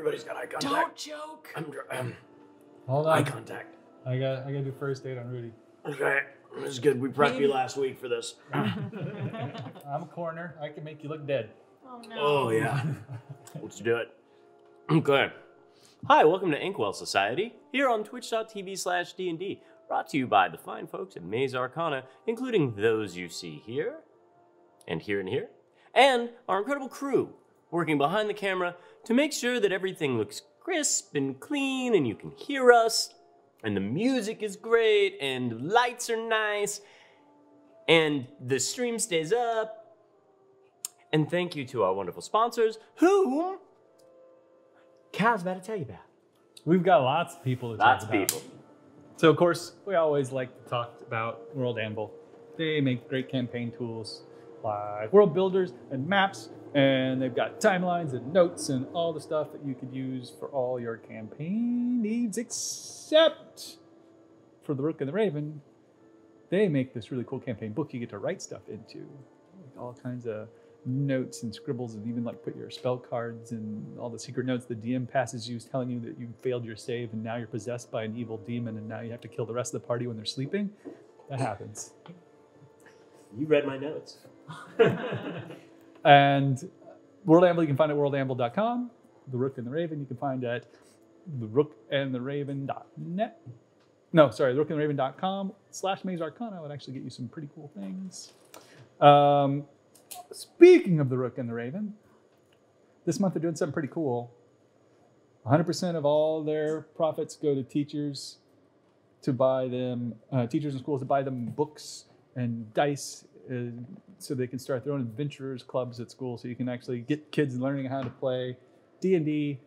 Everybody's got eye contact. Don't joke. Hold on. Eye contact. I got to do first aid on Rudy. Okay, this is good. We prepped you last week for this. I'm a coroner. I can make you look dead. Oh no. Oh yeah. Let's do it. Okay. Hi, welcome to Inkwell Society, here on twitch.tv/D&D, brought to you by the fine folks at Maze Arcana, including those you see here, and here, and our incredible crew, working behind the camera to make sure that everything looks crisp and clean and you can hear us, and the music is great, and lights are nice, and the stream stays up. And thank you to our wonderful sponsors, who Cal's about to tell you about. We've got lots of people to talk Lots of about. people. So, of course, we always like to talk about World Anvil. They make great campaign tools like world builders and maps, and they've got timelines and notes and all the stuff that you could use for all your campaign needs, except for the Rook and the Raven. They make this really cool campaign book you get to write stuff into. Like all kinds of notes and scribbles, and even like put your spell cards and all the secret notes the DM passes you telling you that you failed your save and now you're possessed by an evil demon and now you have to kill the rest of the party when they're sleeping. That happens. You read my notes. And World Anvil you can find at worldanvil.com. The Rook and the Raven you can find at therookandtheraven.net. No, sorry, therookandtheraven.com/Maze Arcana would actually get you some pretty cool things. Speaking of the Rook and the Raven, this month they're doing something pretty cool. 100% of all their profits go to teachers to buy them, teachers and schools to buy them books and dice so they can start their own adventurers clubs at school so you can actually get kids learning how to play D&D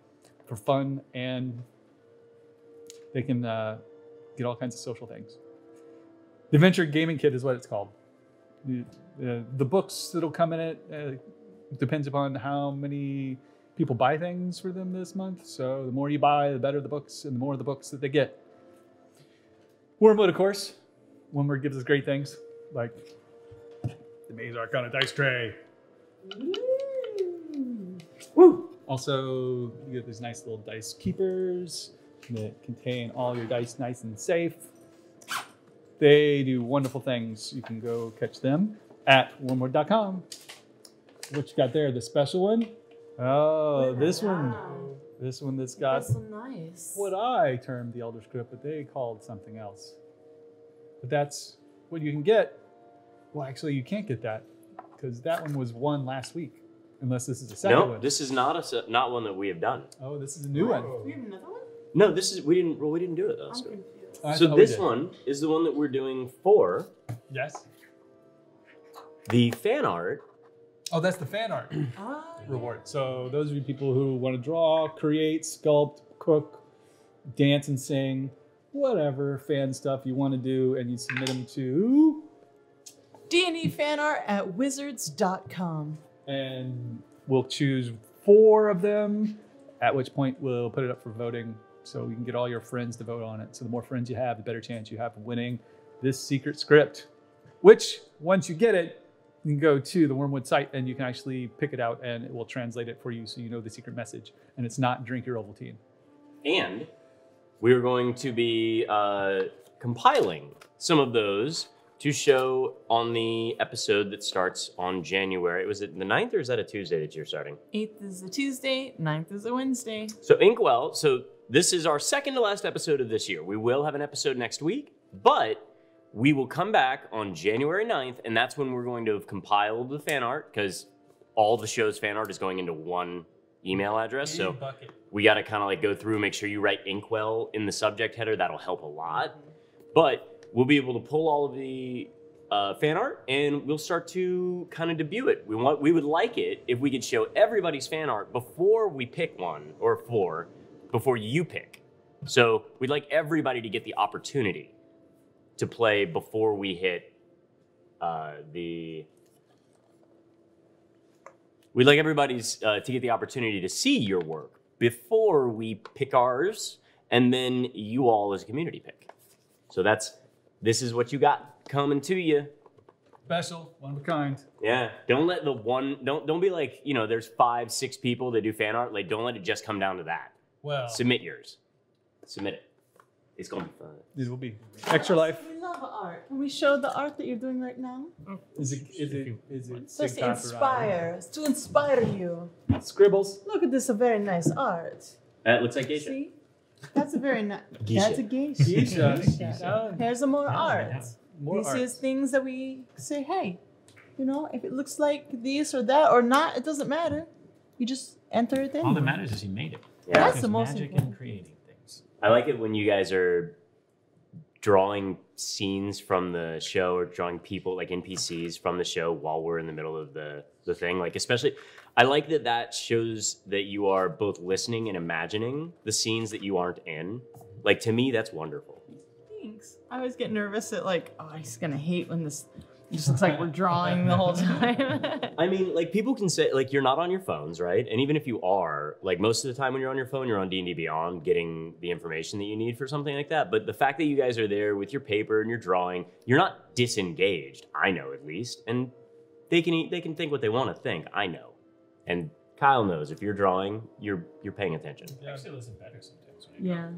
for fun, and they can get all kinds of social things. The Adventure Gaming Kit is what it's called. The books that'll come in it depends upon how many people buy things for them this month. So the more you buy, the better the books, and the more the books that they get. Wormwood, of course. Wormwood gives us great things like the Maze Arcana dice tray. Woo! Also, you get these nice little dice keepers that contain all your dice nice and safe. They do wonderful things. You can go catch them at wormwood.com. What you got there? The special one? Oh, this one. This one that's got That's so nice. what I termed the Elder Script, but they called something else. But that's what you can get. Well, actually, you can't get that because that one was won last week. Unless this is a second one. No, this is not not one that we have done. Oh, this is a new one. We have another one? No, this is we didn't do it though. I'm So, confused. I so thought we this did. one is the one that we're doing for Yes. the fan art. Oh, that's the fan art Ah, reward. So those of you people who want to draw, create, sculpt, cook, dance and sing, whatever fan stuff you want to do, and you submit them to, D&D fan art at wizards.com. and we'll choose 4 of them, at which point we'll put it up for voting so you can get all your friends to vote on it. So the more friends you have, the better chance you have of winning this secret script, which once you get it, you can go to the Wormwood site and you can actually pick it out and it will translate it for you so you know the secret message. And it's not drink your Ovaltine. And we're going to be compiling some of those to show on the episode that starts on January. Was it the 9th or is that a Tuesday that you're starting? 8th is a Tuesday, 9th is a Wednesday. So Inkwell, so this is our second to last episode of this year. We will have an episode next week, but we will come back on January 9th, and that's when we're going to have compiled the fan art, because all the show's fan art is going into one email address. So we got to kind of like go through, make sure you write Inkwell in the subject header. That'll help a lot. But we'll be able to pull all of the fan art, and we'll start to kind of debut it. We would like it if we could show everybody's fan art before we pick one, or 4, before you pick. So we'd like everybody to get the opportunity to play before we hit We'd like everybody's to get the opportunity to see your work before we pick ours, and then you all as a community pick. So this is what you got coming to you Special, one of a kind. Yeah. Don't let the one. Don't be like, there's 5, 6 people that do fan art. Like, don't let it just come down to that. Well, Submit yours. Submit it. It's gonna be fun. it will be extra life. We love art. Can we show the art that you're doing right now? Is it Just to inspire. To inspire you. Scribbles? Look at this, a very nice art. It looks like geisha. See? That's a very nice. Geisha. That's a geisha. Geisha. Here's some more art. More This art. is things that we say, hey, if it looks like this or that or not, it doesn't matter. You just enter it in. All that matters is you made it. Yeah. That's There's the most magic important. in creating things. I like it when you guys are drawing scenes from the show or drawing people like NPCs from the show while we're in the middle of the thing. Like, especially, I like that shows that you are both listening and imagining the scenes that you aren't in. Like, to me, that's wonderful. Thanks. I always get nervous that he's gonna hate when this just looks like we're drawing the whole time. I mean, like, people can say, like, you're not on your phones, right? And even if you are, like, most of the time when you're on your phone, you're on D&D Beyond getting the information that you need for something like that. But the fact that you guys are there with your paper and your drawing, you're not disengaged, I know at least. And they can think what they want to think, I know. And Kyle knows if you're drawing, you're paying attention. I actually listen better sometimes. Yeah.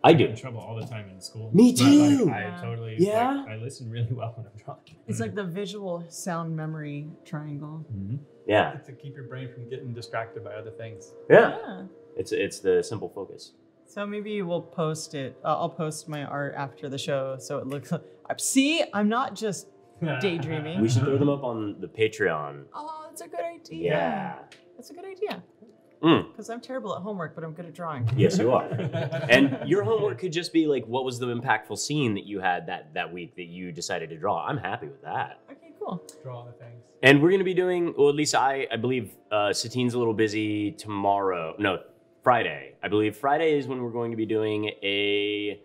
I do. get in trouble all the time in school. Me But, too. like, Yeah. I totally. Yeah? I listen really well when I'm drawing. It's like the visual sound memory triangle. Mm-hmm. Yeah. To keep your brain from getting distracted by other things. Yeah. Yeah. It's the simple focus. So maybe we'll post it. I'll post my art after the show so it looks. See, I'm not just daydreaming. We should throw them up on the Patreon. Oh, that's a good idea. Yeah. That's a good idea. Mm. Because I'm terrible at homework, but I'm good at drawing. Yes, you are. And your homework could just be like, what was the impactful scene that you had that week that you decided to draw? I'm happy with that. Okay, cool. Draw the things. And we're going to be doing, well, at least I believe Satine's a little busy tomorrow. No, Friday. I believe Friday is when we're going to be doing a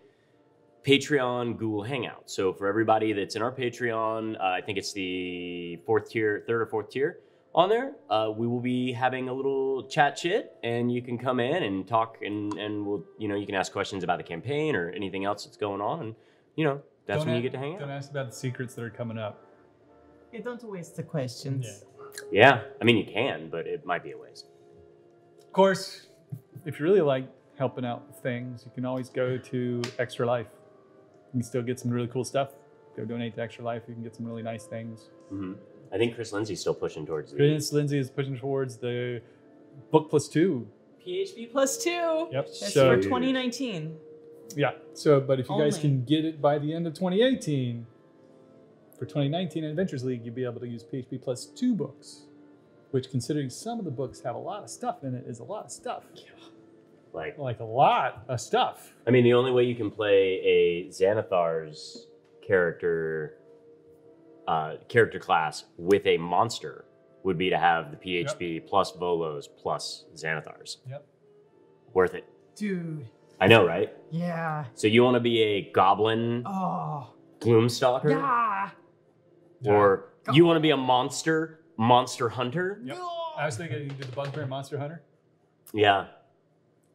Patreon Google Hangout. So for everybody that's in our Patreon, I think it's the third or fourth tier on there, we will be having a little chat shit, and you can come in and talk, and we'll, you can ask questions about the campaign or anything else that's going on, and that's when you get to hang Don't out. ask about the secrets that are coming up. Yeah, don't waste the questions. Yeah, I mean you can, but it might be a waste. Of course, if you really like helping out with things, you can always go to Extra Life. You can still get some really cool stuff. Go donate to Extra Life. You can get some really nice things. Mm-hmm. I think Chris Lindsay's still pushing towards the. Chris Lindsay is pushing towards the book +2. PHP +2. Yep. That's So for 2019. yeah. So, but if you guys Only. can get it by the end of 2018, for 2019 Adventures League, you'll be able to use PHP +2 books, which, considering some of the books have a lot of stuff in it, is a lot of stuff. Like Like a lot of stuff. I mean, the only way you can play a Xanathar's character class with a monster would be to have the PHP plus Volos plus Xanathars. Yep. Worth it. Dude. I know, right? Yeah. So you want to be a goblin Oh. gloomstalker? Yeah. Or you want to be a monster hunter? Yep. I was thinking you do the Bugbear Monster Hunter. Yeah.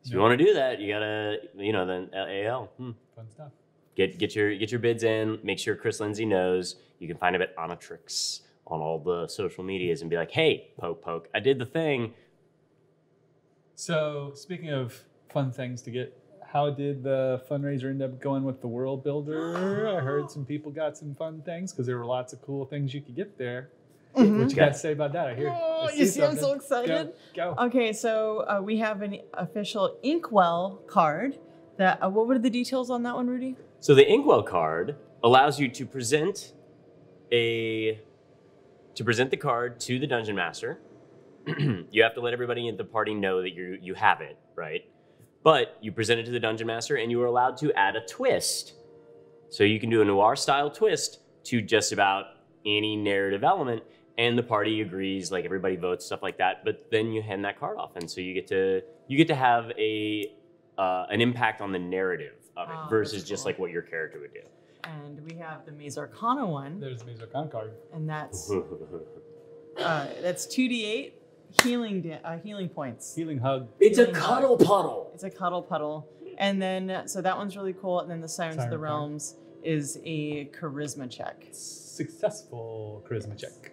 So if you Yep. want to do that, you gotta, then AL. Fun stuff. Get your bids in. Make sure Chris Lindsay knows. You can find him at Onatrix on all the social medias and be like, hey, poke, I did the thing. So, speaking of fun things to get, how did the fundraiser end up going with the World Builder? I heard some people got some fun things because there were lots of cool things you could get there. What you got to say about that? I hear. Oh, I you see, I'm something. so excited. Go. Okay, so we have an official Inkwell card. That what were the details on that one, Rudy? So the Inkwell card allows you to present the card to the Dungeon Master. You have to let everybody in the party know that you have it, right? But you present it to the Dungeon Master, and you are allowed to add a twist. So you can do a noir-style twist to just about any narrative element, and the party agrees, like everybody votes, stuff like that. But then you hand that card off, and so you get to have an impact on the narrative of it versus that's just cool. like what your character would do. And we have the Maze Arcana one, There's the Con card. and that's 2d8 healing points. Healing Hug. It's a Healing cuddle puddle. It's a cuddle puddle. And then, so that one's really cool. And then the Sirens of Siren the card. Realms is a charisma check. Successful charisma check.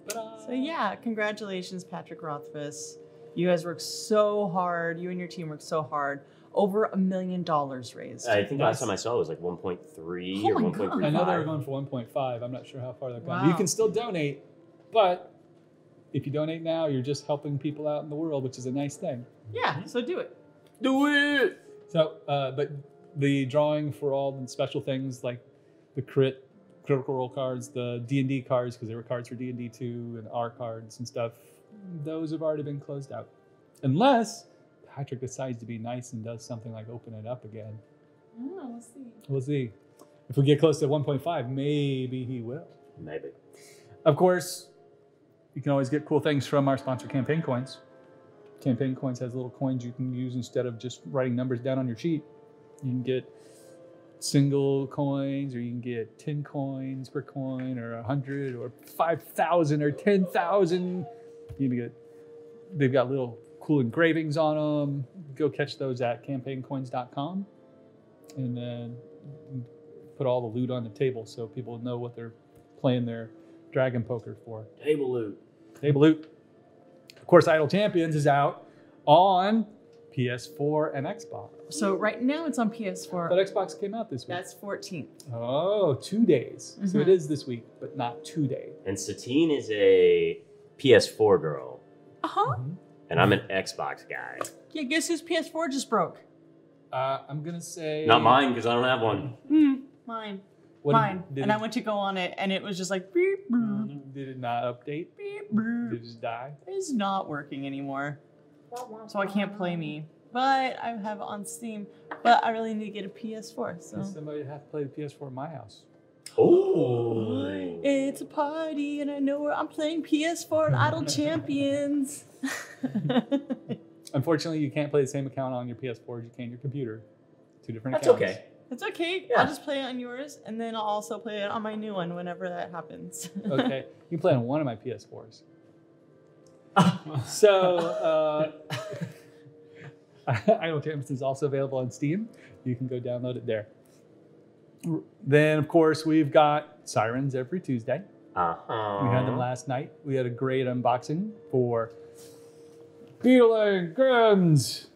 Ta-da! So yeah, congratulations, Patrick Rothfuss. You guys worked so hard. You and your team worked so hard. Over $1 million raised. I think last time I saw it was like 1.3 Oh or my 1.35. God. I know they were going for 1.5. I'm not sure how far they've gone. Wow. You can still donate, but if you donate now, you're just helping people out in the world, which is a nice thing. Yeah, so do it. Do it! So, but the drawing for all the special things like the critical role cards, the D&D cards, because there were cards for D&D 2 and R cards and stuff, those have already been closed out. Unless Patrick decides to be nice and does something like open it up again. Oh, we'll see. We'll see. If we get close to 1.5, maybe he will. Maybe. Of course, you can always get cool things from our sponsor, Campaign Coins. Campaign Coins has little coins you can use instead of just writing numbers down on your sheet. You can get single coins, or you can get 10 coins per coin, or 100, or 5,000, or 10,000. You can get. They've got little cool engravings on them. Go catch those at campaigncoins.com, and then put all the loot on the table so people know what they're playing their dragon poker for. Table loot. Table loot. Of course, Idle Champions is out on PS4 and Xbox. So right now it's on PS4. But Xbox came out this week. That's 14th. Oh, 2 days. So it is this week, but not today. And Satine is a PS4 girl, Uh-huh. and I'm an Xbox guy. Yeah, guess whose PS4 just broke? I'm going to say... Not mine, because I don't have one. Mine. What Mine. did And it, I went to go on it, and it was just like, beep, boop, did it not update? beep, Did boop. it just die? It's not working anymore. So I can't play me. But I have it on Steam. But I really need to get a PS4, so. Somebody would have to play the PS4 in my house. Oh. It's a party, and I know where I'm playing PS4 and Idle Champions. Unfortunately, you can't play the same account on your PS4 as you can your computer. Two different That's accounts. okay. It's okay. Yeah. I'll just play it on yours, and then I'll also play it on my new one whenever that happens. Okay, you can play on one of my PS4s. So, Idle Champions is also available on Steam. You can go download it there. Then, of course, we've got Sirens every Tuesday. Uh-huh. We had them last night. We had a great unboxing for Beetle and Grimm's.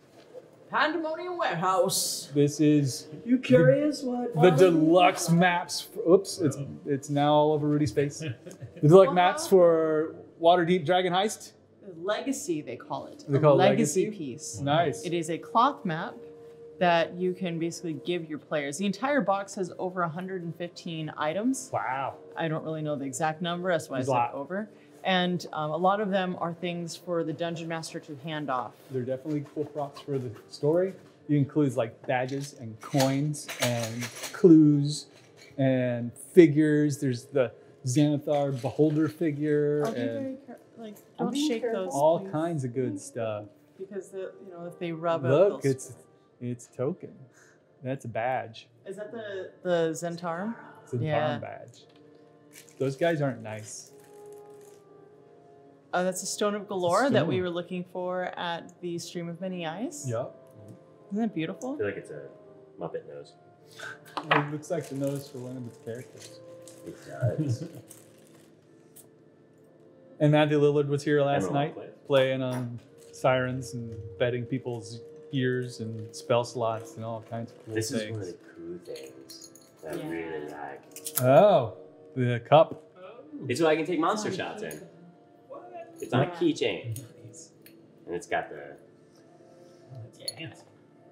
Pandemonium Warehouse. This is You curious what? the deluxe maps. Oops, it's now all over Rudy's face. The deluxe maps for Waterdeep Dragon Heist. Legacy, they call it. They A call it legacy Legacy? piece. Nice. It is a cloth map that you can basically give your players. The entire box has over 115 items. Wow. I don't really know the exact number, that's why I There's a said lot. over. And a lot of them are things for the dungeon master to hand off. They're definitely cool props for the story. It includes like badges and coins and clues and figures. There's the Xanathar Beholder figure I'll be very and careful. Like, don't shake those. all please. kinds of good stuff. Because if they rub it. Look, they'll- it's token. That's a badge. Is that the Zentarum? It's a Yeah. farm badge. Those guys aren't nice. That's a Stone of Galore that we stone. were looking for at the Stream of Many Eyes. Yep. Isn't that beautiful? I feel like it's a Muppet nose. It looks like the nose for one of its characters. It does. And Matthew Lillard was here last Emerald night Place. playing on sirens and betting people's ears and spell slots and all kinds of cool This things. is one of the cool things that I Yeah. really like. Oh, the cup. It's what I can take monster shots in. It's on a keychain. And it's got the... Yeah.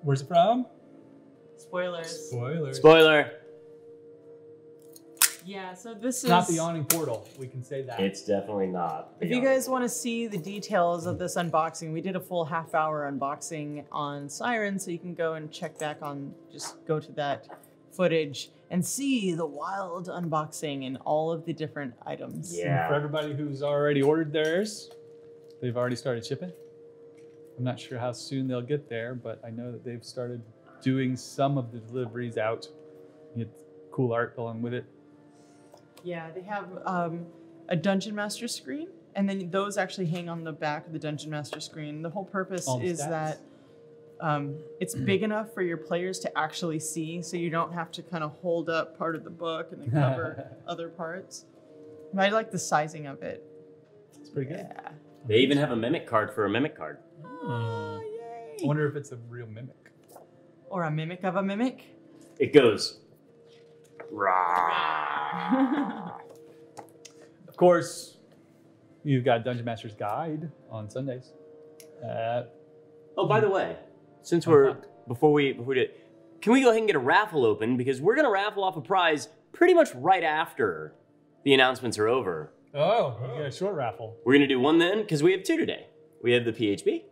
Where's it from? Spoilers. Spoilers. Spoiler! Yeah, so this is... Not the yawning portal. We can say that. It's definitely not. If you guys want to see the details of this unboxing, we did a full half-hour unboxing on Siren, so you can go and check back on, just go to that footage and see the wild unboxing and all of the different items. Yeah. And for everybody who's already ordered theirs, they've already started shipping. I'm not sure how soon they'll get there, but I know that they've started doing some of the deliveries out. You get cool art along with it. Yeah, they have a Dungeon Master screen, and then those actually hang on the back of the Dungeon Master screen. The whole purpose All the is stats. that It's big enough for your players to actually see, so you don't have to kind of hold up part of the book and then cover other parts. I like the sizing of it. It's pretty good. Yeah. They even have a mimic card for a mimic card. Oh, yay. I wonder if it's a real mimic. Or a mimic of a mimic. It goes. Rah. Of course, you've got Dungeon Master's Guide on Sundays. Oh, by the way, since fun. before we do, can we go ahead and get a raffle open, because we're gonna raffle off a prize pretty much right after the announcements are over. Oh, yeah, short raffle. We're gonna do one then, because we have two today. We have the PHB,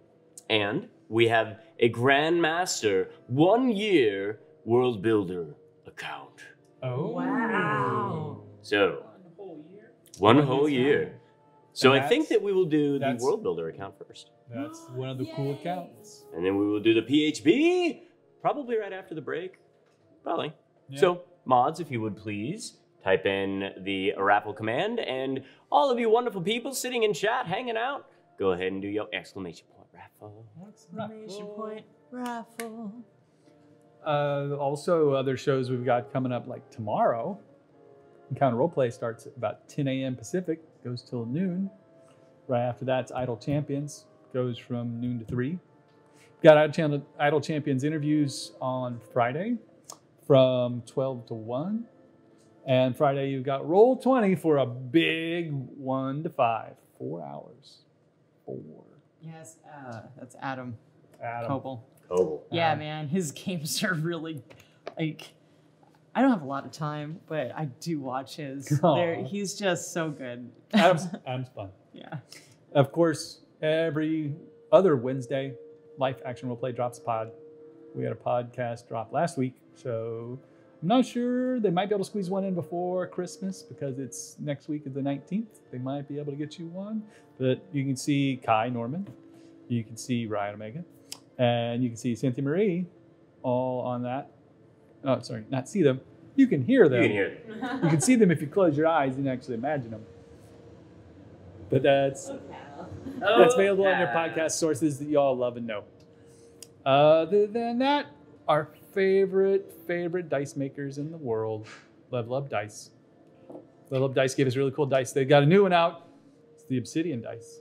and we have a Grandmaster 1 year World Builder account. Oh. Wow. So, Whole year. one whole year. So And I think that we will do the that's- World Builder account first. That's one of the cool accounts. And then we will do the PHB probably right after the break. Probably. Yeah. So, mods, if you would please type in the raffle command, and all of you wonderful people sitting in chat, hanging out, go ahead and do your exclamation point raffle. Exclamation point raffle. Also, other shows we've got coming up, like tomorrow. Encounter Roleplay starts at about 10 a.m. Pacific, goes till noon. Right after that, it's Idle Champions, goes from noon to 3. Got Idle Champions interviews on Friday from 12 to 1. And Friday, you've got Roll 20 for a big 1 to 5. 4 hours. 4. Yes, that's Adam Adam. Coble. Cool. Yeah, man, his games are really like. I don't have a lot of time, but I do watch his. Aw. He's just so good. Adam's fun. Yeah. Of course, every other Wednesday, Life Action Roleplay drops a pod. We had a podcast drop last week, so I'm not sure. They might be able to squeeze one in before Christmas because it's next week is the 19th. They might be able to get you one. But you can see Kai Norman. You can see Ryan Omega. And you can see Cynthia Marie all on that. Oh, sorry, not see them. You can hear them. You can hear it. You can see them if you close your eyes and actually imagine them. But that's available on your podcast sources that you all love and know. Other than that, our favorite dice makers in the world, Level Up Dice. Level Up Dice gave us really cool dice. They got a new one out. It's the Obsidian dice.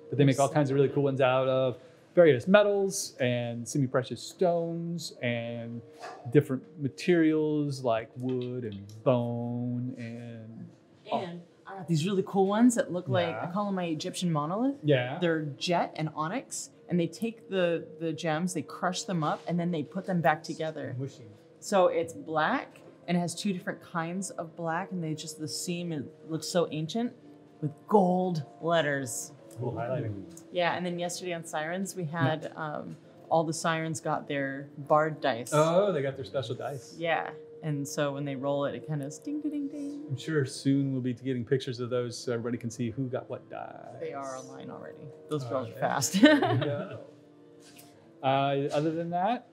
But they make all kinds of really cool ones out of various metals and semi-precious stones and different materials like wood and bone and I got these really cool ones that look like, Yeah. I call them my Egyptian monolith. yeah. They're jet and onyx, and they take the gems, they crush them up, and then they put them back together. Mushy. So it's black, and it has two different kinds of black, and the seam looks so ancient with gold letters. Cool highlighting. Yeah, and then yesterday on Sirens, we had all the Sirens got their bard dice. Oh, they got their special dice. Yeah, and so when they roll it, it kind of ding ding ding. I'm sure soon we'll be getting pictures of those so everybody can see who got what dice. They are online already. Those Oh, girls are okay. fast. Yeah. Other than that,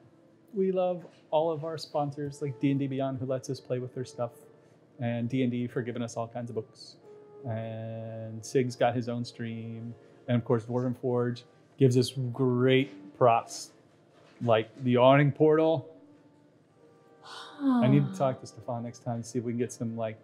we love all of our sponsors like D&D Beyond, who lets us play with their stuff, and D&D for giving us all kinds of books. And Sig's got his own stream, and of course Dwarven Forge gives us great props like the awning portal. I need to talk to Stefan next time to see if we can get some like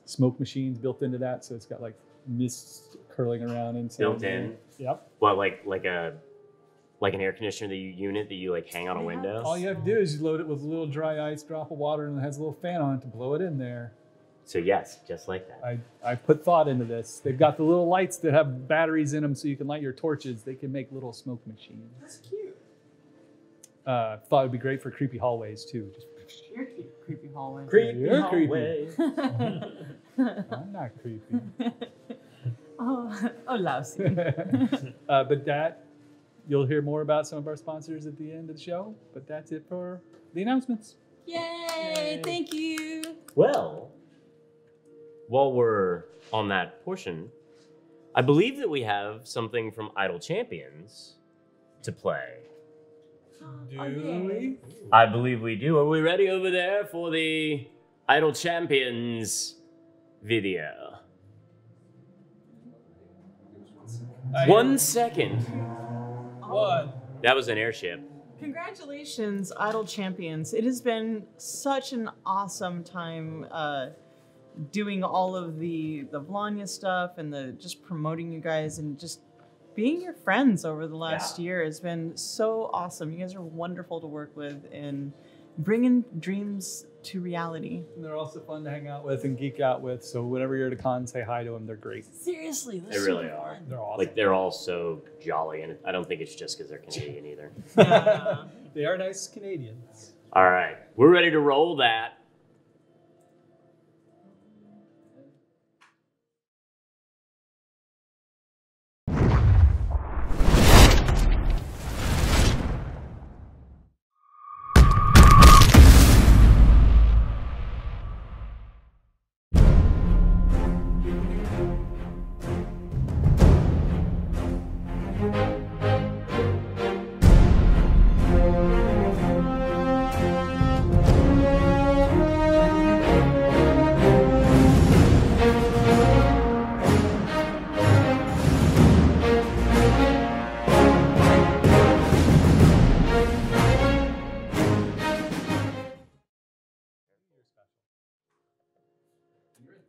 smoke machines built into that, so it's got like mist curling around inside. Built in. Yep. What, like an air conditioner unit that you like hang on a window? All you have to do is you load it with a little dry ice, drop of water, and it has a little fan on it to blow it in there. So yes, just like that. I put thought into this. They've got the little lights that have batteries in them so you can light your torches. They can make little smoke machines. That's cute. Thought it would be great for creepy hallways too. Just, You're cute, creepy hallway. You're creepy. hallway. I'm not creepy. oh, lousy. But that, you'll hear more about some of our sponsors at the end of the show. But that's it for the announcements. Yay! Thank you. Well, while we're on that portion, I believe that we have something from Idle Champions to play. Do we? I believe we do. Are we ready over there for the Idle Champions video? 1 second. One. That was an airship. Congratulations, Idol Champions. It has been such an awesome time doing all of the Vlania stuff and the just promoting you guys and just being your friends over the last year has been so awesome. You guys are wonderful to work with and bringing dreams to reality. And they're also fun to hang out with and geek out with. So whenever you're at a con, say hi to them. They're great. Seriously, They really are. They're awesome. Like, they're all so jolly, and I don't think it's just because they're Canadian either. Yeah. They are nice Canadians. All right, we're ready to roll that.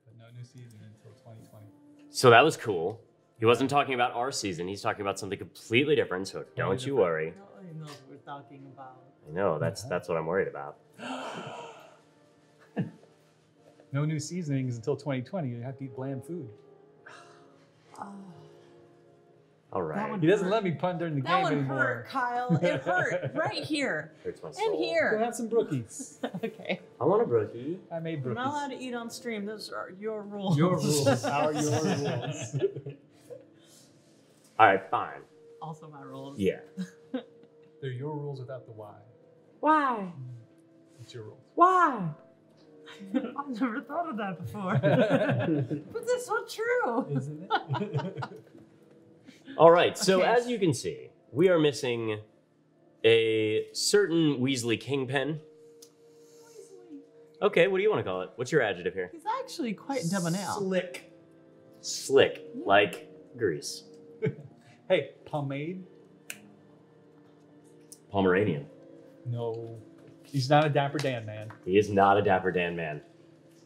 But no new season until 2020. So that was cool. He wasn't talking about our season. He's talking about something completely different, so don't you worry. Nobody knows what we're talking about. I know, that's what I'm worried about. No new seasonings until 2020. You have to eat bland food. All right. He doesn't let me punt during the That game one anymore. hurt, Kyle. It hurt right here Hurts my and soul. Go here. have some brookies. Okay. I want a brookie. I made I'm not allowed brookies. to eat on stream. Those are your rules. Your rules. How are your rules? All right, fine. Also my rules. Yeah. They're your rules without the why. Why? It's your rules. Why? I've never thought of that before. But that's so true. Isn't it? All right, so Okay. as you can see, we are missing a certain Weasley Kingpin. Okay, what do you want to call it? What's your adjective here? He's actually quite debonair. Slick. Slick, like grease. Hey, pomade? Pomeranian. No. He's not a Dapper Dan man. He is not a Dapper Dan man.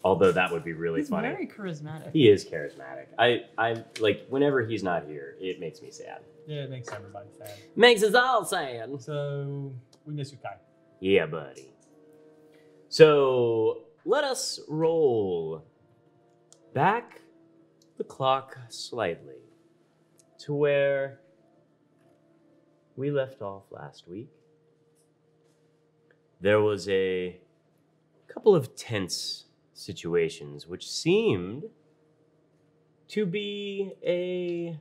Although that would be really He's funny. very charismatic. He is charismatic. I like whenever he's not here, it makes me sad. Yeah, it makes everybody sad. Makes us all sad. So, we miss you, Kai. Yeah, buddy. So let us roll back the clock slightly to where we left off last week. There was a couple of tense situations which seemed to be a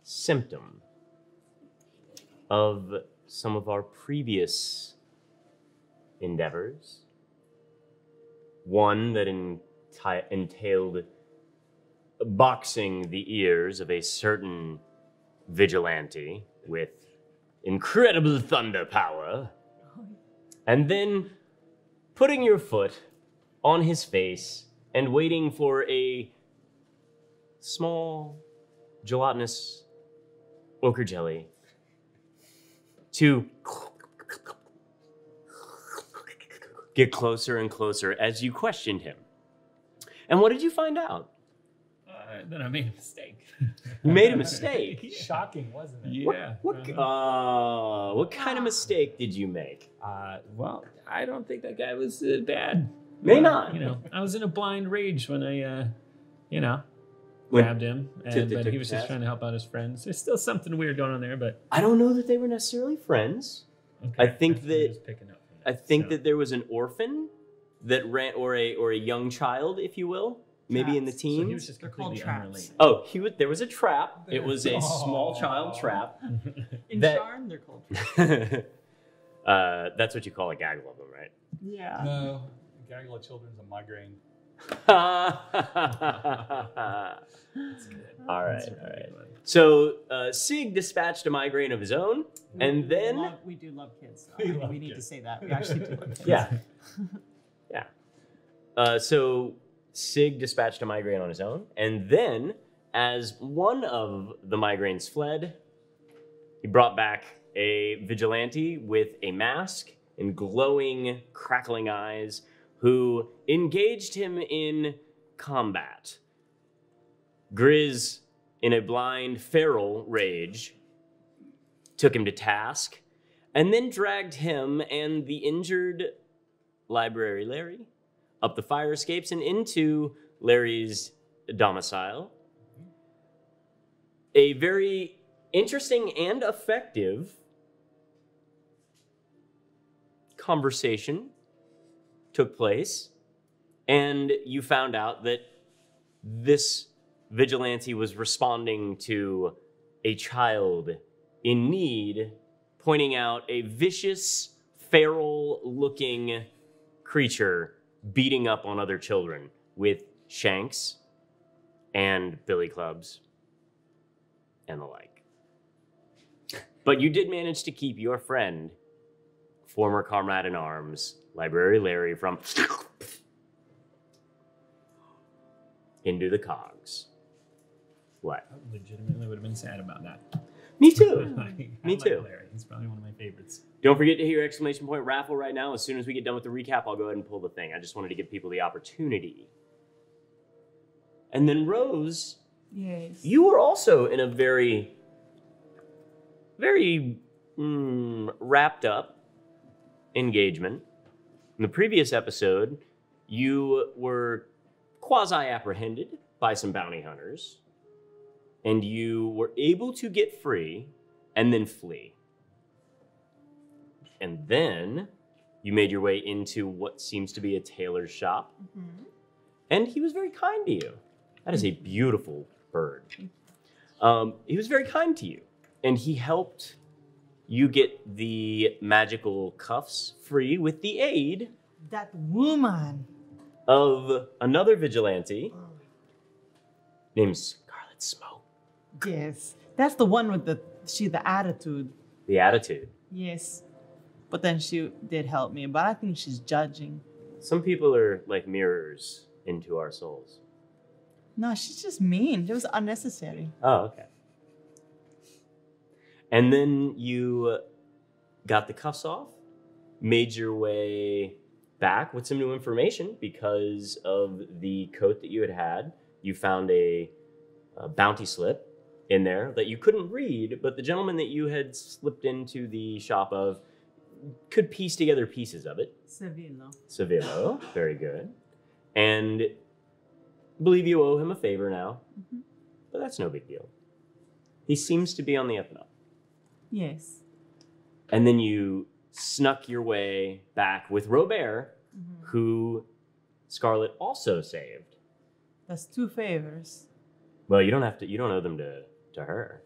symptom of some of our previous endeavors. One that entailed boxing the ears of a certain vigilante with incredible thunder power, and then putting your foot on his face and waiting for a small gelatinous ochre jelly to get closer and closer as you questioned him. And what did you find out? Then I made a mistake. You made a mistake. Shocking, wasn't it? Yeah. What kind of mistake did you make? Well, I don't think that guy was bad. May not. You know, I was in a blind rage when I, When- grabbed him, Took but the he was just pass? trying to help out his friends. There's still something weird going on there, but I don't know that they were necessarily friends. okay. I think That's what that- was picking up from I that, think so. that there was an orphan that ran, or a young child, if you will, maybe in the Traps. So he was teens. just They're called completely traps. unrelated. There was a trap. It was a small Aw. child trap. In That- Charm, they're called traps. That's what you call a gaggle of them, right? Yeah. No. Gaggle of children's a migraine. All right, That's a all really right. good one. So Sig dispatched a migraine of his own, and then We do love kids. We So love we need to kids. say that. We actually do love kids. yeah, yeah. So Sig dispatched a migraine on his own, and then as one of the migraines fled, he brought back a vigilante with a mask and glowing, crackling eyes who engaged him in combat. Grizz, in a blind, feral rage, took him to task, and then dragged him and the injured Library Larry up the fire escapes and into Larry's domicile. A very interesting and effective conversation took place, and you found out that this vigilante was responding to a child in need, pointing out a vicious, feral-looking creature beating up on other children with shanks and billy clubs and the like. But you did manage to keep your friend, former comrade in arms, Library Larry, from into the cogs. What? I legitimately would have been sad about that. Me too. I Me like too. Larry. He's probably one of my favorites. Don't forget to hit your exclamation point raffle right now. As soon as we get done with the recap, I'll go ahead and pull the thing. I just wanted to give people the opportunity. And then Rose, Yes. you were also in a very, very wrapped up engagement. In the previous episode, you were quasi-apprehended by some bounty hunters, and you were able to get free and then flee. And then you made your way into what seems to be a tailor's shop, and he was very kind to you. That is a beautiful bird. He was very kind to you, and he helped you get the magical cuffs free with the aid That woman. of another vigilante named Scarlet Smoke. Yes. That's the one with the attitude. The attitude. Yes. But then she did help me, but I think she's judging. Some people are like mirrors into our souls. No, she's just mean. It was unnecessary. Oh, okay. And then you got the cuffs off, made your way back with some new information because of the coat that you had had. You found a bounty slip in there that you couldn't read, but the gentleman that you had slipped into the shop of could piece together pieces of it. Sevillo, very good. And I believe you owe him a favor now, but that's no big deal. He seems to be on the up and up. Yes. And then you snuck your way back with Robert, who Scarlet also saved. That's 2 favors. Well, you don't owe them to her.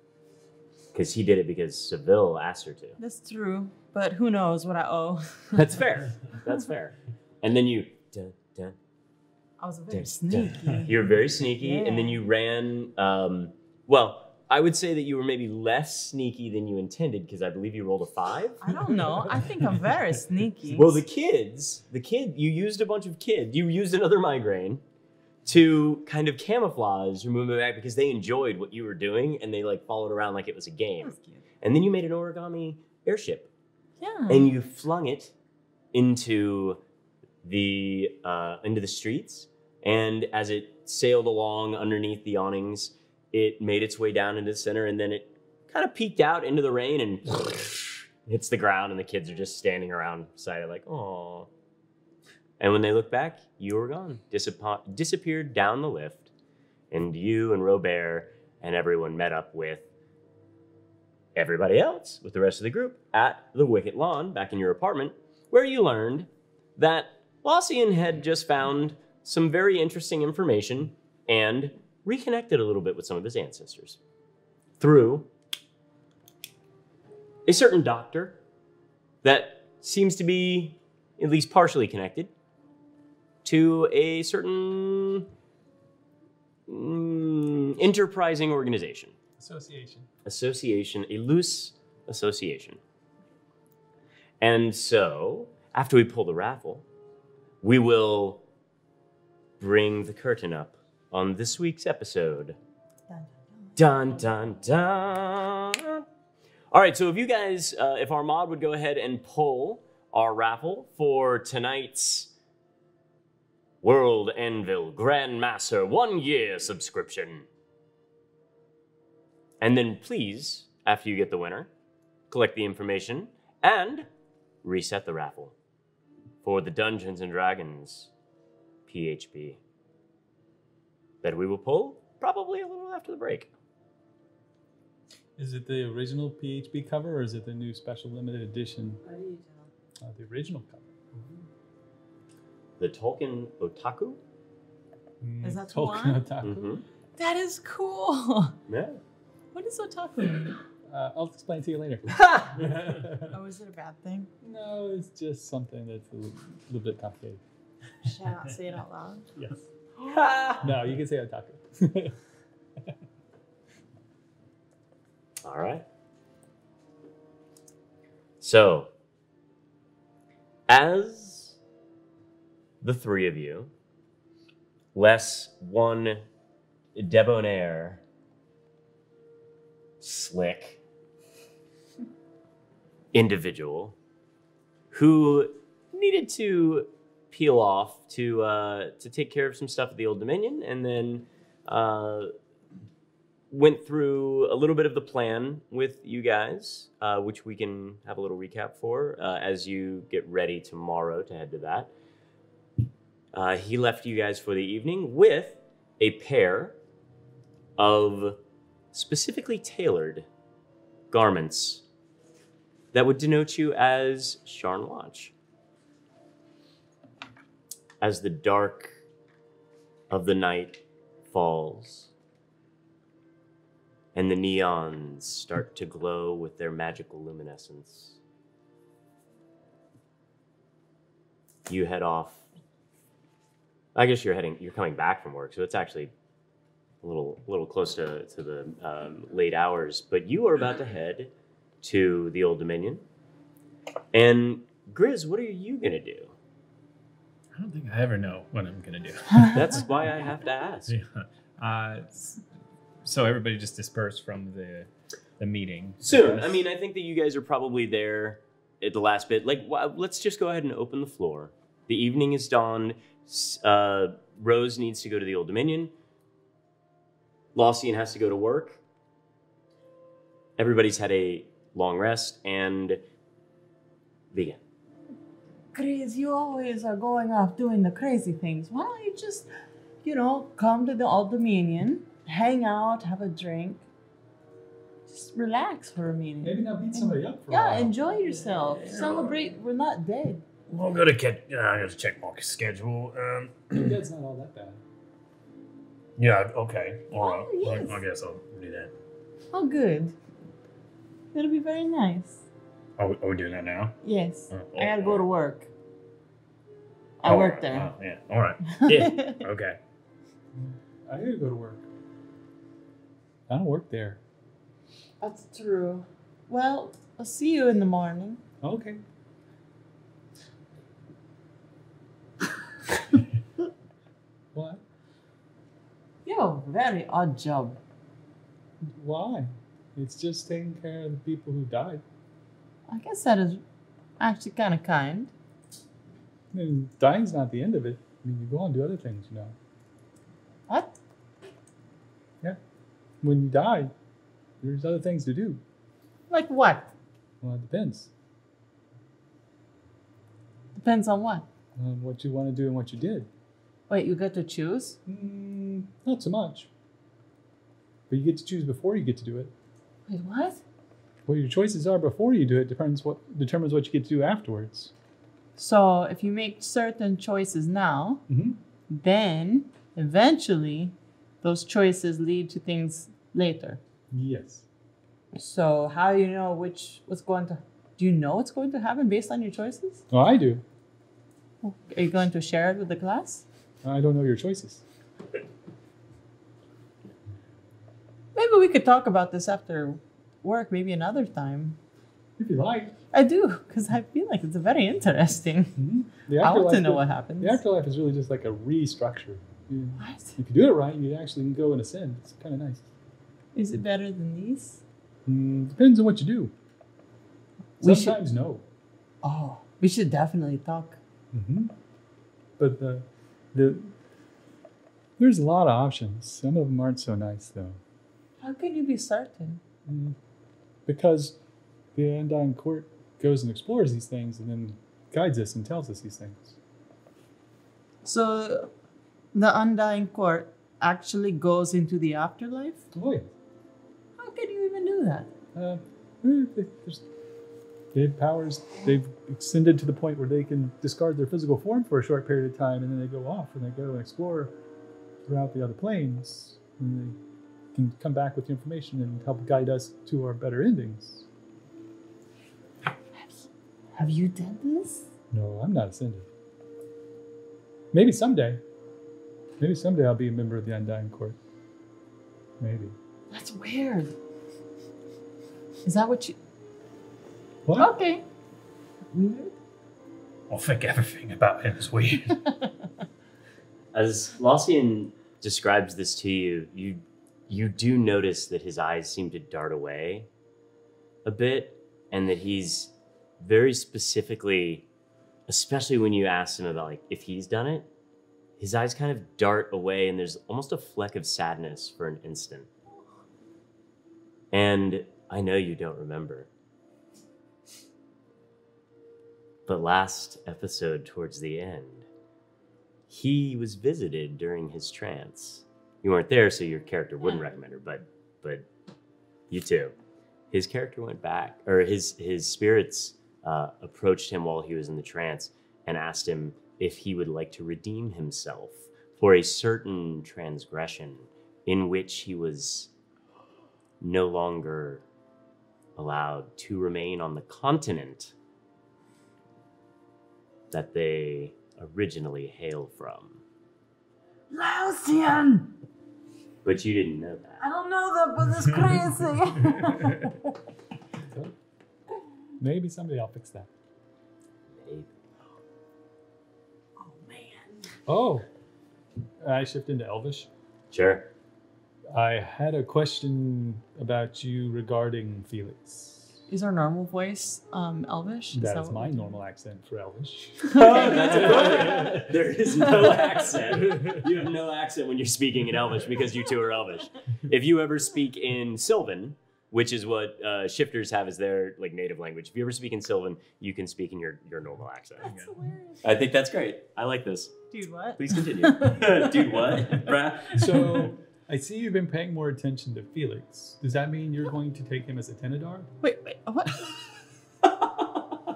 Because he did it because Seville asked her to. That's true. But who knows what I owe. That's fair. That's fair. And then you... I was very sneaky. You're very sneaky, Yeah. and then you ran... well, I would say that you were maybe less sneaky than you intended, because I believe you rolled a 5. I don't know. I think I'm very sneaky. Well, you used a bunch of kids. You used another migraine to kind of camouflage your movement back because they enjoyed what you were doing, and they like followed around like it was a game. That was cute. And then you made an origami airship, Yeah. and you flung it into the streets. And as it sailed along underneath the awnings, it made its way down into the center, and then it kind of peeked out into the rain and hits the ground, and the kids are just standing around beside it like, "Aw." And when they look back, you were gone, disappeared down the lift, and you and Robert and everyone met up with everybody else, with the rest of the group, at the Wicket Lawn back in your apartment, where you learned that Lossian had just found some very interesting information and reconnected a little bit with some of his ancestors through a certain doctor that seems to be at least partially connected to a certain enterprising organization. Association, a loose association. And so, after we pull the raffle, we will bring the curtain up on this week's episode. Dun, dun, dun. All right, so if you guys, if Armand would go ahead and pull our raffle for tonight's World Anvil Grandmaster 1-year subscription. And then please, after you get the winner, collect the information and reset the raffle for the Dungeons & Dragons PHP that we will pull probably a little after the break. Is it the original PHP cover or is it the new special limited edition? The original cover. The Tolkien Otaku? Is that the Tolkien one? Otaku? Mm-hmm. That is cool. Yeah. What does otaku mean? I'll explain to you later. Oh, is it a bad thing? No, it's just something that's a little bit complicated. Should I not say it out loud? Yes. No, you can say otaku. All right. So, as the three of you, less one debonair, slick individual who needed to peel off to take care of some stuff at the Old Dominion, and then went through a little bit of the plan with you guys, which we can have a little recap for as you get ready tomorrow to head to that. He left you guys for the evening with a pair of specifically tailored garments that would denote you as Sharn Watch. As the dark of the night falls and the neons start to glow with their magical luminescence, you head off. I guess you're coming back from work, so it's actually a little close to the late hours, but you are about to head to the Old Dominion. And Grizz, what are you gonna do? I don't think I ever know what I'm gonna do. That's why I have to ask. Yeah. So everybody just dispersed from the meeting. Soon. I mean, I think that you guys are probably there at the last bit. Like, let's just go ahead and open the floor. The evening is dawned. Rose needs to go to the Old Dominion. Laucian has to go to work. Everybody's had a long rest, and begin. Chris, you always are going off doing the crazy things. Why don't you just, come to the Old Dominion, hang out, have a drink, just relax for a minute. Maybe not beat somebody up for a while. Yeah, enjoy yourself. Celebrate. We're not dead. Well, I gotta check my schedule. That's not all that bad. Yeah. Okay. All right. Oh, yes. I guess I'll do that. Oh, good. That'll be very nice. Are we doing that now? Yes. Oh, I gotta oh, go to work. I work there. Yeah. All right. Yeah. Okay. I gotta go to work. I don't work there. That's true. Well, I'll see you in the morning. Okay. What? You have a very odd job. Why? It's just taking care of the people who died. I guess that is actually kind of kind. I mean, dying's not the end of it. I mean, you go on and do other things, What? Yeah. When you die, there's other things to do. Like what? Well, it depends Depends on what. on what you want to do and what you did. Wait, you get to choose? Not so much. But you get to choose before you get to do it. Wait, what? What your choices are before you do it determines what you get to do afterwards. So if you make certain choices now, Mm-hmm. then eventually those choices lead to things later. Yes. So how do you know what's going to... Do you know what's going to happen based on your choices? Oh, I do. Are you going to share it with the class? I don't know your choices. Maybe we could talk about this after work, maybe another time. If you like. I do, because I feel like it's very interesting. Mm-hmm. The I want to afterlife know is- what happens. The afterlife is really just like a restructure. What? If you do it right, you actually can go and ascend. It's kind of nice. Is it better than these? Depends on what you do. We should- Sometimes no. Oh, we should definitely talk. But there's a lot of options. Some of them aren't so nice, though. How can you be certain? Because the Undying Court goes and explores these things and then guides us and tells us these things. So, the Undying Court actually goes into the afterlife? Oh, yeah. How can you even do that? They have powers. They've extended to the point where they can discard their physical form for a short period of time, and then they go off and they go and explore throughout the other planes. And they can come back with the information and help guide us to our better endings. Have you done this? No, I'm not ascended. Maybe someday. Maybe someday I'll be a member of the Undying Court. Maybe. That's weird. Is that what you... What? Okay. Weird? I think everything about him is weird. As Lossian describes this to you, you do notice that his eyes seem to dart away a bit, and that he's very specifically, especially when you ask him about like if he's done it, his eyes kind of dart away, and there's almost a fleck of sadness for an instant. And I know you don't remember, but last episode towards the end, he was visited during his trance. You weren't there, so your character wouldn't recommend her, but you too. His character went back, or his spirits approached him while he was in the trance and asked him if he would like to redeem himself for a certain transgression in which he was no longer allowed to remain on the continent that they originally hail from. Lausian! But you didn't know that. I don't know that, but it's crazy. Maybe someday I'll fix that. Maybe. Oh, man. Oh, I shift into Elvish. Sure. I had a question about you regarding Felix. Is our normal voice Elvish? That is what my we do? normal accent for Elvish. That's appropriate. There is no accent. You have no accent when you're speaking in Elvish because you two are Elvish. If you ever speak in Sylvan, which is what shifters have as their like native language, if you ever speak in Sylvan, you can speak in your normal accent. That's hilarious. I think that's great. I like this. Dude, what? Please continue. Dude, what? Bruh. So I see you've been paying more attention to Felix. Does that mean you're going to take him as a Tenedar? Wait, what?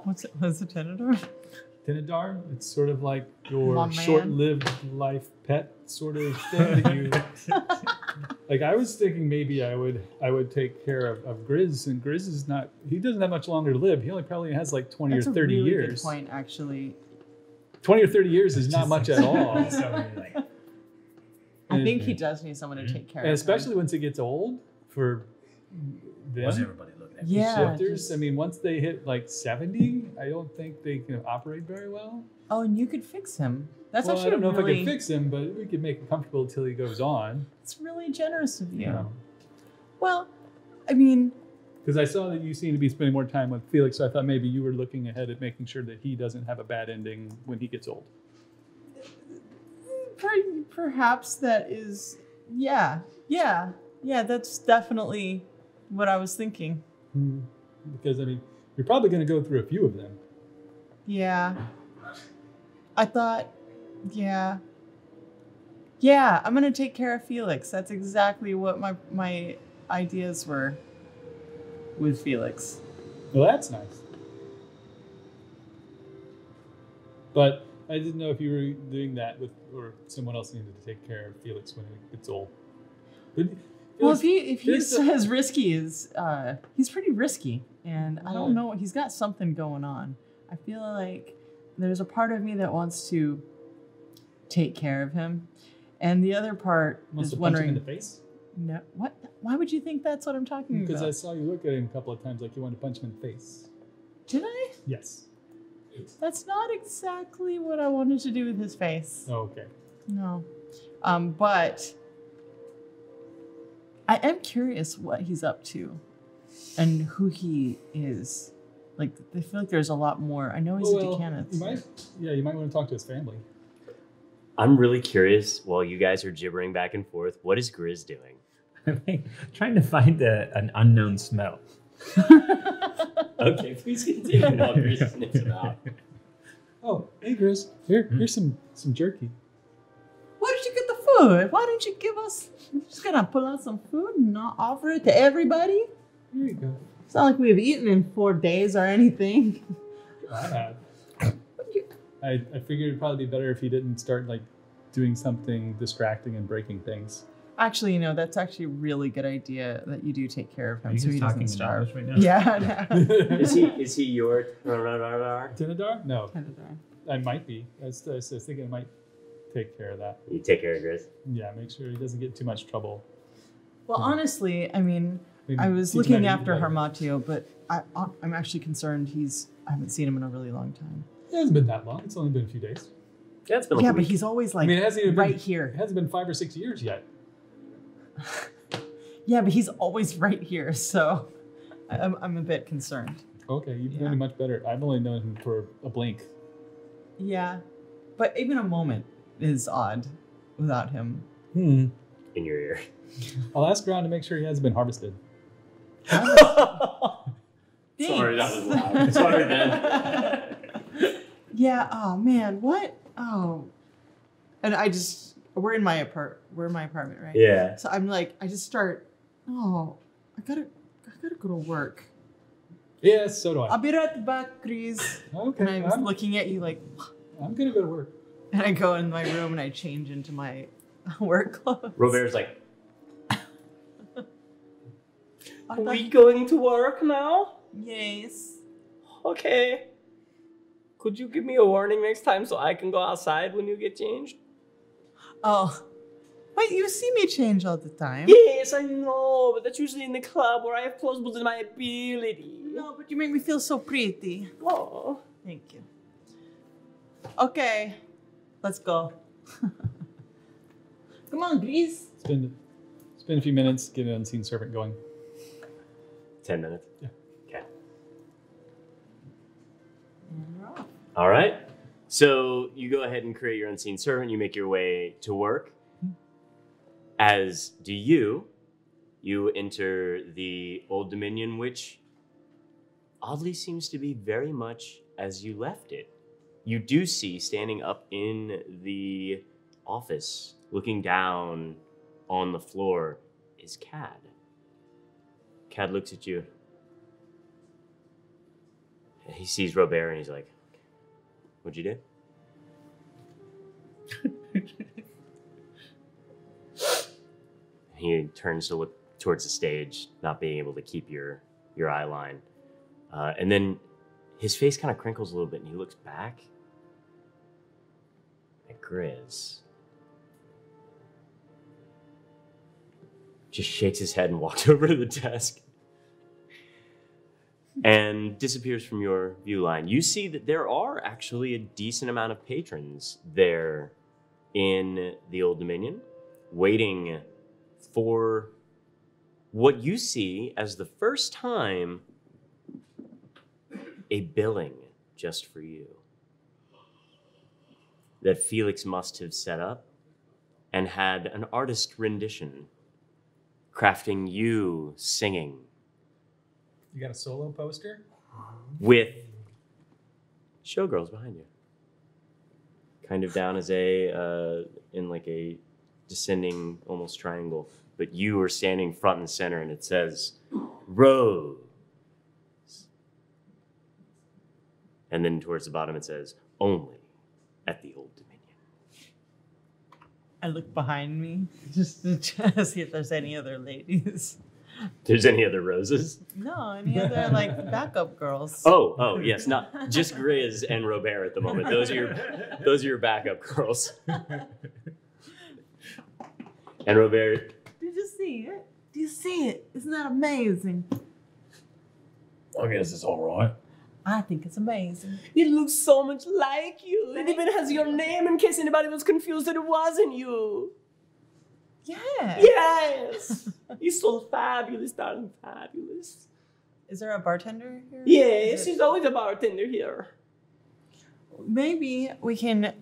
What's a Tenedor? Tenedar? It's sort of like your My man. short-lived life pet sort of thing that you... Like I was thinking maybe I would take care of Grizz, and Grizz is not... He doesn't have much longer to live. He only probably has like 20 That's or 30 a really years. good point, actually. 20 or 30 years is not much at all. So you're like, I think he does need someone to take care And of especially him. once it gets old for what's them, everybody looking at? Yeah. shifters. just- I mean, once they hit like 70, I don't think they can operate very well. Oh, and you could fix him. That's Well, actually I don't know if I really, can fix him, but we could make him comfortable until he goes on. It's really generous of you. You know, Well, I mean, because I saw that you seem to be spending more time with Felix, so I thought maybe you were looking ahead at making sure that he doesn't have a bad ending when he gets old. perhaps that is, yeah, that's definitely what I was thinking. Because I mean, you're probably going to go through a few of them. Yeah. I thought, yeah, I'm going to take care of Felix. That's exactly what my ideas were with Felix. Well, that's nice. But I didn't know if you were doing that with, or someone else needed to take care of Felix when he gets old. But Well, Felix, if he's as risky as, he's pretty risky. And I don't Yeah. know, he's got something going on. I feel like there's a part of me that wants to take care of him. And the other part wants is to punch wondering, him in the face. no, what? Why would you think that's what I'm talking Because about? I saw you look at him a couple of times like you wanted to punch him in the face. Did I? Yes. That's not exactly what I wanted to do with his face. Oh, okay. No. But I am curious what he's up to. and who he is. Like, I feel like there's a lot more. I know he's a Decanith. You might want to talk to his family. I'm really curious, while you guys are gibbering back and forth, what is Grizz doing? I'm like, trying to find an unknown smell. Okay, please continue while Grizz sniffs it out. Oh, hey, Grizz. Here's some jerky. Where did you get the food? Why didn't you give us? You're just gonna pull out some food and not offer it to everybody? Here you go. It's not like we have eaten in 4 days or anything. I have. I figured it'd probably be better if he didn't start like doing something distracting and breaking things. Actually, that's actually a really good idea that you do take care of him so he talking doesn't in starve. English right now? Yeah. No. Is he your Tinadar? No, Tinadar. I might be. I was thinking I might take care of that. You take care of Grizz? Yeah, make sure he doesn't get too much trouble. Well, honestly, I mean, Maybe I was teach him looking how to after eat better. Harmatio, but I'm actually concerned I haven't seen him in a really long time. It hasn't been that long. It's only been a few days. Yeah, it's been like Yeah, a but week. he's always like I mean, it hasn't even right been, here. It hasn't been 5 or 6 years yet. Yeah, but he's always right here, so I'm a bit concerned. Okay, you've Yeah. known him much better. I've only known him for a blink. Yeah, but even a moment is odd without him. In your ear. I'll ask around to make sure he hasn't been harvested. Sorry, that was loud. Sorry, man. Yeah. Oh man, what? Oh, and we're in my apartment, right? Yeah. So I'm like, I just start. Oh, I gotta go to work. Yes, so do I'll I. be right back, Chris. Okay, And I was looking at you like, I'm gonna go to work. and I go in my room and I change into my work clothes. Robert's like, I are thought- we going to work now? Yes. Okay. Could you give me a warning next time so I can go outside when you get changed? Oh, wait, you see me change all the time. Yes, I know, but that's usually in the club where I have plausible deniability. No, but you make me feel so pretty. Oh. Thank you. Okay, let's go. Come on, Grease. Spend a few minutes, get an unseen servant going. 10 minutes? Yeah. Okay. All right. So you go ahead and create your unseen servant. You make your way to work. As do you. You enter the Old Dominion, which oddly seems to be very much as you left it. You do see standing up in the office, looking down on the floor, is Cad. Cad looks at you. He sees Robert and he's like, what'd you do? He turns to look towards the stage, not being able to keep your eye line. And then his face kind of crinkles a little bit and he looks back at Grizz. Just shakes his head and walks over to the desk and disappears from your view line. You see that there are actually a decent amount of patrons there in the Old Dominion, waiting for what you see as the first time a billing just for you that Felix must have set up and had an artist rendition crafting you singing You got a solo poster? with showgirls behind you. Kind of down as in like a descending almost triangle. But you are standing front and center and it says, Rose. And then towards the bottom it says, only at the Old Dominion. I look behind me just to try to see if there's any other ladies. There's any other roses? No, any other like backup girls. Oh, yes, not just Grizz and Robert at the moment. Those are your backup girls. And Robert, Did you see it? Do you see it? Isn't that amazing? I guess it's all right. I think it's amazing. it looks so much like you. It even has your name in case anybody was confused that it wasn't you. Yeah. Yes. You're so fabulous, darling, fabulous. Is there a bartender here? Yes, Is it- there's always a bartender here. Maybe we can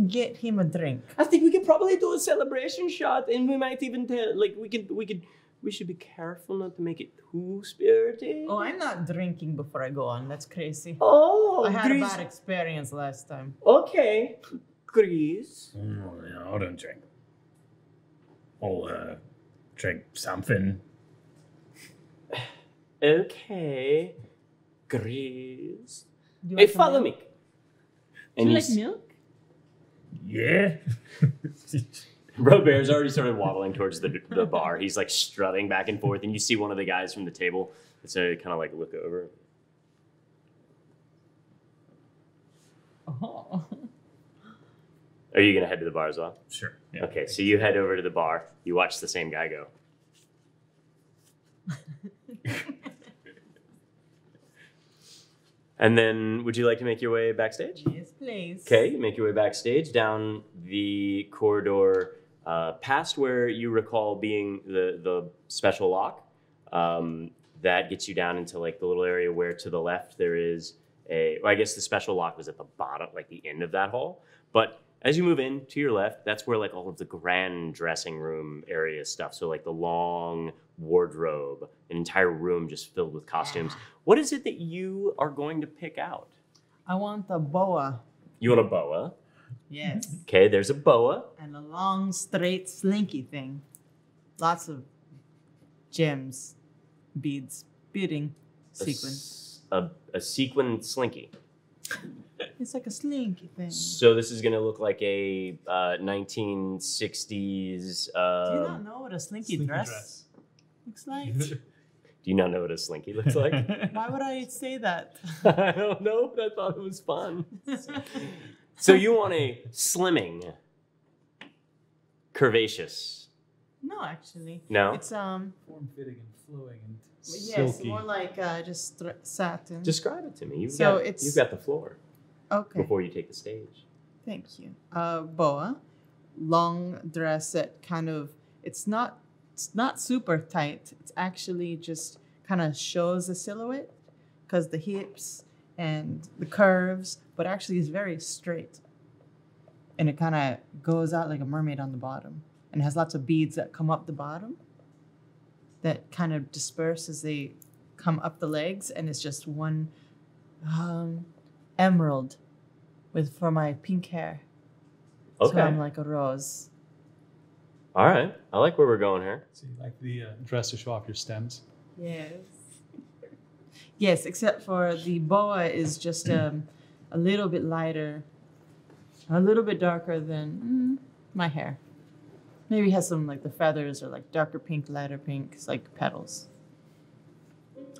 get him a drink. I think we could probably do a celebration shot, and we might even tell, like, we should be careful not to make it too spirited. Oh, I'm not drinking before I go on. That's crazy. Oh, I had a Grease. bad experience last time. Okay, Grease. No, I don't drink. I'll drink something. Okay, Grease. Do you Hey, like some follow milk? me. Do you you like s- milk? Yeah. Robert's already started waddling towards the bar. He's like strutting back and forth, and you see one of the guys from the table. So you kind of like look over. Oh. Are you gonna head to the bar as well? Sure. Yeah. Okay, so you head over to the bar. You watch the same guy go. And then, would you like to make your way backstage? Yes, please. Okay, you make your way backstage down the corridor, past where you recall being the special lock. That gets you down into like the little area where to the left there is well, I guess the special lock was at the bottom, like the end of that hall. But as you move in to your left, that's where like all of the grand dressing room area stuff. So like the long wardrobe, an entire room just filled with costumes. What is it that you are going to pick out? I want a boa. You want a boa? Yes. Okay, there's a boa. And a long, straight, slinky thing. Lots of gems, beads, beading, sequin. A sequin slinky. It's like a slinky thing. So this is going to look like a 1960s. Do you not know what a slinky dress looks like? Do you not know what a slinky looks like? Why would I say that? I don't know, but I thought it was fun. So you want a slimming, curvaceous? No, actually. No? It's Form-fitting and flowing and yes, silky. more like just satin. Describe it to me. You've So got, it's- you've got the floor Okay. before you take the stage. Thank you. Boa, long dress that kind of it's not super tight. It's actually just kind of shows the silhouette because the hips and the curves, but actually is very straight. And it kind of goes out like a mermaid on the bottom, and it has lots of beads that come up the bottom that kind of disperse as they come up the legs, and it's just one emerald for my pink hair. Okay. So I'm like a rose. All right. I like where we're going here. So you like the dress to show off your stems? Yes. Yes, except for the boa is just a little bit lighter, a little bit darker than my hair. Maybe it has some like the feathers are like darker pink, lighter pink. It's like petals.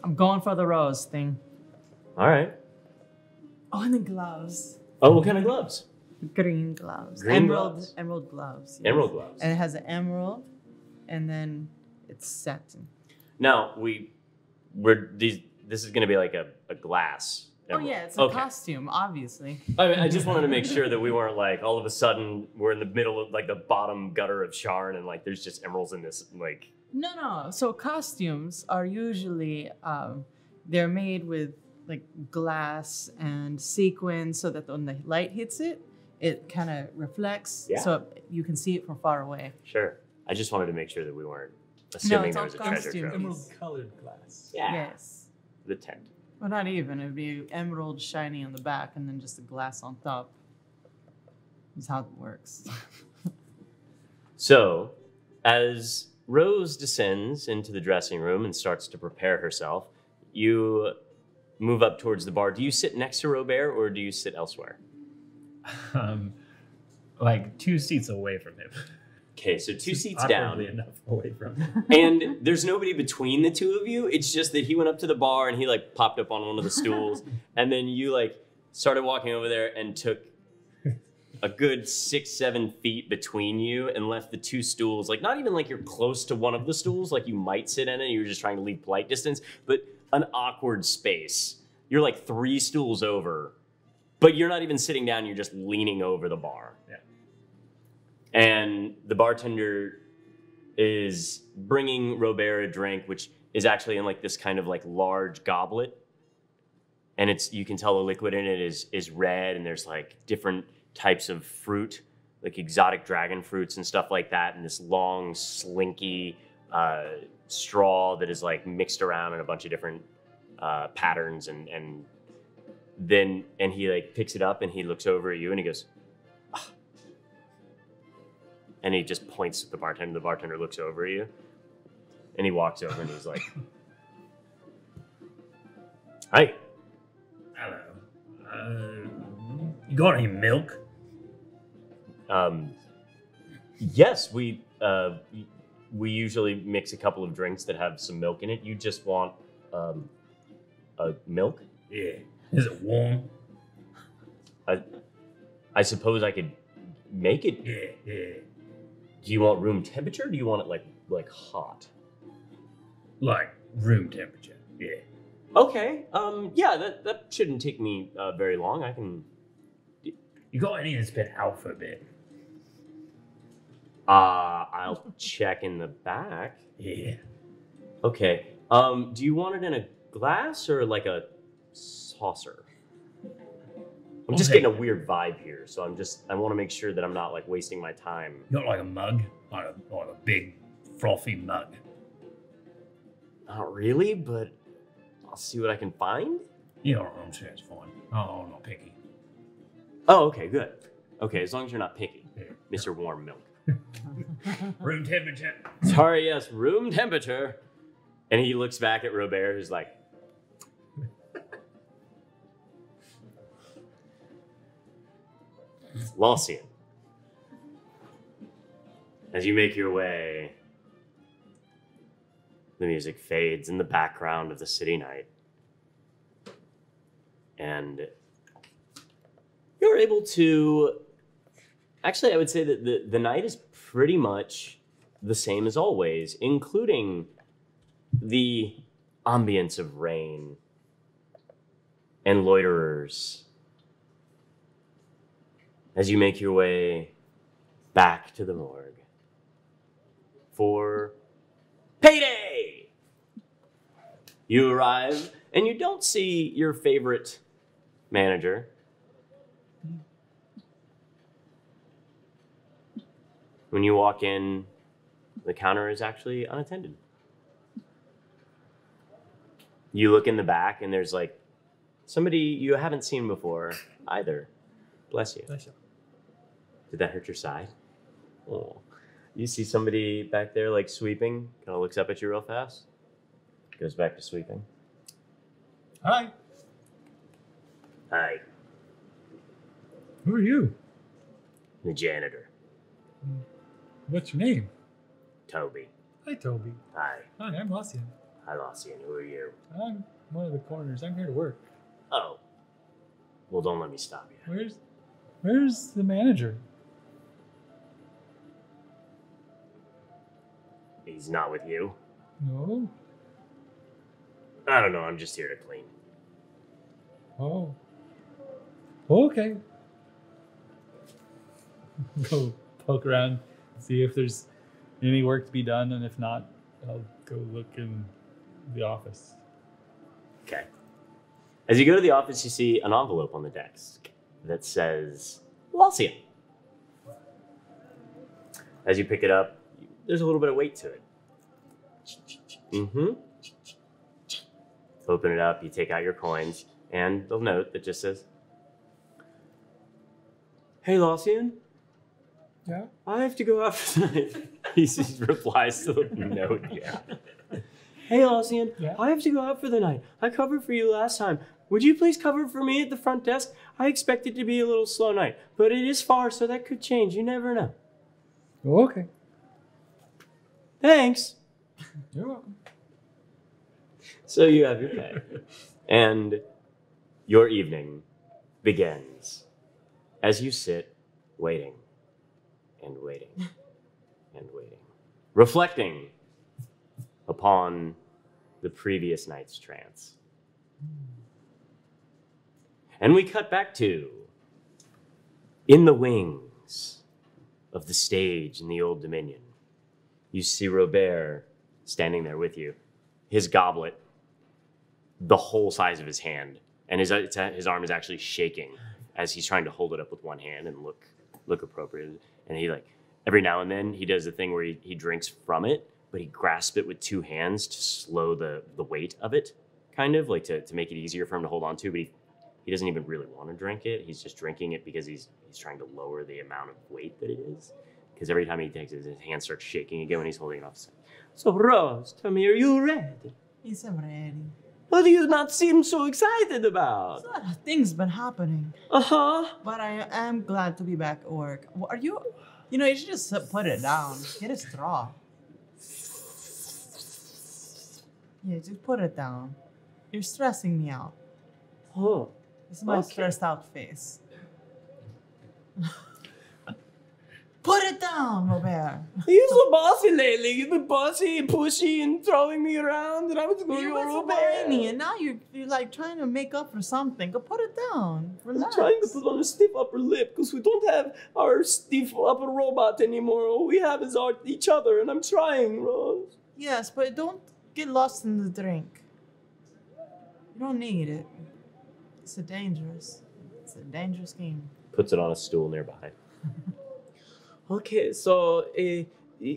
I'm going for the rose thing. All right. Oh, and the gloves. Oh, what kind of gloves? Green gloves. Green gloves? Emerald gloves. Yes. Emerald gloves. And it has an emerald, and then it's satin. Now, this is going to be like a glass. Oh emerald. yeah, it's a Okay. costume, obviously. I just wanted to make sure that we weren't like all of a sudden we're in the middle of like the bottom gutter of Sharn and like there's just emeralds in this like. No. So costumes are usually they're made with like glass and sequins, so that when the light hits it, it kind of reflects, Yeah. so you can see it from far away. Sure. I just wanted to make sure that we weren't assuming it's there all was a treasure costume. trove. Emerald colored glass. Yeah. Yes. The tent. Well, not even. It'd be emerald shiny on the back, and then just the glass on top. Is how it works. So, as Rose descends into the dressing room and starts to prepare herself, you move up towards the bar. Do you sit next to Robert or do you sit elsewhere? Like 2 seats away from him. Okay, so 2 seats Awkwardly down. enough away from him. And there's nobody between the two of you. It's just that he went up to the bar and he like popped up on one of the stools. And then you like started walking over there and took a good 6-7 feet between you and left the 2 stools. Like not even like you're close to one of the stools, like you might sit in it. You were just trying to leave polite distance, but an awkward space. You're like 3 stools over, but you're not even sitting down. You're just leaning over the bar. Yeah. And the bartender is bringing Robert a drink, which is actually in like this kind of like large goblet. And you can tell the liquid in it is red, and there's like different types of fruit, like exotic dragon fruits and stuff like that, and this long, slinky straw that is like mixed around in a bunch of different patterns, and he like picks it up and he looks over at you and he goes, ah. And he just points at the bartender. The bartender looks over at you and he walks over and he's like, hi. Hello. You got any milk? Yes, we usually mix a couple of drinks that have some milk in it. You just want a milk? Yeah. Is it warm? I suppose I could make it. Yeah. Do you want room temperature? Or do you want it like hot? Like room temperature. Yeah. Okay. Yeah, that shouldn't take me very long. I can. You got any that's been out for a bit? I'll check in the back. Yeah. Okay. Do you want it in a glass or like a saucer? I'm just getting a weird vibe here, so I want to make sure that I'm not like wasting my time. You got like a mug? Like a big frothy mug? Not really, but I'll see what I can find. You know, I'm sure it's fine. Oh, I'm not picky. Oh, okay, good. Okay, as long as you're not picky, Yeah. Mr. Warm Milk. Room temperature. Sorry, yes, room temperature. And he looks back at Robert, who's like, Lausian. As you make your way, the music fades in the background of the city night. And you're able to... Actually, I would say that the night is pretty much the same as always, including the ambience of rain and loiterers. As you make your way back to the morgue for payday, you arrive and you don't see your favorite manager. When you walk in, the counter is actually unattended. You look in the back and there's like somebody you haven't seen before either. Bless you. Bless you. Did that hurt your side? Oh. You see somebody back there like sweeping, kind of looks up at you real fast, goes back to sweeping. Hi. Hi, Who are you? the janitor, What's your name? Toby. Hi, Toby. Hi. Hi, I'm Lucian. Hi, Lausian. Who are you? I'm one of the corners. I'm here to work. Oh. Well, don't let me stop you. Where's the manager? He's not with you. No. I don't know. I'm just here to clean. Oh. Okay. Go poke around, see if there's any work to be done, and if not, I'll go look in the office. Okay. As you go to the office, you see an envelope on the desk that says Lausian. As you pick it up, there's a little bit of weight to it. Mm-hmm. Open it up, you take out your coins, and the note that just says, Hey, Lausian, Yeah? I have to go out for tonight. He replies to the note. Yeah. Hey, Lausian, Yeah? I have to go out for the night. I covered for you last time. Would you please cover for me at the front desk? I expect it to be a little slow night, but it is far, so that could change. You never know. Oh, okay. Thanks. You're welcome. So you have your pay. And your evening begins as you sit waiting and waiting and waiting, reflecting upon the previous night's trance. And we cut back to in the wings of the stage in the Old Dominion. You see Robert standing there with you. his goblet the whole size of his hand, and his arm is actually shaking as he's trying to hold it up with one hand and look appropriate. And he like every now and then he does the thing where he drinks from it, but he grasps it with two hands to slow the weight of it, kind of like to make it easier for him to hold on to. But he doesn't even really want to drink it. He's just drinking it because he's trying to lower the amount of weight that it is. Because every time he takes it, his hand starts shaking again when he's holding it off. So Rose, tell me, are you ready? Yes, I'm ready. What do you not seem so excited about? A lot of things been happening. But I am glad to be back at work. Are you? You know, you should just put it down. Get a straw. Yeah, just put it down. You're stressing me out. Oh, This is my stressed out face. Put it down, Robert. You're so bossy lately. You've been bossy and pushy and throwing me around, and I was going You to were so Robert. whiny, and now you're like trying to make up for something. Go put it down. Relax. I'm trying to put on a stiff upper lip because we don't have our stiff upper robot anymore. All we have is each other, and I'm trying, Rose. Yes, but don't get lost in the drink. You don't need it. It's a dangerous game. puts it on a stool nearby. Okay, so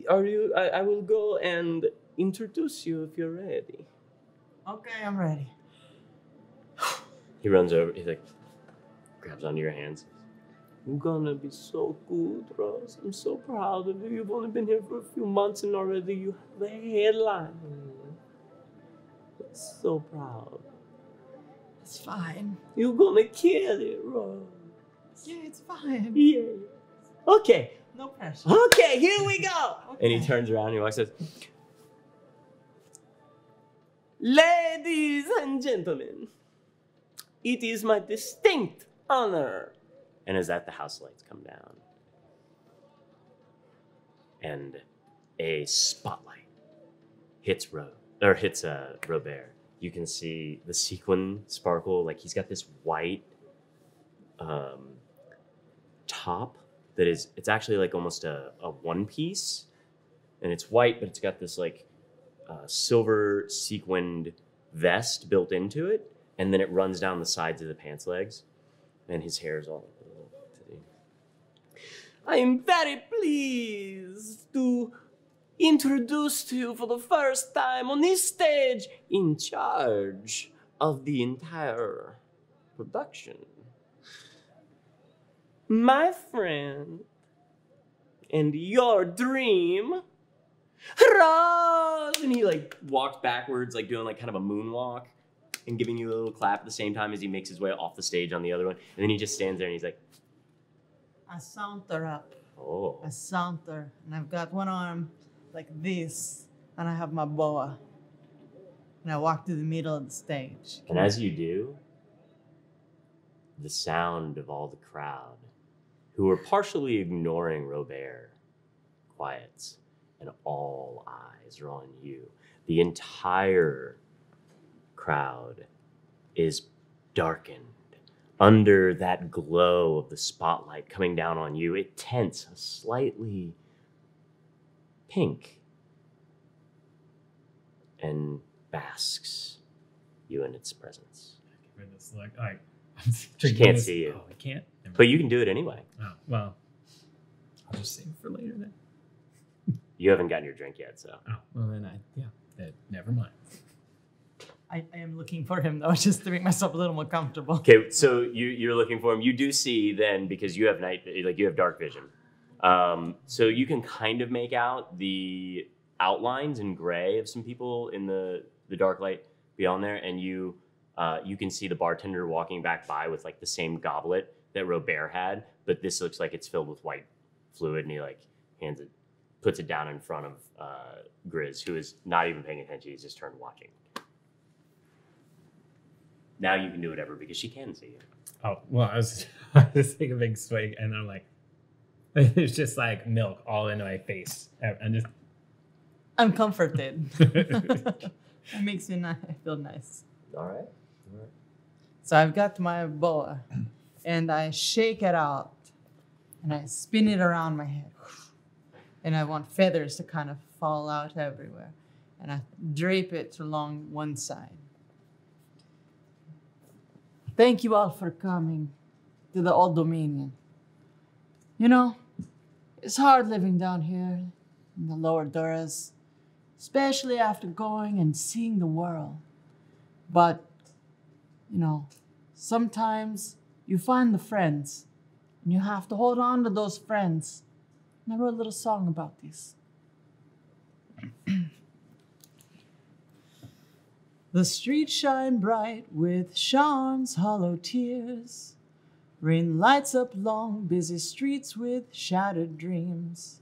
are you? I will go and introduce you if you're ready. Okay, I'm ready. He runs over. He's like, grabs onto your hands. You're gonna be so good, Rose. I'm so proud of you. You've only been here for a few months and already you have a headline. So proud. It's fine. You're gonna kill it, Rose. Yeah, it's fine. Yeah. Okay. No pressure. Okay, here we go. And he turns around and he walks and says, Ladies and gentlemen, it is my distinct honor. and as that the house lights come down, and a spotlight hits Robert. You can see the sequin sparkle. Like he's got this white top that is, it's actually like almost a one piece, and it's white, but it's got this like silver sequined vest built into it, and then it runs down the sides of the pants legs, and his hair is all. I am very pleased to introduce to you for the first time on this stage, in charge of the entire production, my friend and your dream, Rose. And he like walks backwards, like doing like kind of a moonwalk, and giving you a little clap at the same time as he makes his way off the stage on the other one. And then he just stands there and he's like, I saunter up. oh. I saunter, and I've got one arm like this, and I have my boa. And I walk to the middle of the stage. And as you do, the sound of all the crowd, who are partially ignoring Robert, quiets, and all eyes are on you. The entire crowd is darkened. Under that glow of the spotlight coming down on you, it tints a slightly pink and basks you in its presence. Give her this look. I'm She can't see you. Oh, I can't. But you can do it anyway. Oh, well, I'll just save it for later then. You haven't gotten your drink yet, so. Oh, well then never mind. I am looking for him, though, just to make myself a little more comfortable. Okay, so you're looking for him. You do see then, because you have you have dark vision. So you can kind of make out the outlines in gray of some people in the dark light beyond there, and you can see the bartender walking back by with like the same goblet that Robert had, but this looks like it's filled with white fluid, and he like puts it down in front of Grizz, who is not even paying attention. He's just turned watching. Now you can do whatever because she can see you. Oh, well, I was taking a big swig, and I'm like, it's just like milk all into my face. I'm comforted. It makes me feel nice. All right. So I've got my boa, and I shake it out, and I spin it around my head. And I want feathers to kind of fall out everywhere. and I drape it along one side. Thank you all for coming to the Old Dominion. You know, it's hard living down here in the lower Duras, especially after going and seeing the world. But, you know, sometimes you find the friends, and you have to hold on to those friends. And I wrote a little song about this. The streets shine bright with Sean's hollow tears. Rain lights up long, busy streets with shattered dreams.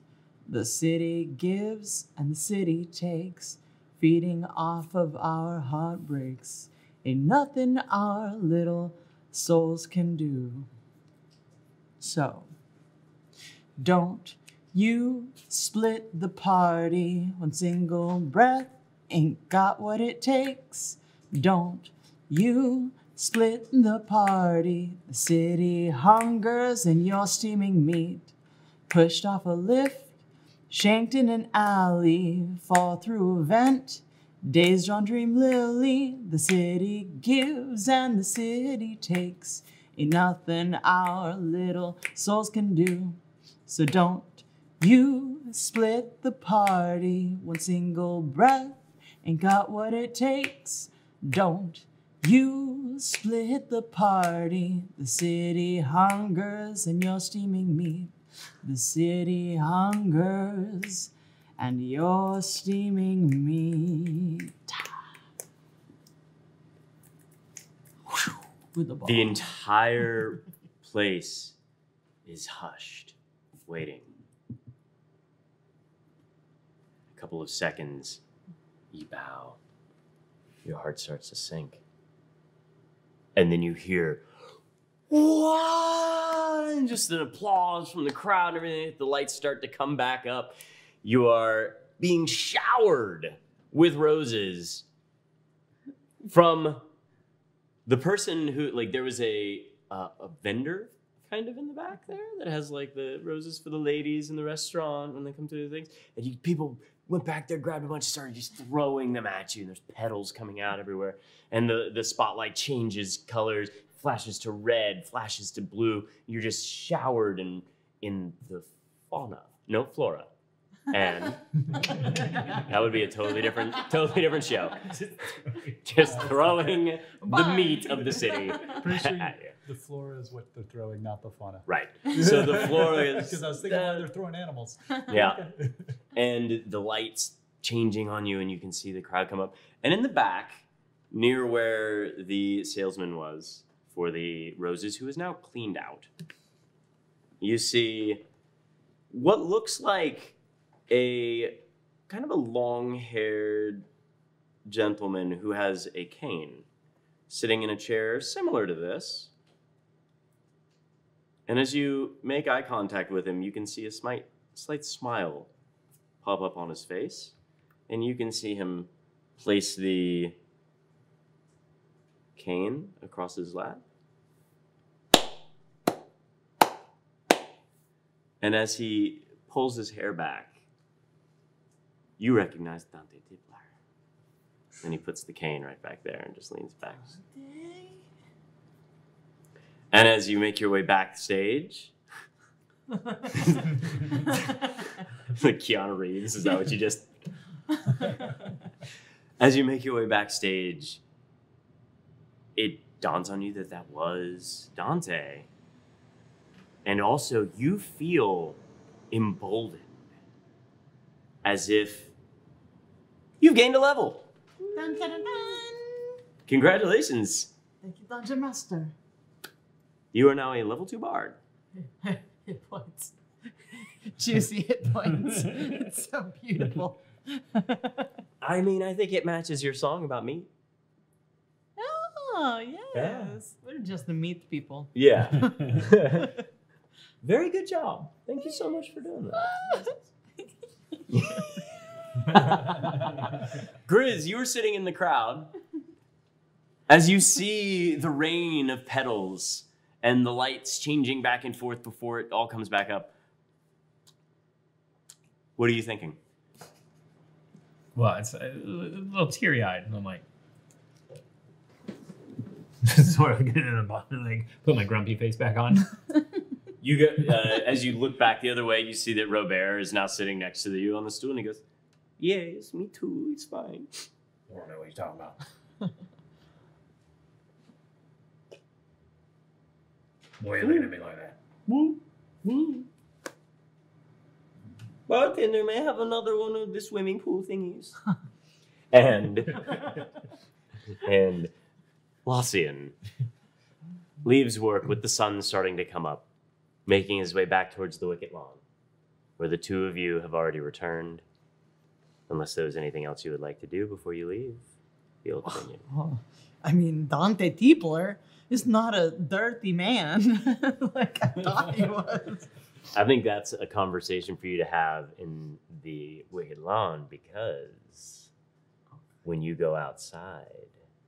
The city gives and the city takes, feeding off of our heartbreaks. Ain't nothing our little souls can do. So, don't you split the party. One single breath ain't got what it takes. Don't you split the party. The city hungers and you're steaming meat. Pushed off a lift, shanked in an alley, fall through a vent, dazed on dream lily. The city gives and the city takes. Ain't nothing our little souls can do. So don't you split the party. One single breath ain't got what it takes. Don't you split the party. The city hungers and you're steaming meat. The city hungers and you're steaming meat. With the ball. The entire place is hushed, waiting. A couple of seconds, you bow. Your heart starts to sink. And then you hear, "What?" And just an applause from the crowd and everything. The lights start to come back up. You are being showered with roses from the person who, like, there was a vendor kind of in the back there that has like the roses for the ladies in the restaurant when they come to the things. And people went back there, grabbed a bunch, started just throwing them at you. And there's petals coming out everywhere. And the spotlight changes colors, flashes to red, flashes to blue. You're just showered in the flora. And that would be a totally different show. Just throwing the meat of the city. Pretty sure the flora is what they're throwing, not the fauna. Right. So the flora is... Because I was thinking why they're throwing animals. Yeah. And the lights changing on you and you can see the crowd come up. And in the back, near where the salesman was for the roses, who is now cleaned out, you see what looks like a kind of a long-haired gentleman who has a cane sitting in a chair similar to this. And as you make eye contact with him, you can see a slight smile pop up on his face. And you can see him place the cane across his lap. And as he pulls his hair back, you recognize Dante Tiplar. And he puts the cane right back there and just leans back. And as you make your way backstage, like Keanu Reeves, is that what you just... As you make your way backstage, it dawns on you that that was Dante. And also, you feel emboldened, as if you've gained a level. Dun, dun, dun, dun. Congratulations. Thank you, Dungeon Master. You are now a level 2 bard. Hit points. Juicy hit points. It's so beautiful. I mean, I think it matches your song about meat. Oh, yes. Yeah. We're just the meat people. Yeah. Very good job. Thank you so much for doing that. Grizz, you were sitting in the crowd. As you see the rain of petals and the lights changing back and forth before it all comes back up, what are you thinking? Well, it's a little teary-eyed, and I'm like, sort of getting in a bottom, like put my grumpy face back on. You get as you look back the other way, you see that Robert is now sitting next to you on the stool, and he goes, "Yes, me too. It's fine." I don't know what you're talking about. Why are you looking at me like that? Woo, woo. Bartender, may I have another one of the swimming pool thingies? and Lossian leaves work with the sun starting to come up, making his way back towards the wicket lawn, where the two of you have already returned. Unless there was anything else you would like to do before you leave the Old Dominion. I mean, Dante Tiepler is not a dirty man like I thought he was. I think that's a conversation for you to have in the wicket lawn, because when you go outside,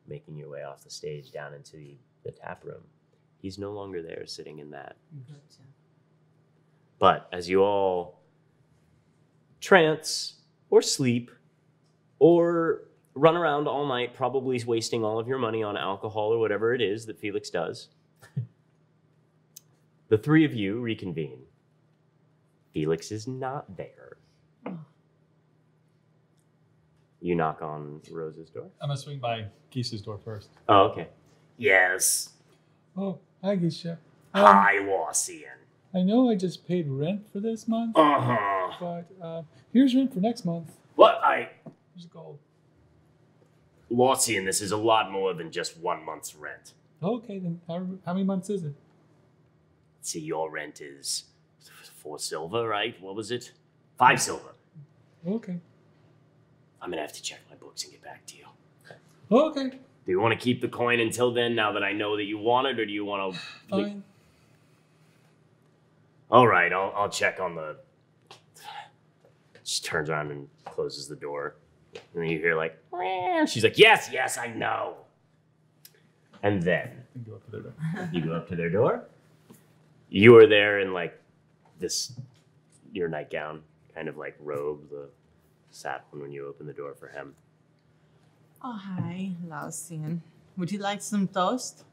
making your way off the stage down into the tap room, he's no longer there sitting in that. But as you all trance or sleep or run around all night, probably wasting all of your money on alcohol or whatever it is that Felix does, the three of you reconvene. Felix is not there. You knock on Rose's door. I'm gonna swing by Geese's door first. Oh, okay. Yes. Oh, hi, Geisha. Hi, Lossian. I know I just paid rent for this month, Uh-huh. but here's rent for next month. What? Here's gold. Lossian, this is a lot more than just 1 month's rent. Okay, then how many months is it? Let's see, your rent is 4 silver, right? What was it? 5 silver. Okay. I'm gonna have to check my books and get back to you. Okay. Do you want to keep the coin until then, now that I know that you want it, or do you want to... Fine. All right, I'll check on the... She turns around and closes the door. And then you hear like... "Meow." She's like, yes, I know. And then Go up to their door. you go up to their door. You are there in like your nightgown, kind of like robe, the sat one when you open the door for him. Oh, hi, Lausian. Would you like some toast?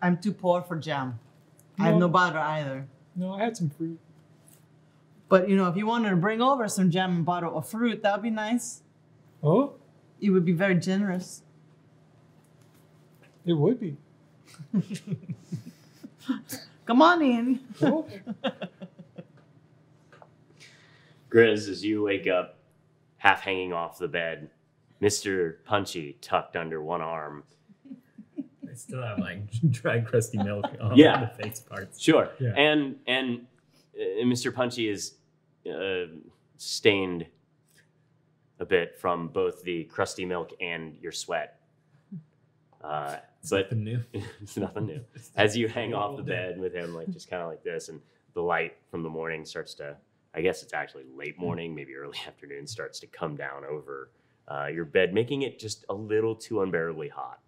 I'm too poor for jam. I have no butter either. No, I had some fruit. But, you know, if you wanted to bring over some jam and butter or fruit, that would be nice. Oh, You would be very generous. it would be. Come on in. Oh, Grizz, as you wake up, half hanging off the bed, Mr. Punchy tucked under one arm. I still have like dried crusty milk on Yeah. the face parts. Sure. Yeah. And Mr. Punchy is stained a bit from both the crusty milk and your sweat. It's But nothing new. it's nothing new. As you hang off the bed with him, like just kind of like this, and the light from the morning starts to, I guess it's actually late morning, maybe early afternoon, starts to come down over your bed, making it just a little too unbearably hot.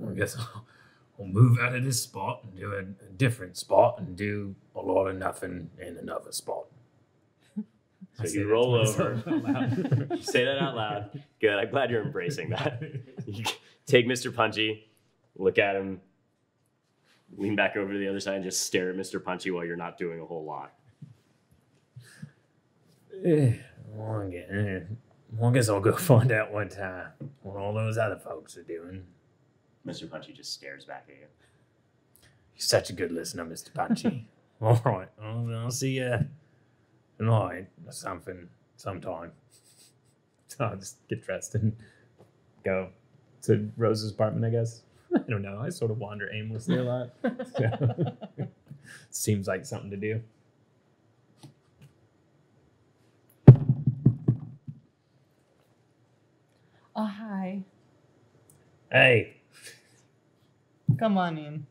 I guess I'll move out of this spot and do a different spot and do a lot of nothing in another spot. So you roll over. You say that out loud. Good. I'm glad you're embracing that. You take Mr. Punchy, look at him, lean back over to the other side, and just stare at Mr. Punchy while you're not doing a whole lot. I guess I'll go find out what all those other folks are doing. Mr. Punchy just stares back at you. You're such a good listener, Mr. Punchy. All right, I'll see you tonight or something, sometime. So I'll just get dressed and go to Rose's apartment, I guess. I don't know. I sort of wander aimlessly a lot. So, seems like something to do. Oh, hi. Hey. Come on in.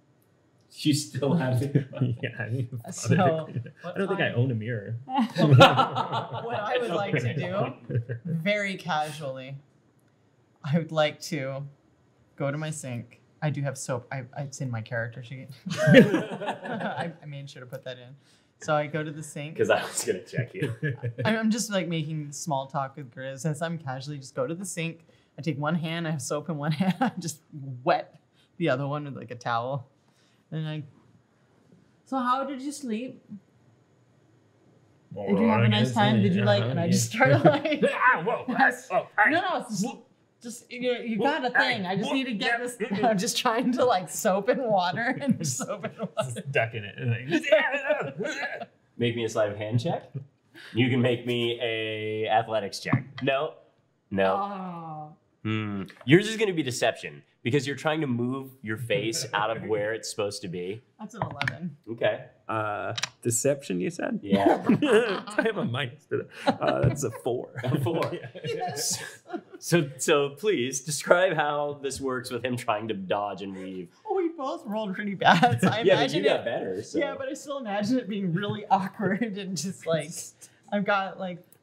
You still have it. Yeah, I So, don't think I own a mirror. What I would like to do, very casually, I would like to go to my sink. I do have soap. It's in my character sheet. I made sure to put that in. So I go to the sink. Because I was gonna check you. I'm just like making small talk with Grizz as I'm casually just go to the sink. I take one hand, I have soap in one hand, I just wet the other one with like a towel. And so how did you sleep? Did you have a nice time? Did you like, and I just started like, Whoa. no, it's just you got a thing. I just need to get this. I'm just trying to like soap and water and soap and water. Ducking it. Make me a sleight of hand check. You can make me a athletics check. No. Oh. Yours is going to be deception because you're trying to move your face out of where it's supposed to be. That's an 11. Okay. Deception, you said? Yeah. I have a minus to that. That's a 4. A 4. Yes. So please describe how this works with him trying to dodge and weave. Oh, we both rolled pretty bad. So I Yeah, but imagine you got it. better. So. Yeah, but I still imagine it being really awkward and just like I'm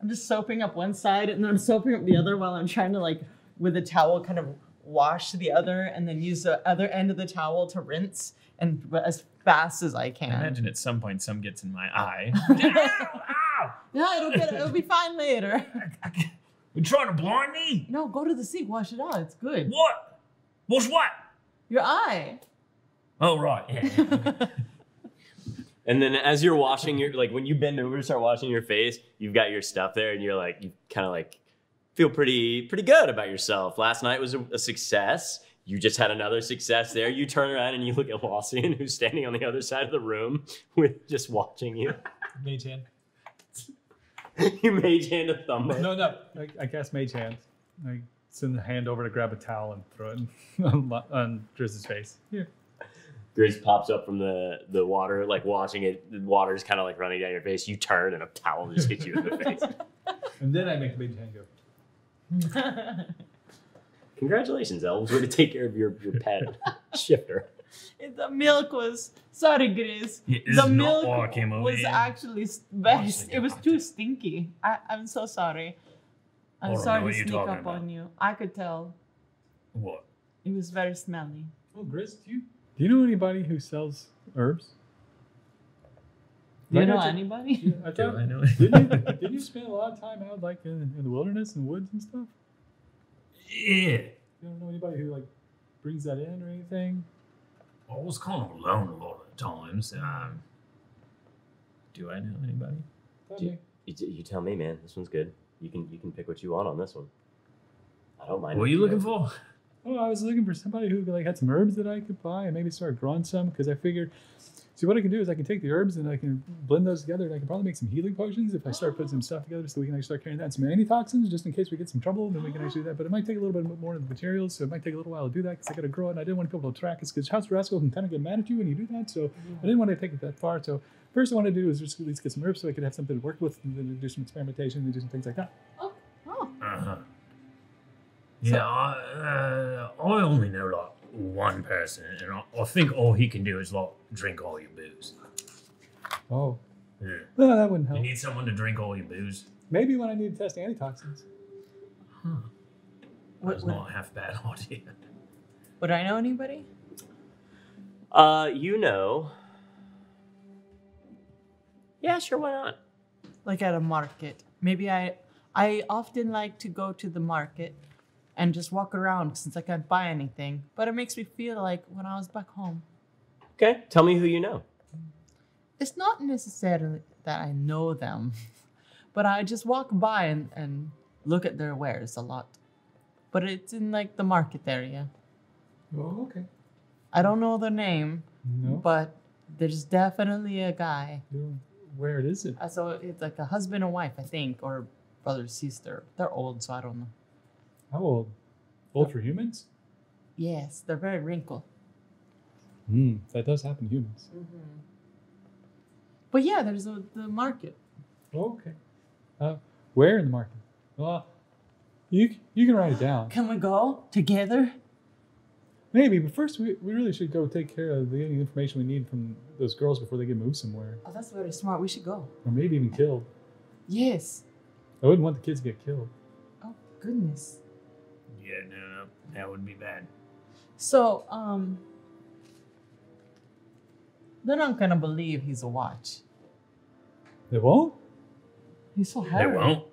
just soaping up one side and then I'm soaping up the other while I'm trying to like with a towel kind of wash the other and then use the other end of the towel to rinse and as fast as I can. I imagine at some point some gets in my eye. Ow! Yeah, it'll be fine later. You trying to blind me? No, go to the sink, wash it out. It's good. What? What's what? Your eye. Oh, right. Yeah. And then as you're washing like when you bend over to start washing your face, you've got your stuff there and you're like, you kind of like feel pretty good about yourself. Last night was a success. You just had another success there. You turn around and you look at Lawson, who's standing on the other side of the room with just watching you. Mage hand. You mage hand a thumb. No. I cast mage hand. I send the hand over to grab a towel and throw it on Drizz's face. Here. Grizz pops up from the water, like washing it. The water's kind of like running down your face. You turn and a towel just hits you in the face. And then I make the mage hand go. Congratulations, elves. Way to take care of your pet shifter. The milk was sorry, Grizz. Yeah, this The is not milk why I came over was here. actually it was too stinky. I'm so sorry. I I'm don't know sorry what to you're sneak talking up about. on you. I could tell. What? It was very smelly. Oh, Grizz, do you know anybody who sells herbs? Do you Like know I said- anybody? Yeah, I Do thought, I know? didn't you spend a lot of time out like in the wilderness and woods and stuff? Yeah. You don't know anybody who like brings that in or anything? I was kind of alone a lot of the times. Do I know anybody? You tell me, man. This one's good. You can pick what you want on this one. I don't mind. What are you looking for? Oh, I was looking for somebody who like had some herbs that I could buy and maybe start growing some because I figured. See, what I can do is I can take the herbs and I can blend those together and I can probably make some healing potions if I start putting some stuff together so we can actually start carrying that and some antitoxins just in case we get some trouble. Then we can actually do that. But it might take a little bit more of the materials, so it might take a little while to do that because I got to grow it and I didn't want people to track it because House Rascal can kind of get mad at you when you do that. So I didn't want to take it that far. So first I wanted to do is just at least get some herbs so I could have something to work with and then do some experimentation and do some things like that. Oh. Uh-huh. Yeah, I only know like one person, and I think all he can do is like drink all your booze. Oh, Yeah. well, that wouldn't You help. need someone to drink all your booze. Maybe when I need to test antitoxins. That's not a half bad idea. Would I know anybody? You know. Yeah, sure. Why not? Like at a market. Maybe I often like to go to the market and just walk around since I can't buy anything. But it makes me feel like when I was back home. Okay. Tell me who you know. It's not necessarily that I know them, but I just walk by and look at their wares a lot. But it's in like the market area. Oh, okay. I don't know their name, No. but there's definitely a guy. Where is it? So it's like a husband and wife, I think, or brother, sister. They're old, so I don't know. How old? Old for humans? Yes, they're very wrinkled. That does happen to humans. But yeah, there's the market. Oh, okay. Where in the market? Well, you can write it down. Can we go together? Maybe, but first we really should go take care of the information we need from those girls before they get moved somewhere. Oh, that's very smart. We should go. Or maybe even killed. Yes. I wouldn't want the kids to get killed. Oh, goodness. Yeah, no, that would be bad. So, they're not gonna believe he's a watch. They won't? He's so They hairy. won't.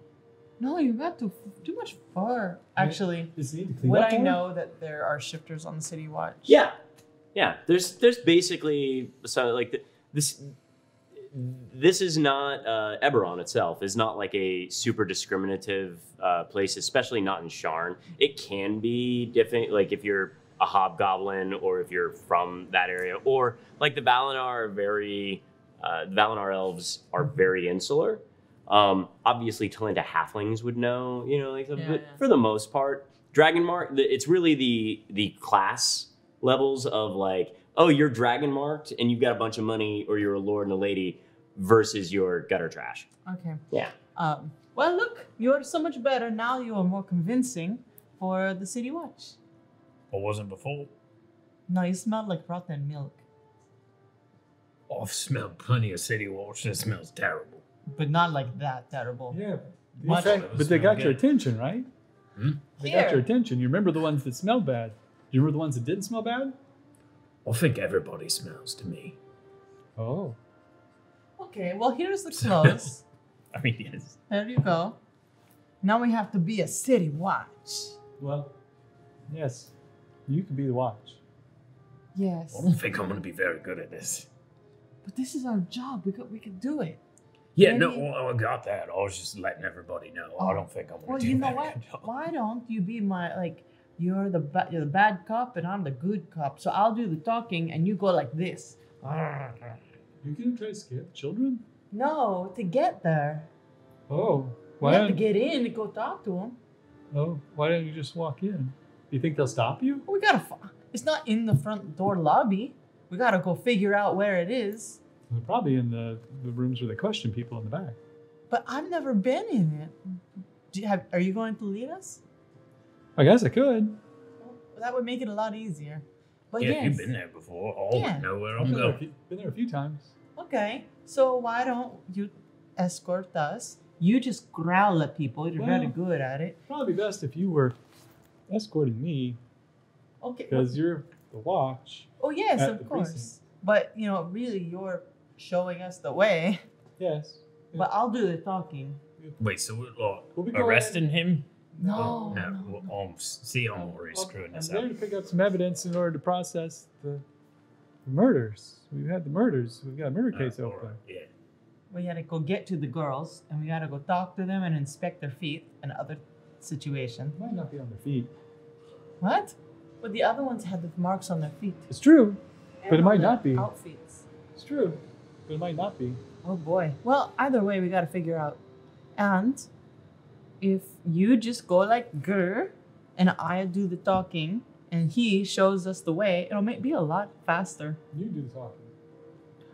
No, you got too much fur. Actually, Does he need to clean would up I more? know that there are shifters on the City Watch? Yeah, yeah. There's basically so like this. This is not Eberron itself is not like a super discriminative place, especially not in Sharn. It can be different, like if you're a hobgoblin or if you're from that area, or like the Valinor are very, the Valinor elves are very insular. Obviously, Talenta halflings would know, you know, like but for the most part, Dragonmark. It's really the class levels of like, oh, you're Dragon marked and you've got a bunch of money, or you're a lord and a lady, versus your gutter trash. Okay. Yeah. Well, look, you're so much better now. You are more convincing for the City Watch. I wasn't before. No, you smell like rotten milk, I've smelled plenty of City Watch. That smells terrible. but not like that terrible. Yeah. Much- But they got your attention, right? Hmm? They got your Here. attention. You remember the ones that smelled bad. Do you remember the ones that didn't smell bad? I think everybody smells to me. Oh. Okay, well, here's the clothes. I mean, yes. There you go. Now we have to be a City Watch. Well, yes. You can be the watch. Yes. I don't think I'm going to be very good at this. But this is our job. We could do it. Yeah, Maybe- no, I got that. I was just letting everybody know. Oh. I don't think I'm going to Well, do you a know very what? good job. Why don't you be my like? You're the bad cop and I'm the good cop. So I'll do the talking and you go like this. You can try to skip children? No, to get there, Oh. we Why have to don't, get in to go talk to them. why don't you just walk in? You think they'll stop you? We gotta. It's not in the front door lobby. We gotta go figure out where it is. They're probably in the rooms where they question people in the back. But I've never been in it. Are you going to lead us? I guess I could. That would make it a lot easier. But Yeah, yes. you've been there before. I Yeah. wouldn't know where I've I'm been there, going. been there a few times. Okay, so why don't you escort us? You just growl at people. You're very Well- good at it. Probably best if you were escorting me, Okay. because you're the watch. Oh yes, at of the course. precinct. But you know, really, you're showing us the way. Yes. But I'll do the talking. Wait, so we're like, We'll be going- arresting him? No, No, no. well, see, I'm already screwing I'm this there up. to pick up some evidence in order to process the murders. We've had the murders. We've got a murder case All open. right, yeah. We gotta go get to the girls, and we gotta go talk to them and inspect their feet and other situations. Might not be on their feet. What? But the other ones had the marks on their feet. It's true. But it And might on their not be. Outfits. It's true. But it might not be. Oh boy. Well, either way, we gotta figure out. And if you just go like grr, and I do the talking, and he shows us the way, it'll be a lot faster. You do the talking.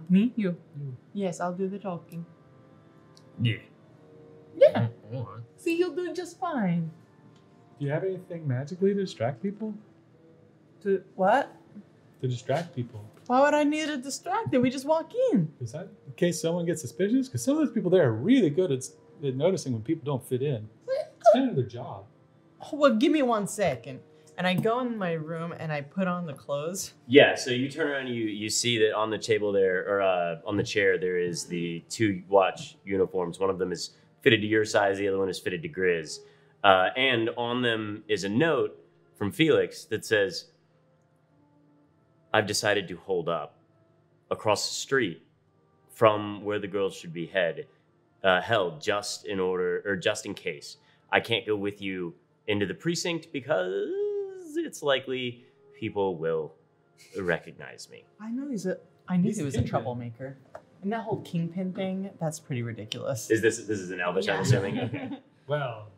Me, you. You. Yes, I'll do the talking. Yeah. Yeah. All right. See, you'll do just fine. Do you have anything magically to distract people? To what? To distract people? Why would I need a distractor? We just walk in. Is that in case someone gets suspicious? Because some of those people there are really good at noticing when people don't fit in. It's kind of their job. Oh, well, give me 1 second. And I go in my room and I put on the clothes. Yeah, so you turn around and you see that on the table there, or on the chair, there is the 2 watch uniforms. One of them is fitted to your size, the other one is fitted to Grizz. And on them is a note from Felix that says, I've decided to hold up across the street from where the girls should be held just in case. I can't go with you into the precinct because it's likely people will recognize me. I knew He's he a was a kingpin. troublemaker. And that whole kingpin thing, that's pretty ridiculous. This is an Elvish, I'm Yeah. assuming? Okay. Well,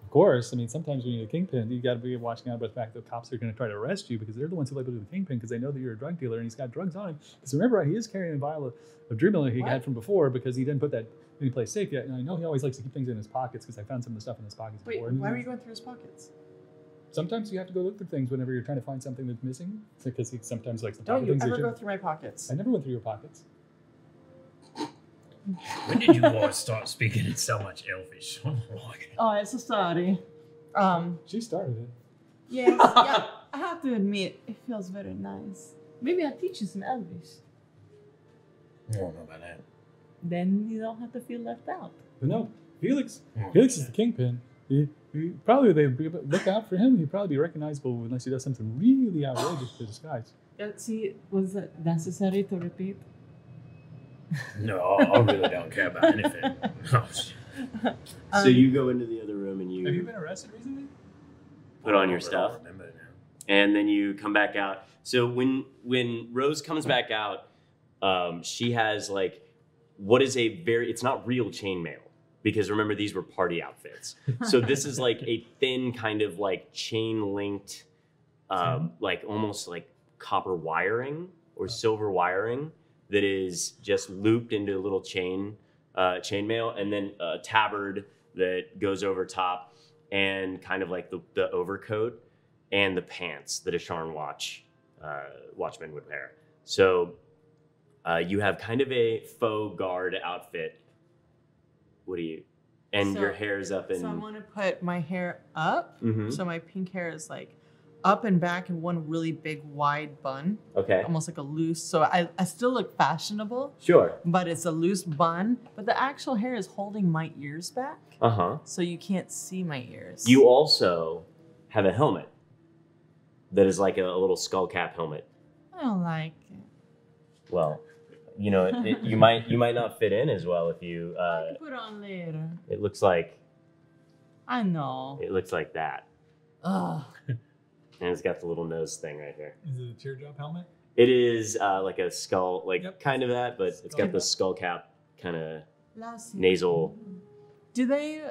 of course. I mean, sometimes when you're a kingpin, you got to be watching out about the fact that the cops are going to try to arrest you because they're the ones who label you the kingpin because they know that you're a drug dealer and he's got drugs on him. Because remember, he is carrying a vial of Dremel he What? had from before because he didn't put that any place safe yet. And I know he always likes to keep things in his pockets because I found some of the stuff in his pockets Wait, before. And why were you going through his pockets? Sometimes you have to go look through things whenever you're trying to find something that's missing because he sometimes likes to talk Don't to you things. ever that go you- through my pockets. I never went through your pockets. When did you guys start speaking in so much Elvish? Oh, my God. Oh, I'm so sorry. She started it. Yes, yeah, I have to admit, it feels very nice. Maybe I'll teach you some Elvish. I don't know about that. then you don't have to feel left out. But no, Felix is the kingpin. Probably they look out for him. He'd probably be recognizable unless he does something really outrageous to disguise. See, was that necessary to repeat? No, I really don't care about anything. Oh, shit. So you go into the other room and Have you been arrested recently? put on your I stuff, don't remember now. and then you come back out. So when Rose comes back out, she has like what is it's not real chainmail, because remember these were party outfits. So this is like a thin kind of like chain linked, like almost like copper wiring or silver wiring that is just looped into a little chainmail, and then a tabard that goes over top, and kind of like the overcoat and the pants that a Sharn watchman would wear. So you have kind of a faux guard outfit. And your hair's up in... So I want to put my hair up. Mhm. So my pink hair is like up and back in one really big wide bun. Okay, Almost like a loose. So I still look fashionable, sure. but it's a loose bun. But the actual hair is holding my ears back. Uh-huh. So you can't see my ears. You also have a helmet that is like a little skull cap helmet. I don't like it. Well, you know, you might not fit in as well if you. I can put on later. It looks like I know. that, Ugh. and it's got the little nose thing right here. Is it a teardrop helmet? It is like a skull, like Yep. kind of that, but it's got the skull cap kind of Lassie. nasal. Do they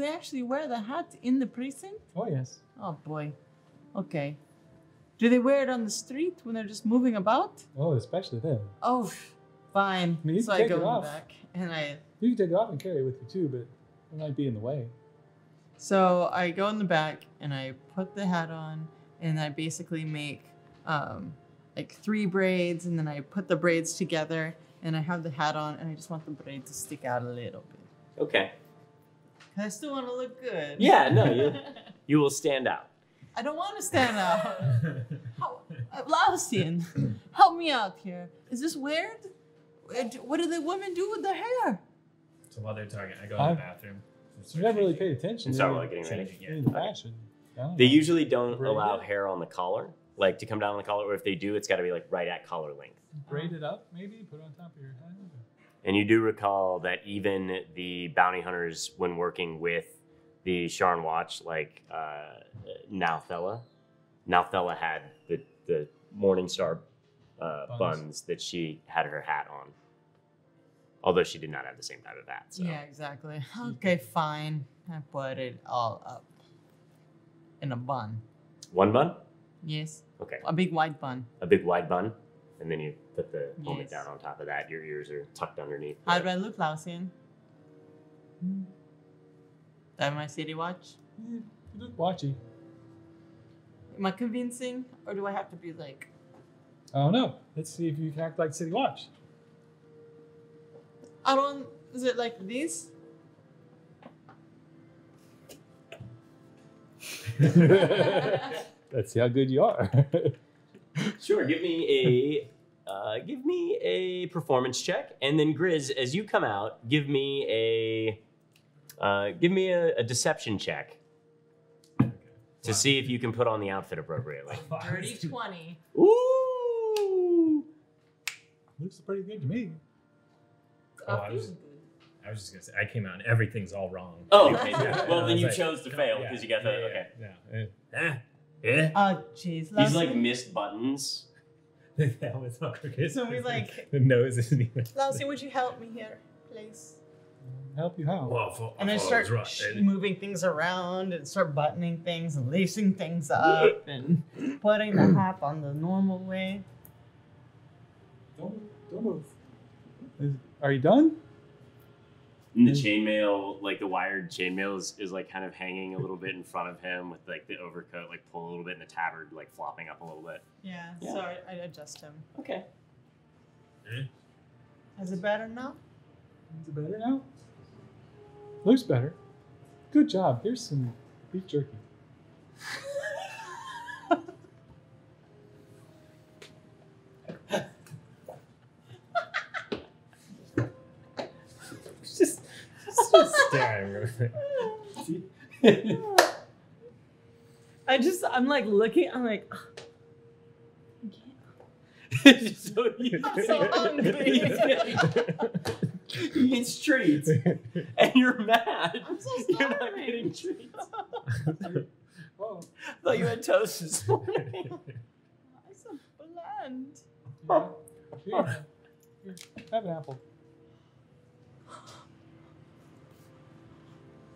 actually wear the hat in the precinct? Oh yes. Oh boy. Okay. Do they wear it on the street when they're just moving about? Oh, especially then. Oh, fine. I mean, you So can I take go it in the off. back and I. You can take it off and carry it with you too, but it might be in the way. So I go in the back and I put the hat on and I basically make like 3 braids, and then I put the braids together and I have the hat on and I just want the braid to stick out a little bit. Okay. 'Cause I still want to look good. Yeah, no, you will stand out. I don't want to stand out. Lausian, help me out here. Is this weird? What do the women do with their hair? So while they're talking, I go in the bathroom. You never really paid attention. And start like getting ready. Changing in it. the fashion. I don't They know. usually don't Braid allow it? hair on the collar, like to come down on the collar, or if they do, it's got to be like right at collar length. Braid it up, maybe put it on top of your head. And you do recall that even the bounty hunters, when working with the Sharn Watch, like Nalthella had the Morningstar buns that she had her hat on. Although she did not have the same type of hat. So. Yeah, exactly. Okay, fine. I put it all up in a bun. One bun? Yes, Okay. a big white bun. A big wide bun. And then you put the helmet Yes. down on top of that. Your ears are tucked underneath. How do I look, Lausian? Am I City Watch? You look watchy. Am I convincing, or do I have to be like? I don't know. Let's see if you can act like City Watch. I don't. Is it like this? Let's see how good you are. Sure. Give me a performance check, and then Grizz, as you come out, give me a deception check to see if you can put on the outfit appropriately. Dirty 20. Ooh. Looks pretty good to me. Oh, I was just gonna say, I came out and everything's all wrong. Oh, okay. Yeah, Well, I then was you like, chose to fail because you got the okay. Yeah. Yeah. Oh, jeez. These like missed buttons. That was all crooked. So we like- the nose isn't even. Lausian, would you help me here, please? Help you how? Well, And I start moving things around and start buttoning things and lacing things up and putting the hat on the normal way. Don't move. Are you done? And the chainmail, like the wired chainmail, is like kind of hanging a little bit in front of him with like the overcoat like pull a little bit and the tabard like flopping up a little bit. Yeah, Yeah. so I adjust him. Okay. Is it better now? Is it better now? Looks better. Good job. Here's some beef jerky. Just staring at me. I'm like looking, I'm like, So I'm so hungry. you get treats, and you're mad. I'm so You're not sorry. getting treats. Oh, I thought you had toast this morning. It's so bland. yeah. Here, have an apple.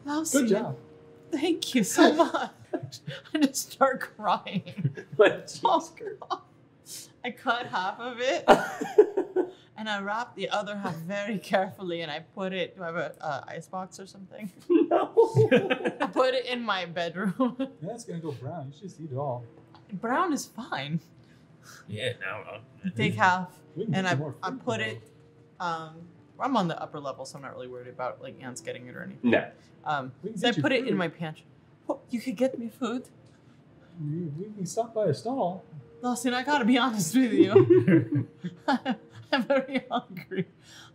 Lousy. Good job. Thank you so much. I just start crying. But Oh, God. I cut half of it and I wrapped the other half very carefully and I put it. Do I have a ice box or something? no. I put it in my bedroom. Yeah, it's gonna go brown. You should just eat it all. Brown is fine. Yeah, no. Take half We can and get I some more food, put though. it. I'm on the upper level, so I'm not really worried about like ants getting it or anything. No. We can So I get you put it in food. my pantry. Oh, you could get me food. We can stop by a stall. Lawson, I gotta be honest with you. I'm very hungry.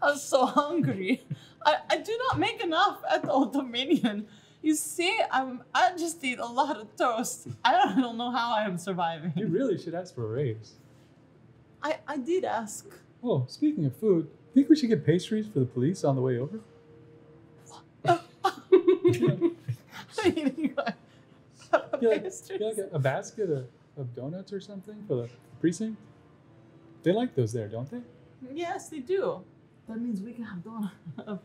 I'm so hungry. I do not make enough at the Old Dominion. You see, I just eat a lot of toast. I don't know how I am surviving. You really should ask for a raise. I did ask. Oh, speaking of food, think we should get pastries for the police on the way over? Get like a basket of donuts or something for the precinct? They like those there, don't they? Yes, they do. That means we can have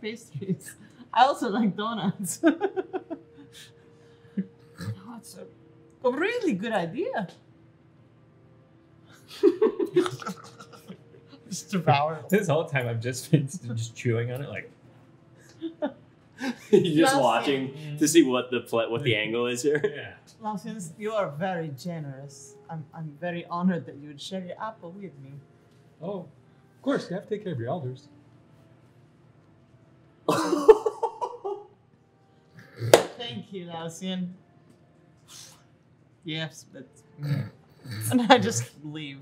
pastries. I also like donuts. That's a really good idea. Just devour. This whole time I've just been just chewing on it like. You're just Last watching to see what the angle is here. Yeah. Lawson, you are very generous. I'm very honored that you would share your apple with me. Oh, of course, you have to take care of your elders. Thank you, Lawson. Yes, but and I just leave.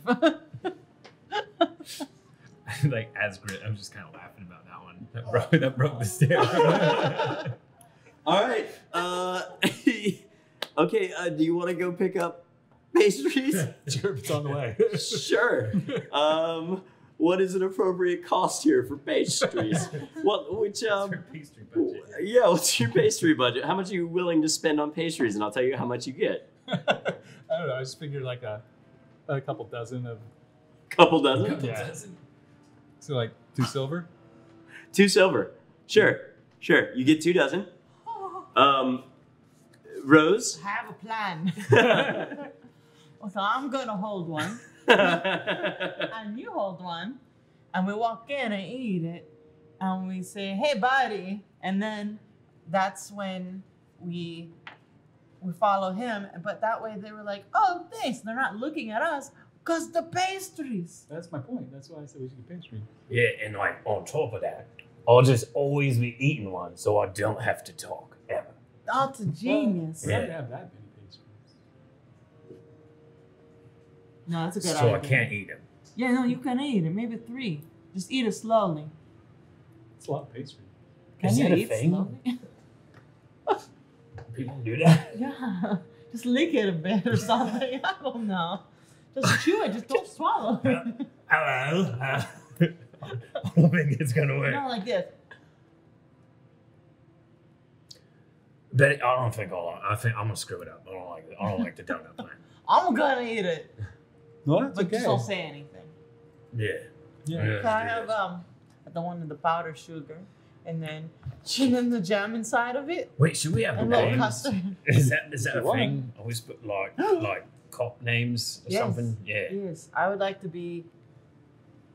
Like as grit, I'm just kind of laughing about that one. That broke the stair. All right. Okay. Do you want to go pick up pastries? Sure, it's on the way. Sure. What is an appropriate cost here for pastries? Which Pastry budget. yeah, what's your pastry budget? How much are you willing to spend on pastries, and I'll tell you how much you get. I don't know. I just figured like a couple dozen of. Couple dozen? Yeah. So like 2 silver. 2 silver. Sure. You get 2 dozen. Rose. I have a plan. So I'm gonna hold one, and you hold one, and we walk in and eat it, and we say, "Hey, buddy," and then that's when we follow him. But that way they were like, "Oh, thanks." They're not looking at us because the pastries. That's my point. That's why I said we should get pastry. Yeah, and like on top of that, I'll just always be eating one, so I don't have to talk ever. That's a genius. We don't have that many pastries. No, that's a good So idea. I can't eat them. Yeah, no, you can eat it. Maybe 3. Just eat it slowly. It's a lot of pastry. Can Is you that a eat thing? slowly? People do that. Yeah. Just lick it a bit or something. I don't know. Just chew it. Just don't swallow it. Hello. I don't think it's gonna work. No, like this. But I don't think I think I'm gonna screw it up. I don't like it. I don't like the donut plan. I'm gonna eat it, No, that's but okay. just don't say anything. Yeah. Yeah. Can I have the one with the powdered sugar, and then the jam inside of it, Wait, should we have and little names? custard? Is that a Why? thing? Always put like cop names or Yes. something? Yeah. Yes, I would like to be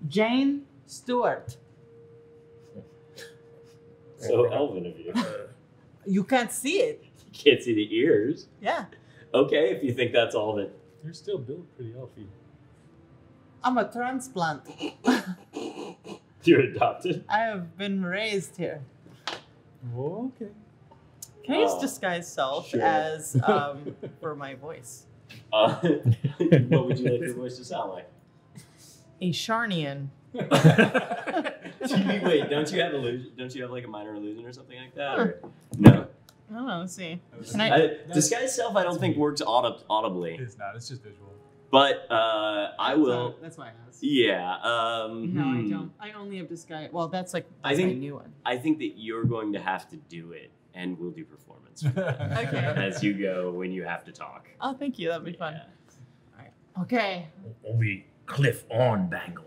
Jane Stewart. So elven of you. You can't see it. You can't see the ears. Yeah, Okay, if you think that's all that. You're still built pretty healthy. I'm a transplant. You're adopted. I have been raised here. Oh, okay. Can I use Oh, disguise self sure. as for my voice? What would you like your voice to sound like? A Sharnian. Wait, don't you have illusion? Don't you have like a minor illusion or something like that? Or, no. I don't know. Let's see. Disguise self, I don't think works audibly. It's not. It's just visual. But I will. That's why I asked. Yeah. No, I don't. I only have disguise. Well, that's like I think- my new one. I think that you're going to have to do it, and we'll do performance Okay. as you go when you have to talk. Oh, thank you. That'd be fun. Yeah. Okay. Or we Cliff Arnbangle.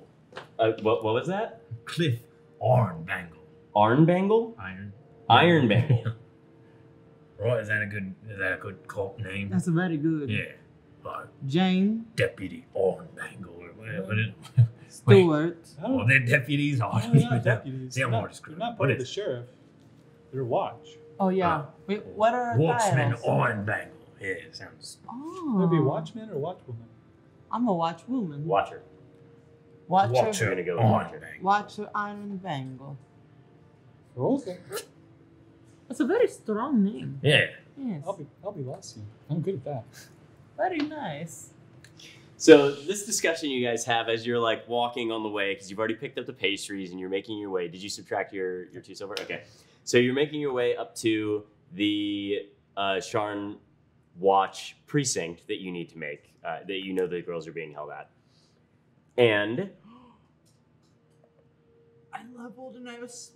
What was that? Cliff Arnbangle. Arnbangle? Ironbangle. Right, is that a good cop name? That's very good. Yeah. Like Jane Deputy Arnbangle or whatever. Stewart. Oh, Oh, they're deputies? Oh, they're not deputies. See, I'm They're more not, discreet. they're not What part of the is sheriff. They're watch. Oh yeah. Wait, what are our Watchman titles? Arnbangle. Yeah, it sounds. Oh. Would it be watchman or watchwoman? I'm a watchwoman. Watcher. Watcher. We're gonna go with Watcher. Arnbangle. Watcher Iron Bangle. Okay. That's a very strong name. Yeah. Yes. I'll be Lassie. I'm good at that. Very nice. So this discussion you guys have as you're like walking on the way, because you've already picked up the pastries and you're making your way. Did you subtract your 2 silver? Okay. So you're making your way up to the Sharn Watch precinct that you need to make, that you know the girls are being held at. And I leveled and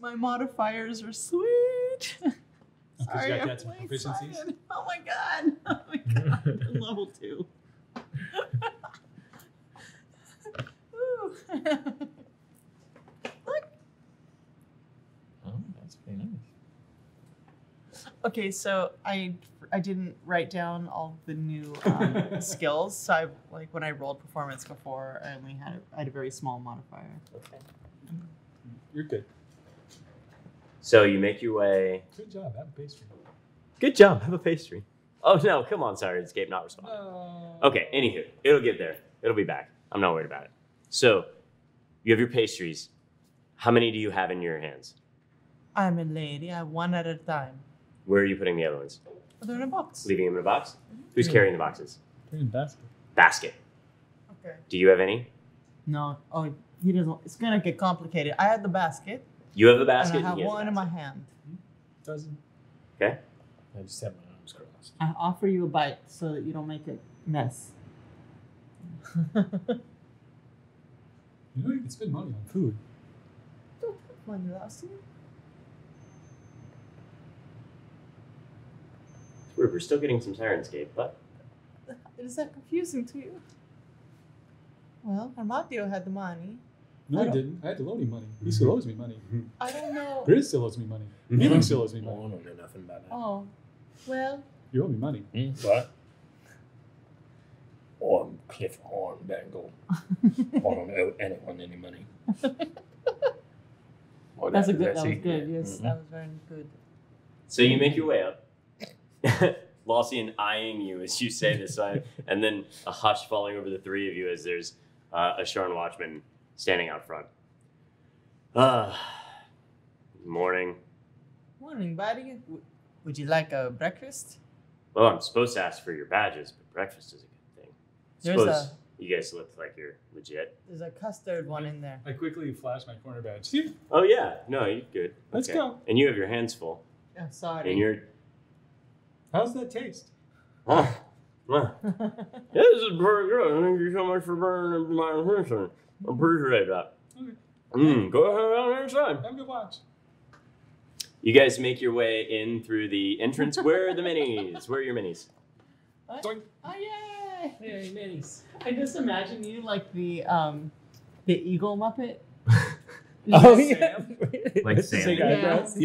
my modifiers are sweet. Because you I'm got some way proficiencies? excited. Oh my god. Oh my god. I'm level 2. Ooh. Look. Oh, that's very nice. Okay, so I didn't write down all the new skills. So I when I rolled performance before, I only had a very small modifier. okay. You're good. So you make your way. Good job. Have a pastry. Good job. Have a pastry. Oh no! Come on, sorry. Escape not respond. Okay. Anywho, it'll get there. It'll be back. I'm not worried about it. So you have your pastries. How many do you have in your hands? I'm a lady. I have one at a time. Where are you putting the other ones? They're in a box. Leaving them in a box? Who's carrying the boxes? Put it in the basket. Basket. Okay. Do you have any? No. Oh, he doesn't. It's gonna get complicated. I have the basket. You have the basket. And I have he has the one in my basket. hand. Doesn't. Okay. I just have my arms crossed. I offer you a bite so that you don't make a mess. You know you can spend money on food. Don't have money, Lassie. It's weird. We're still getting some Sirenscape, but Is that confusing to you? Well, Armatio had the money. No, I didn't. I had to loan him money. He still owes me money. I don't know. Grizz still owes me money. Felix still owes me Oh, I money. don't know nothing about that. Oh, well, You owe me money. What? Oh, I'm Cliff Arnbangle. I don't owe anyone any money. Well, that was good. it. Yes, that was very good. so you make your way up. Lossian eyeing you as you say this, and then a hush falling over the three of you as there's a Sharn watchman standing out front. Morning. Morning, buddy. Would you like a breakfast? Well, I'm supposed to ask for your badges, but breakfast is a good thing. There's Suppose you guys look like you're legit. There's a custard one in there. I quickly flash my corner badge. Here, Oh yeah, no, you're good. let's go. And you have your hands full, Oh, sorry. and you're. How's that taste? Oh, well, this is pretty good. Thank you so much for burning my attention. I appreciate that. Okay. Go ahead on inside. Have a good watch. You guys make your way in through the entrance. Where are the minis? Where are your minis? Doink. Oh, yay! Hey, minis. I just imagine you like the eagle Muppet. Oh, yeah. Like This is Sam. like eyebrows.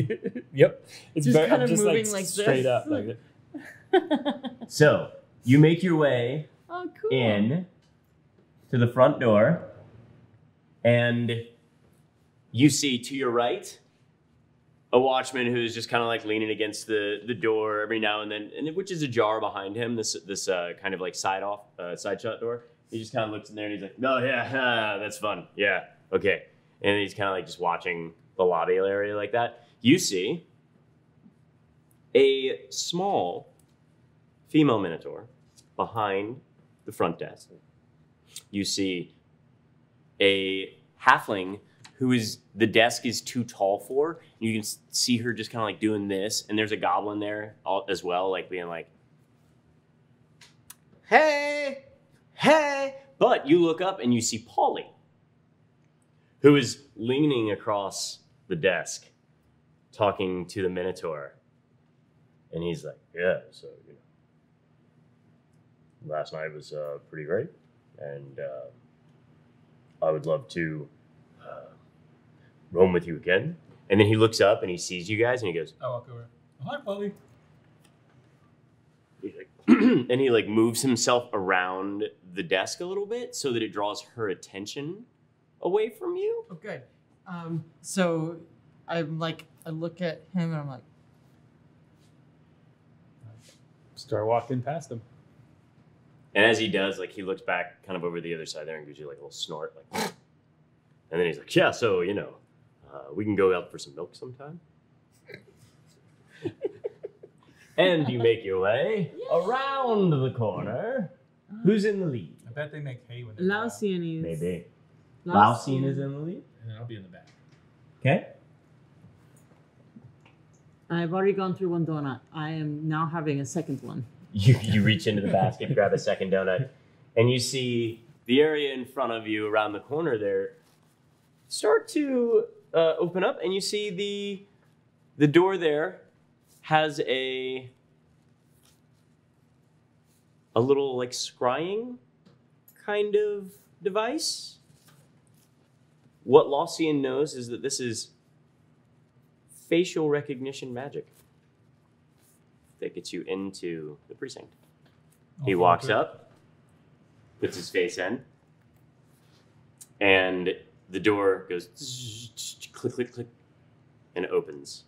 Yep. It's Just very, kind I'm of just moving like, like straight this. up like that. So you make your way Oh, cool. in to the front door, and you see to your right a watchman who's just kind of like leaning against the door every now and then, and which is ajar behind him. This kind of like side shot door. He just kind of looks in there and he's like, "No, yeah, that's fun. Yeah, okay." And he's kind of like just watching the lobby area like that. You see a small female minotaur behind the front desk. You see a halfling who is the desk is too tall for. You can see her just kind of like doing this, and there's a goblin there as well, like being like, "Hey, hey!" But you look up and you see Polly, who is leaning across the desk, talking to the Minotaur, and he's like, "Yeah, so last night was pretty great, and I would love to roam with you again." And then he looks up and he sees you guys and he goes, I walk over. Oh, hi, Polly. he's like, and he like moves himself around the desk a little bit so that it draws her attention away from you. Oh, good. So I'm like, I look at him and I'm like, Start walking past him. And as he does, like he looks back kind of over the other side there and gives you like a little snort, like, and then he's like, "Yeah, so we can go out for some milk sometime." And you make your way around the corner. Who's in the lead? I bet they make hay when they Lausian is. Maybe. Lausian is in the lead. And then I'll be in the back. Okay. I've already gone through one donut. I am now having a second one. You reach into the basket, grab a second donut, and you see the area in front of you around the corner there start to open up, and you see the door there has a little like scrying kind of device. What Lausian knows is that this is facial recognition magic that gets you into the precinct. He walks up, puts his face in, and the door goes click, click, click, and it opens.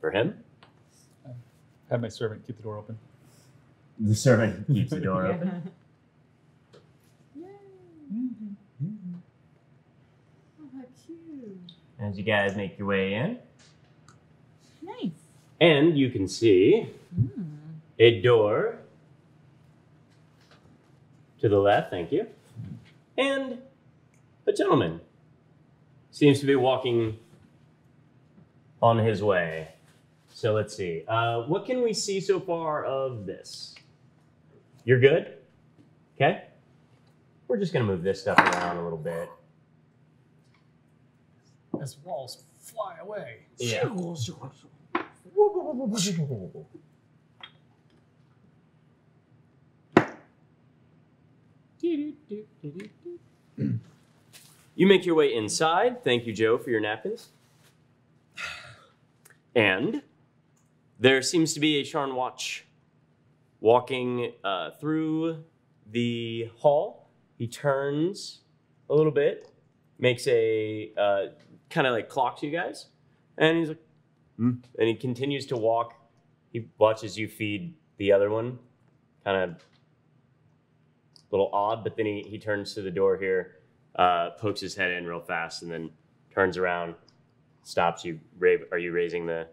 For him, Have my servant keep the door open. the servant keeps the door open. Oh, how cute. As you guys make your way in, Nice. and you can see a door to the left, thank you, and a gentleman seems to be walking on his way. So let's see. What can we see so far of this? You're good? Okay. We're just going to move this stuff around a little bit. As walls fly away. Yeah. You make your way inside. Thank you, Joe, for your napkins. And there seems to be a Sharn Watch walking through the hall. He turns a little bit, makes a kind of like clocks you guys, and he's like, and he continues to walk. He watches you feed the other one, kind of a little odd, but then he turns to the door here, pokes his head in real fast, and then turns around, stops you. Are you raising the...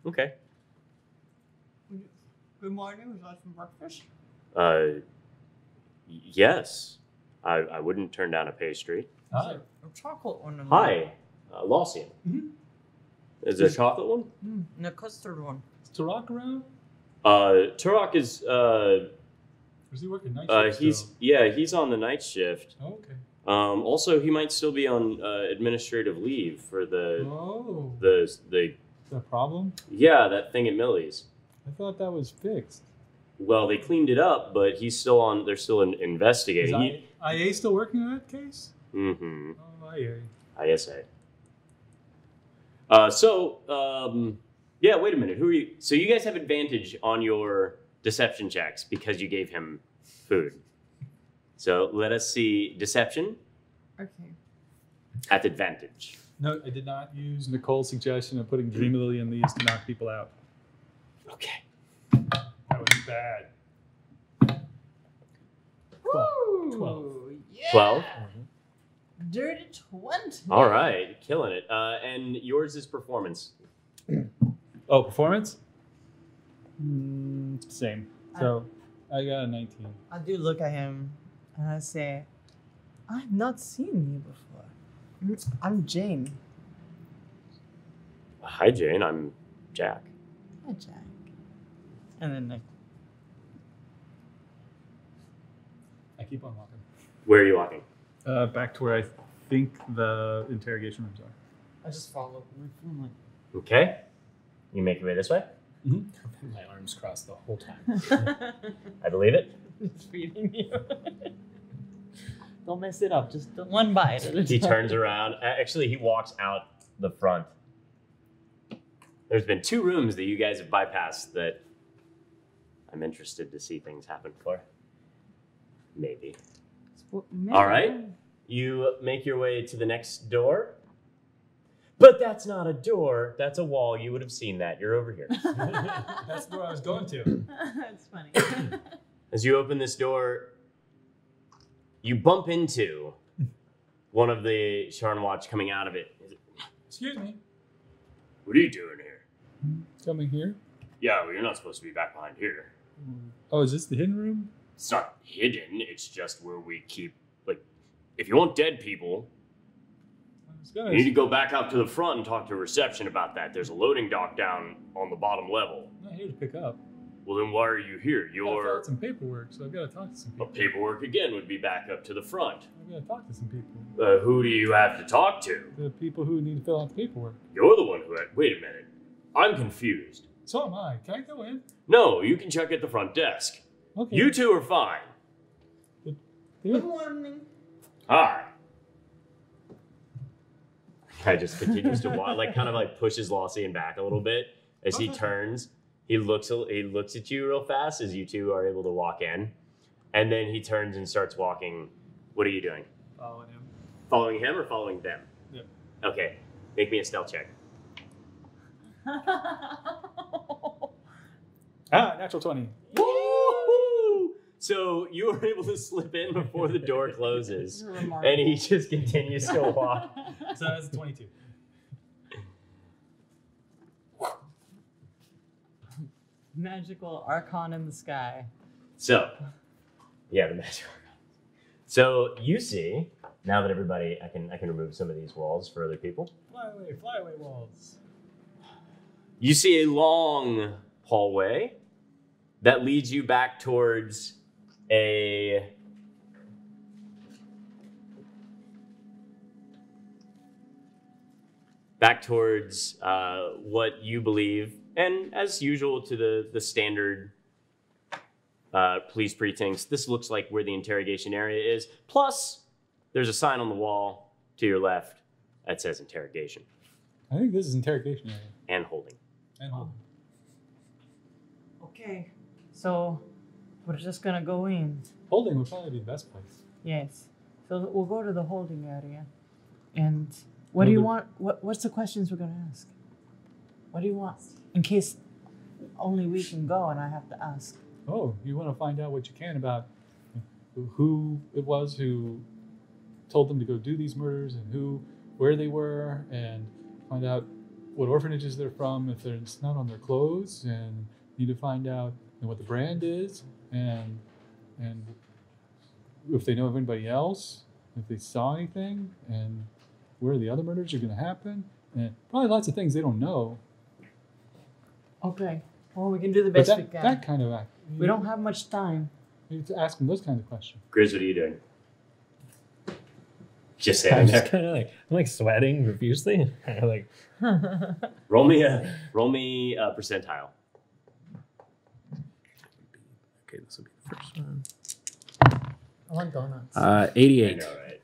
Okay. Good morning. Would you like some breakfast? Yes. I wouldn't turn down a pastry. Hi. A chocolate one. Hi, Lausian. Mhm. Is there a chocolate one? And a custard one. Is Turok around? Turok is... Or is he working night shift he's on the night shift. still? Oh, okay. Also, he might still be on administrative leave for the Oh. the The problem? that thing at Millie's. I thought that was fixed. Well, they cleaned it up, but he's still on. They're still investigating. Is IA still working on that case? Mm-hmm. Oh, IA. ISA. Yeah. Wait a minute. Who are you? So you guys have advantage on your deception checks because you gave him food. So let us see deception Okay. at advantage. No, I did not use Nicole's suggestion of putting Dream Lily in these to knock people out. Okay. That was bad. Woo! Yeah. 12. Dirty 20. All right, killing it. And yours is performance. Oh, performance? Same. So I got a 19. I do look at him and I say, I've not seen you before. I'm Jane. Hi, Jane. I'm Jack. Hi, Jack. And then I keep on walking. Where are you walking? Back to where I think the interrogation rooms are. I just follow my phone. Okay. You make your way this way? My arms crossed the whole time. I believe it. It's feeding you. Don't mess it up. Just one bite at a He time. turns around. Actually, he walks out the front. There's been 2 rooms that you guys have bypassed that I'm interested to see things happen for. Maybe. All right. You make your way to the next door. But that's not a door. That's a wall. You would have seen that. You're over here. That's where I was going to. That's funny. As you open this door, you bump into one of the Sharn Watch coming out of it. Excuse me. What are you doing here? Coming here? Yeah, well, you're not supposed to be back behind here. Oh, is this the hidden room? It's not hidden. It's just where we keep, like, if you want dead people, I was you gonna. need to go back up to the front and talk to reception about that. There's a loading dock down on the bottom level. I'm not here to pick up. Well, then why are you here? I Your filled out some paperwork, so I've got to talk to some people. paperwork again would be back up to the front. I've got to talk to some people. Who do you have to talk to? The people who need to fill out the paperwork. You're the one who had. Wait a minute. I'm confused. So am I. Can I go in? No, you can check at the front desk. Okay. You 2 are fine. Good morning. Hi. Guy just continues to walk, like kind of like pushes Lossian back a little bit as he turns. He looks at you real fast as you 2 are able to walk in, and then he turns and starts walking. What are you doing? Following him. Following him or following them? Yep. Okay, make me a stealth check. Natural 20. Woo! So you were able to slip in before the door closes, and he just continues to walk. So that's 22. Magical archon in the sky. So, yeah, the magic. So you see, now that everybody, I can remove some of these walls for other people. Fly away walls. You see a long hallway that leads you back towards a what you believe, and as usual to the standard police precincts, this looks like where the interrogation area is. Plus, there's a sign on the wall to your left that says interrogation I think this is interrogation area. and holding. And hold. Okay, so we're just gonna go in. Holding would probably be the best place. Yes. So we'll go to the holding area. And what do you want? What's the questions we're gonna ask? What do you want? In case only we can go and I have to ask. Oh, you want to find out what you can about who it was who told them to go do these murders and where they were, and find out what orphanages they're from if it's not on their clothes, and need to find out what the brand is, and if they know of anybody else, if they saw anything, and where the other murders are going to happen, and probably lots of things they don't know. Okay. Well, we can do the But best we can. that kind of act. We don't have much time. You need to ask them those kinds of questions. Grizz, what are you doing? Just I'm saying. just kind of like sweating profusely. Like Roll me a percentile. okay, this will be the first one. I want donuts. 88. I know, right?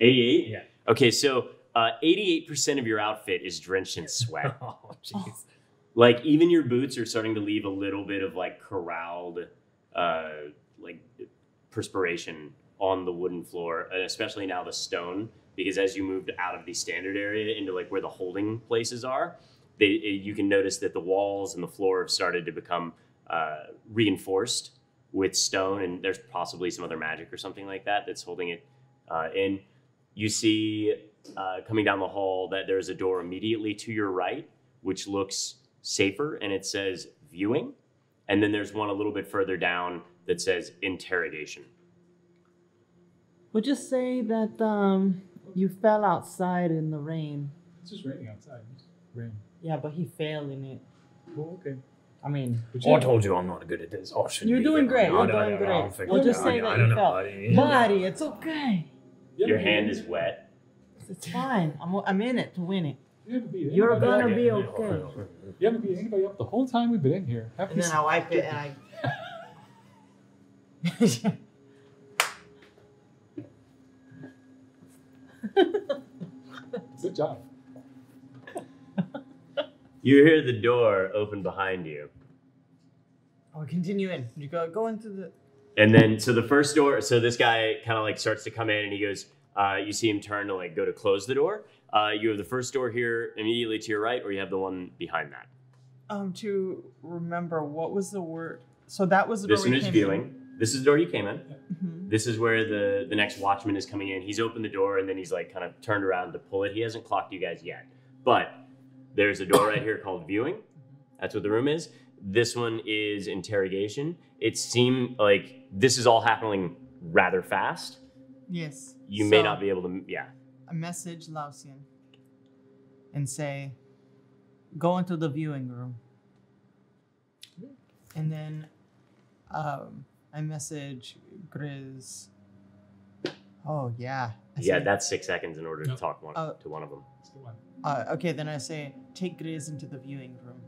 88? Yeah. Okay, so 88% of your outfit is drenched in sweat. Oh, jeez. Like, even your boots are starting to leave a little bit of, like, corralled, like, perspiration on the wooden floor, and especially now the stone, because as you moved out of the standard area into, like, where the holding places are, you can notice that the walls and the floor have started to become reinforced with stone, and there's possibly some other magic or something like that that's holding it in. You see, coming down the hall, that there's a door immediately to your right, which looks safer, and it says viewing. And then there's one a little bit further down that says interrogation. We'll just say that You fell outside in the rain. It's just raining outside. It's rain. Yeah, but he failed in it. Oh, okay. I mean, I told you I'm not good at this. I shouldn't you're be doing here. great. No, You're no, doing no, great. I'll figure We'll it just out. say I that don't you know, fell. buddy. Buddy, it's okay. Your hand is wet. It's fine. I'm in it to win it. You haven't beat You're anybody gonna up. be okay. You haven't beat anybody up the whole time we've been in here. Have And then I wipe it and I. Good job. You hear the door open behind you. Oh, continue in. You go into the. And then, so the first door, so this guy kind of like starts to come in and he goes, you see him turn to like go to close the door. You have the first door here immediately to your right, or you have the one behind that. To remember, what was the word? So that was the door This one we is came viewing. in. This is the door you came in. Mhm. This is where the next watchman is coming in. He's opened the door and then he's like kind of turned around to pull it. He hasn't clocked you guys yet. But there's a door right here called viewing. That's what the room is. This one is interrogation. It seemed like this is all happening rather fast. Yes. You may So, not be able to, yeah. I message Lausian and say, go into the viewing room. And then I message Grizz. Oh, yeah. I Yeah, say, that's 6 seconds in order to Yep. talk Oh. to one of them. That's the one. okay, then I say, take Grizz into the viewing room.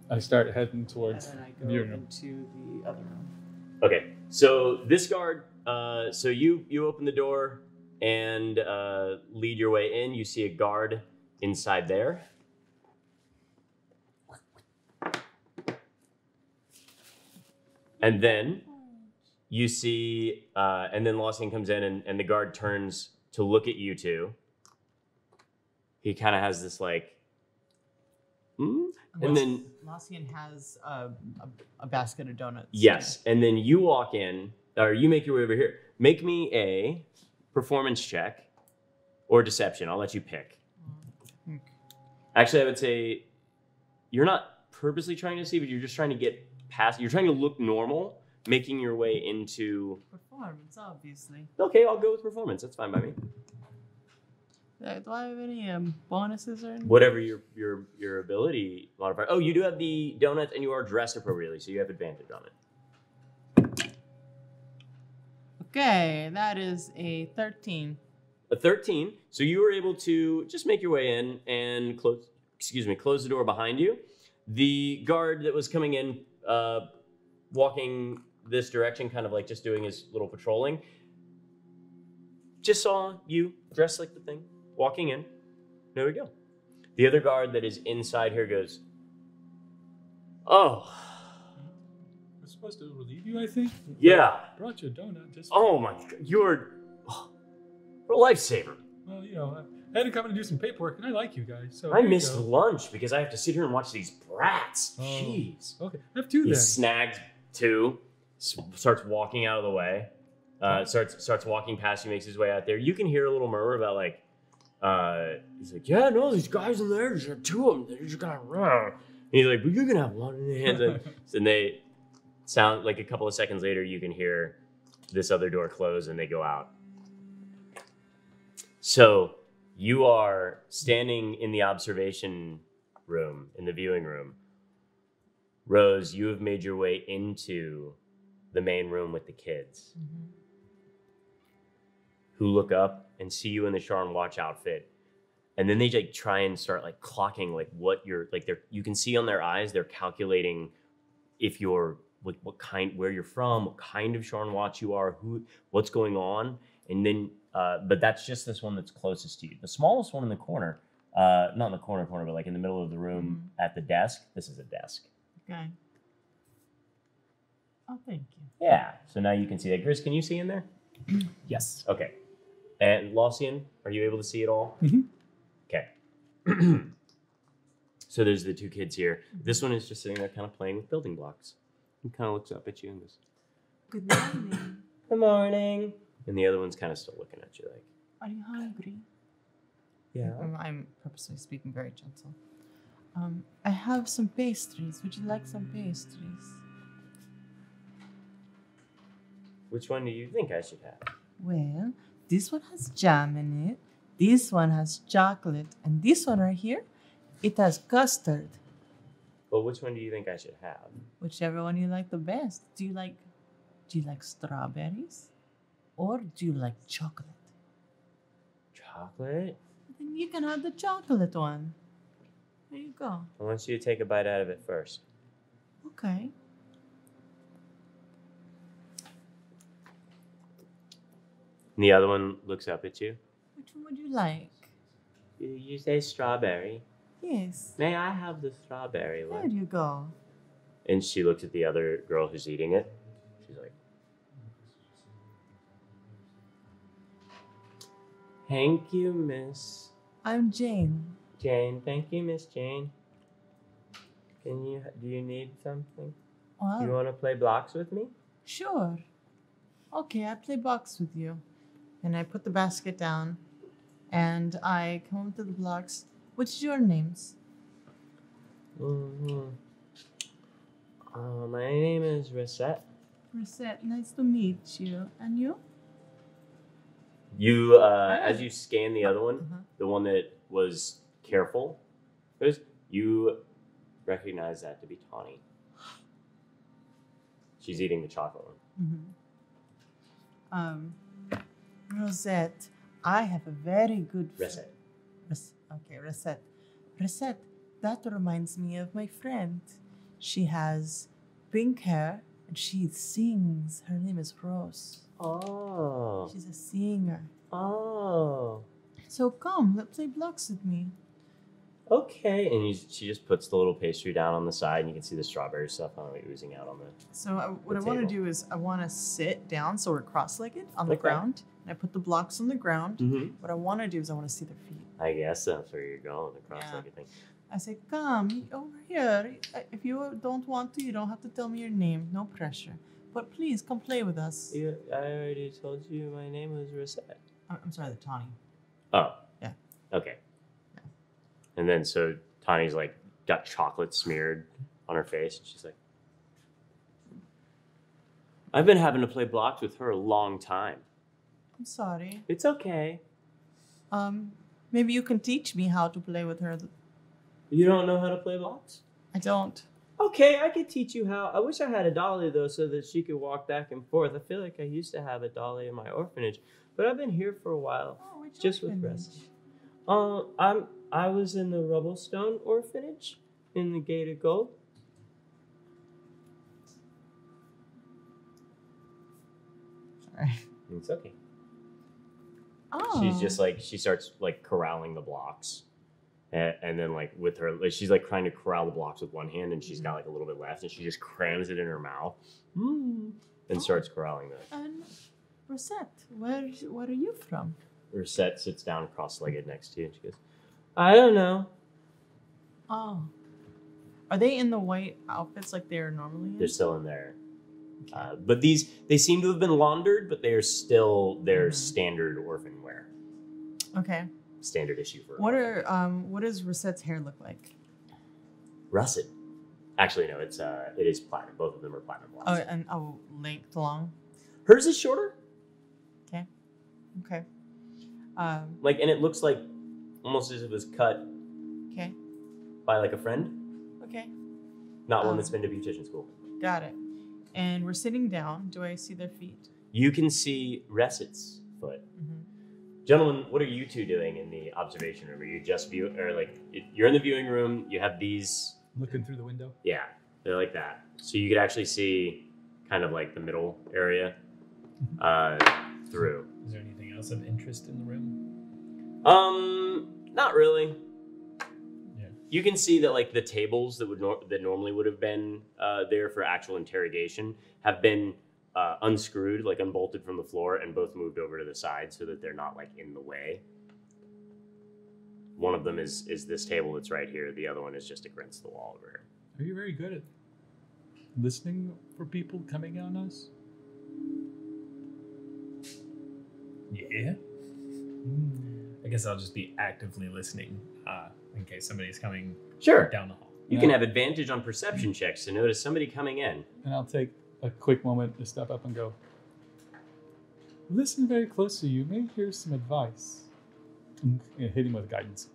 I start heading And towards then I the go viewing room. into the other room. Okay, so this guard, so you open the door and lead your way in. You see a guard inside there. And then you see, and then Lawson comes in and the guard turns to look at you two. He kind of has this like, and then Lausian has a basket of donuts. yes, and then you walk in, or you make your way over here. Make me a performance check or deception. I'll let you pick. Okay. Actually, I would say you're not purposely trying to see, but you're just trying to get past. You're trying to look normal, making your way into. Performance, obviously. Okay, I'll go with performance. That's fine by me. Do I have any bonuses or anything? Whatever your ability modifier. Oh, you do have the donuts, and you are dressed appropriately, so you have advantage on it. Okay, that is a 13. A 13. So you were able to just make your way in and close the door behind you. The guard that was coming in, walking this direction, kind of like just doing his little patrolling, just saw you dressed like the thing, walking in. There we go. The other guard that is inside here goes, oh, We're supposed to relieve you, I think. yeah. Brought you a donut. Just Oh my God, you're a lifesaver. well, you know, I had to come and do some paperwork, and I like you guys. So I here you missed go. lunch because I have to sit here and watch these brats. Oh. Jeez. Okay, I have two He then. snags two, starts walking out of the way, starts walking past you, makes his way out there. You can hear a little murmur about like, he's like, yeah, no, these guys in there, there's two of them, they're just gonna run. And he's like, but you're gonna have one in the hands. And they sound like a couple of seconds later, you can hear this other door close and they go out. So you are standing in the observation room, in the viewing room. Rose, you have made your way into the main room with the kids, who look up and see you in the Charm Watch outfit. And then they like try and start like clocking like what you're like you can see on their eyes, they're calculating if you're like what kind, where you're from, what kind of Charm Watch you are, what's going on. And then but that's just this one that's closest to you. The smallest one in the corner, not in the corner, but like in the middle of the room at the desk. This is a desk. Okay. Oh, thank you. Yeah. So now you can see that. Grizz, can you see in there? Yes. Okay. And Lausian, are you able to see it all? Mhm. Okay. So there's the two kids here. This one is just sitting there kind of playing with building blocks. He kind of looks up at you and goes, Good morning. good morning. And the other one's kind of still looking at you like, Are you hungry? yeah. I'm purposely speaking very gentle. I have some pastries. Would you like some pastries? Which one do you think I should have? Well, this one has jam in it. This one has chocolate, and this one right here, it has custard. Well, which one do you think I should have? Whichever one you like the best. Do you like strawberries, or do you like chocolate? Chocolate? Then you can have the chocolate one. There you go. I want you to take a bite out of it first. Okay. And the other one looks up at you. Which one would you like? You say strawberry. Yes. May I have the strawberry There one? you go. And she looks at the other girl who's eating it. She's like, thank you, Miss I'm Jane. Jane. Thank you, Miss Jane. Do you need something? Well, You want to play blocks with me? sure. Okay, I play box with you. And I put the basket down, and I come up to the blocks. What's your names? Mm-hmm. My name is Reset. Reset, nice to meet you. And you? You, as you scan the other one, Uh-huh. the one that was careful, you recognize that to be Tawny. She's eating the chocolate one. Rosette, I have a very good Reset. Okay, Reset. Reset, that reminds me of my friend. She has pink hair and she sings. Her name is Rose. Oh. She's a singer. Oh. So come, let's play blocks with me. Okay. And she just puts the little pastry down on the side, and you can see the strawberry stuff oozing out on the. So what The I want to table. do is I want to sit down so we're cross-legged on the Okay. ground. And I put the blocks on the ground. Mm-hmm. What I want to do is I want to see their feet. I guess that's where you're going, the cross-legged thing. I say, come over here. If you don't want to, you don't have to tell me your name. No pressure. But please, come play with us. I already told you my name was Reset. I'm sorry, the Tawny. Oh. Yeah. Okay. Yeah. And then so Tawny's like got chocolate smeared on her face, and she's like, I've been having to play blocks with her a long time. I'm sorry. It's okay. Maybe you can teach me how to play with her. You don't know how to play blocks? I don't. Okay, I could teach you how. I wish I had a dolly though, so that she could walk back and forth. I feel like I used to have a dolly in my orphanage, but I've been here for a while, Oh, which just with orphanage? rest. I was in the Rubblestone orphanage in the Gate of Gold. Sorry. It's okay. Oh. She's just like, she starts like corralling the blocks. And then like with her, like, she's like trying to corral the blocks with one hand, and she's got like a little bit left, and she just crams it in her mouth and starts corralling them. And Rosette, where are you from? Reset sits down cross-legged next to you, and she goes, I don't know. Oh. Are they in the white outfits like they are normally in? They're still in there. But they seem to have been laundered, but they are still their standard orphan wear. Okay. Standard issue for What does Rosette's hair look like? russet. Actually, no, it is platinum. Both of them are platinum blondes. Oh, and length long. Hers is shorter. Okay. Like, and it looks like almost as if it was cut Okay. by like a friend, Okay. not one that's been to beautician school. Got it. And we're sitting down. Do I see their feet? You can see Resset's foot. Mm-hmm. Gentlemen, what are you two doing in the observation room? Are you just you're in the viewing room, you have these, Looking through the window. yeah, they're like that. So you could actually see kind of like the middle area through. Is there anything else of interest in the room? Not really. Yeah. You can see that like the tables that normally would have been there for actual interrogation have been unscrewed, like unbolted from the floor, and both moved over to the side so that they're not like in the way. One of them is this table that's right here. The other one is just against the wall over here. Are you very good at listening for people coming on us? Yeah. I guess I'll just be actively listening in case somebody's coming Sure. down the hall. You can have advantage on perception checks to notice somebody coming in. And I'll take a quick moment to step up and go, listen very closely. You may hear some advice. hit him with guidance.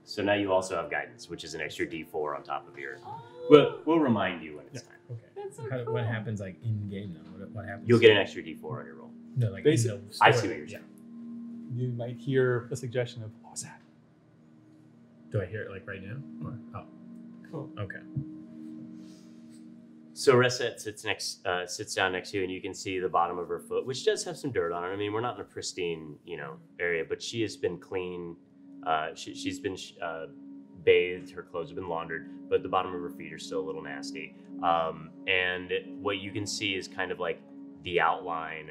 So now you also have guidance, which is an extra D4 on top of your. Oh, We'll remind you when it's time. Okay. that's so What cool. happens like in game though? What happens? You'll get an extra D4 on your roll. No, like Basic- in the I story. see what you're saying. You might hear a suggestion of, what was that? Do I hear it like right now? Or, oh, Cool. okay. So Reset sits down next to you, and you can see the bottom of her foot, which does have some dirt on it. I mean, we're not in a pristine, area, but she has been clean. She's been bathed. Her clothes have been laundered, but the bottom of her feet are still a little nasty. And what you can see is kind of like the outline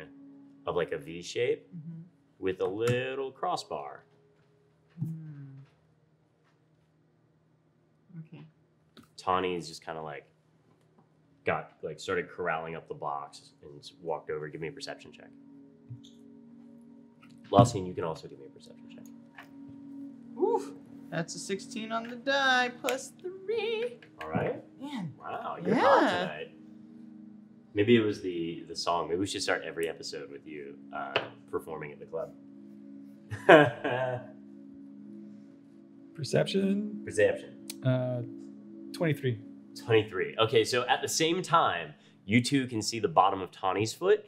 of like a V shape Mhm. with a little crossbar. Okay. Tawny is just kind of like started corralling up the box and walked over. Give me a perception check. Lawson, you can also give me a perception check. Oof. That's a 16 on the die plus 3. All right. Man. Wow, you're hot Yeah. tonight. Maybe it was the song. Maybe we should start every episode with you performing at the club. Perception, Perception. 23. 23. Okay, so at the same time, you two can see the bottom of Tawny's foot,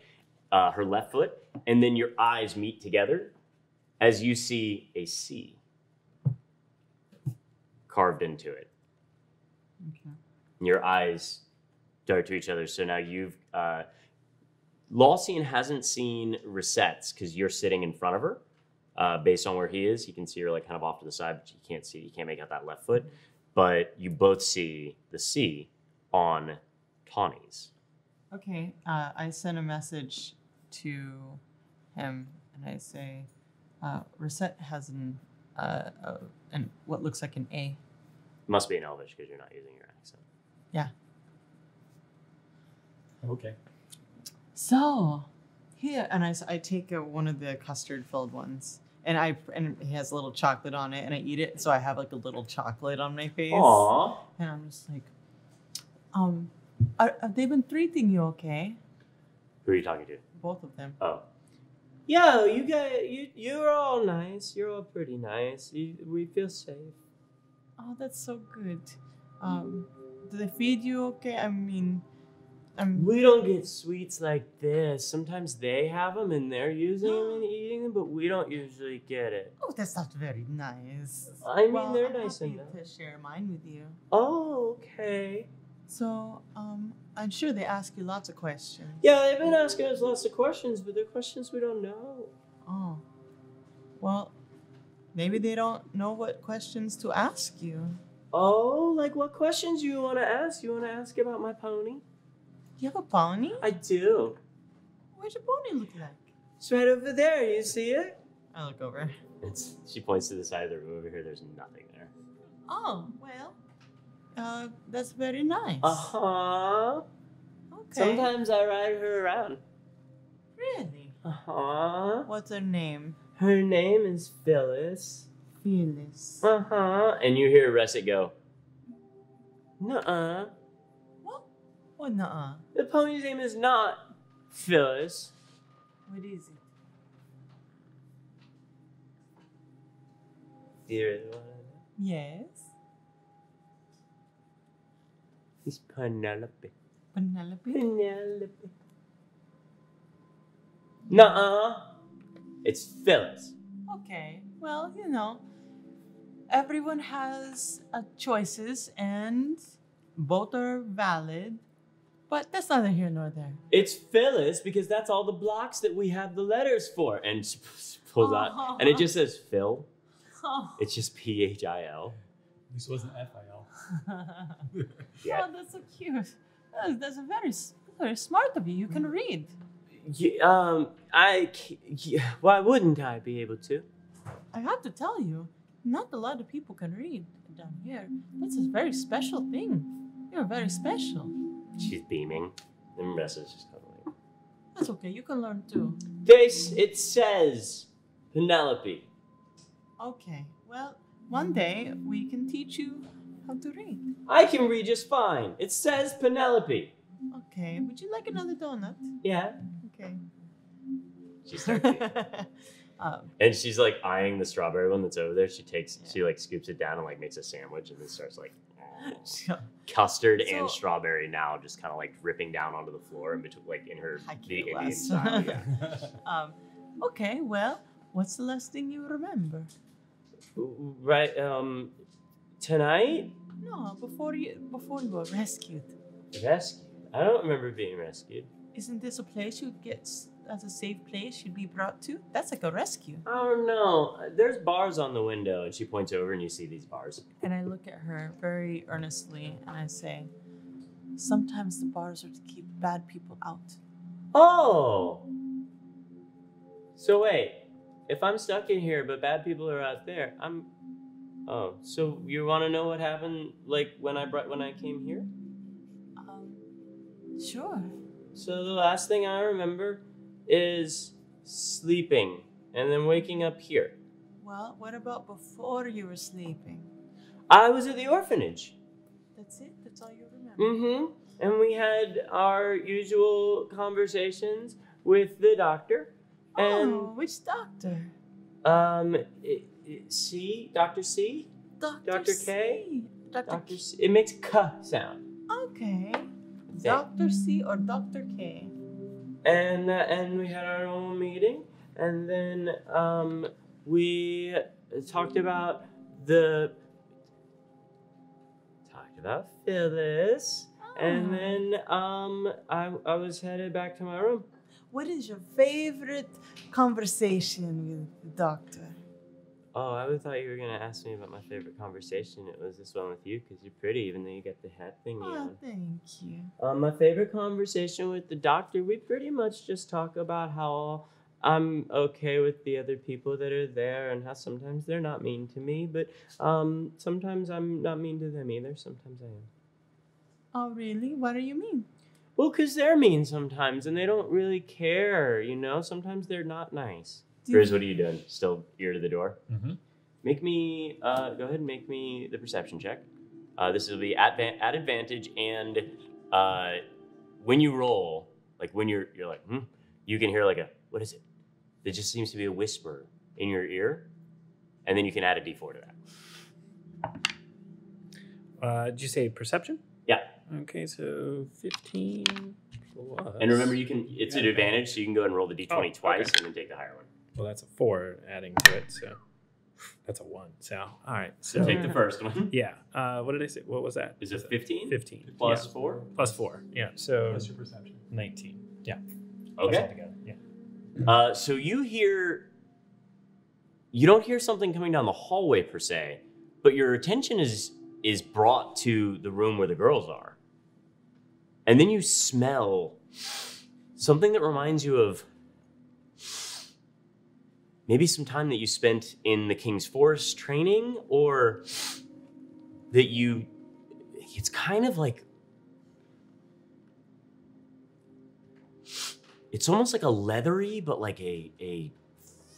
her left foot, and then your eyes meet together as you see a C carved into it. Okay. And your eyes dart to each other. So now you've... Lawsian hasn't seen Reset's because you're sitting in front of her. Based on where he is, you can see her like kind of off to the side, but you can't make out that left foot. But you both see the C on Tawny's. Okay. I send a message to him and I say, Reset has an what looks like an A. It must be in Elvish because you're not using your accent. Yeah. Okay. So, here, and I take one of the custard-filled ones, and it has a little chocolate on it, and I eat it, so I have like a little chocolate on my face. Aww. And I'm just like, have they been treating you okay? Who are you talking to? Both of them. Oh. Yeah, you're all nice. You're all pretty nice. We feel safe. Oh, that's so good. Do they feed you okay? I mean, We don't get sweets like this. Sometimes they have them and they're using them and eating them, but we don't usually get it. oh, that's not very nice. I mean, well, they're I'm nice happy enough. to share mine with you. Oh, okay. So, I'm sure they ask you lots of questions. Yeah, they've been asking us lots of questions, but they're questions we don't know. Oh. Well, maybe they don't know what questions to ask you. Oh, like what questions you want to ask? You want to ask about my pony? You have a pony? I do. What's your pony look like? It's right over there. You see it? I look over. She points to the side of the room over here. There's nothing there. Oh, well, that's very nice. Uh-huh. Okay. Sometimes I ride her around. Really? Uh-huh. What's her name? Her name is Phyllis. Phyllis. Uh-huh. And you hear Resset go, nuh-uh. What? What nuh-uh? The pony's name is not Phyllis. What is it? Do you really want to know? Yes. It's Penelope. Penelope? Penelope. Nuh-uh. It's Phyllis. Okay. Well, everyone has choices and both are valid, but that's neither here nor there. It's Phyllis because that's all the blocks that we have the letters for. And she pulls out, and it just says Phil. Oh, It's just Phil. This wasn't FIL. Yeah. oh that's so cute. That's very smart of you. You can read. Why wouldn't I be able to? I have to tell you, not a lot of people can read down here. That's a very special thing. You're very special. She's beaming. And Ressa's just cuddling. That's okay. You can learn too. It says Penelope. Okay. Well, one day we can teach you how to read. I can read just fine. It says Penelope. Okay. Would you like another donut? Yeah. Okay. She starts eating. And she's like eyeing the strawberry one that's over there. She like scoops it down and like makes a sandwich and then starts like custard and strawberry now just kind of like dripping down onto the floor in between, like in her the Indian style. Yeah. Okay, well, what's the last thing you remember? Right. Tonight. No, before you were rescued. Rescued? I don't remember being rescued. Isn't this a place you'd get as a safe place you'd be brought to? That's like a rescue. I don't know. There's bars on the window, and she points over, and you see these bars. And I look at her very earnestly, and I say, sometimes the bars are to keep bad people out. Oh! So wait, if I'm stuck in here, but bad people are out there, Oh, so you want to know what happened, like, when I came here? Sure. So the last thing I remember is sleeping and then waking up here. Well, what about before you were sleeping? I was at the orphanage. That's it? That's all you remember? Mm-hmm. And we had our usual conversations with the doctor. And, which doctor? C? Dr. C? Dr. K? Dr. C. It makes K sound. Okay. Dr. C or Dr. K? And we had our own meeting, and then we talked about Phyllis, and then I was headed back to my room. What is your favorite conversation with the doctor? Oh, I thought you were gonna ask me about my favorite conversation. It was this one with you because you're pretty, even though you got the hat thingy on. Thank you. My favorite conversation with the doctor, we pretty much just talk about how I'm okay with the other people that are there and how sometimes they're not mean to me, but sometimes I'm not mean to them either. Sometimes I am. Oh, really? What do you mean? Well, because they're mean sometimes and they don't really care, you know? Sometimes they're not nice. Grizz, what are you doing? Still ear to the door? Mm-hmm. Make me, go ahead and make me the perception check. This will be at advantage, and when you roll, like when you're like, you can hear like a, what is it? There just seems to be a whisper in your ear, and then you can add a d4 to that. Did you say perception? Yeah. Okay, so 15 plus. And remember, it's an advantage, so you can go and roll the d20 twice, and then take the higher one. Well, that's a 4 adding to it, so that's a 1. So, all right. So take the first one. Yeah. What did I say? What was that? Is it 15? 15. Plus 4? Plus 4. Yeah. So What's your perception? 19. Yeah. Okay. Together. Yeah. So you don't hear something coming down the hallway per se, but your attention is brought to the room where the girls are. And then you smell something that reminds you of maybe some time that you spent in the King's Forest training, or that it's kind of like, it's almost like a leathery, but like a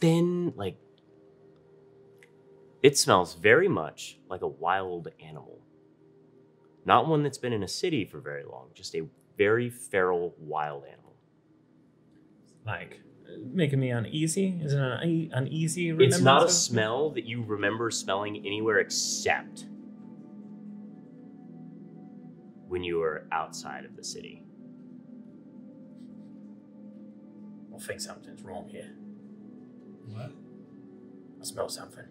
thin, like, it smells very much like a wild animal. Not one that's been in a city for very long, just a very feral wild animal. Like, making me uneasy? Is it an uneasy remembrance? It's not a smell that you remember smelling anywhere except when you were outside of the city. I think something's wrong here. What? I smell something.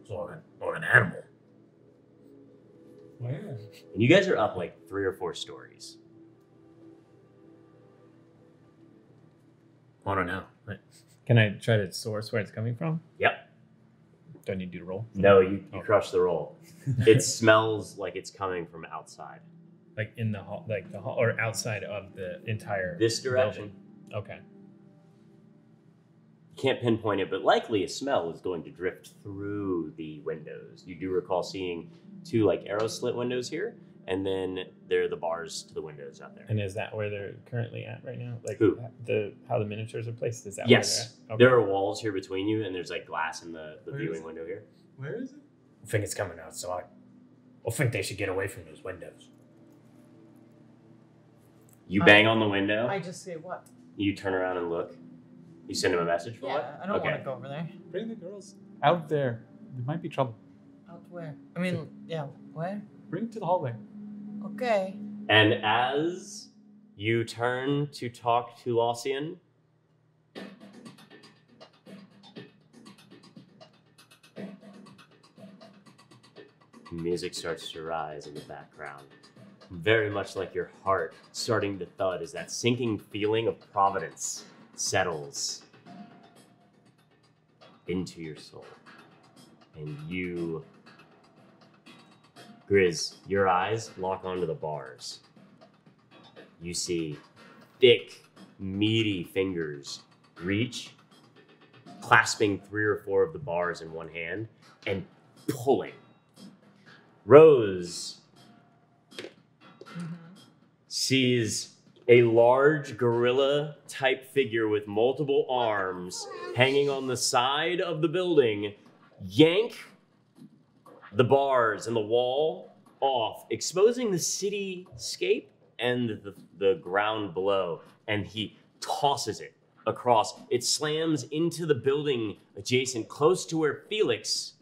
It's like an animal. Where? And you guys are up like 3 or 4 stories. I don't know. Can I try to source where it's coming from? Yep. Do I need to do the roll? No, you crush the roll. It smells like it's coming from outside. Like in the hall, or outside of the entire This direction. building? Okay. You can't pinpoint it, but likely a smell is going to drift through the windows. You do recall seeing 2 like arrow slit windows here, and then there are the bars to the windows out there. And is that where they're currently at right now? Like Who? How the miniatures are placed? Is that Yes. where they're at? There are walls here between you, and there's like glass in the Where viewing is it? window here. Where is it? I think it's coming outside. I think they should get away from those windows. You bang on the window. I just say what? You turn around and look. You send him a message for Yeah, what? I don't Okay. want to go over there. Bring the girls out there. There might be trouble. Out where? I mean, yeah, where? Bring it to the hallway. Okay. And as you turn to talk to Laucian, music starts to rise in the background. Very much like your heart starting to thud as that sinking feeling of providence settles into your soul. And you, Grizz, your eyes lock onto the bars. You see thick, meaty fingers reach, clasping 3 or 4 of the bars in one hand and pulling. Rose sees a large gorilla type figure with multiple arms hanging on the side of the building yank the bars and the wall off, exposing the cityscape and the ground below, and he tosses it across. It slams into the building adjacent, close to where Felix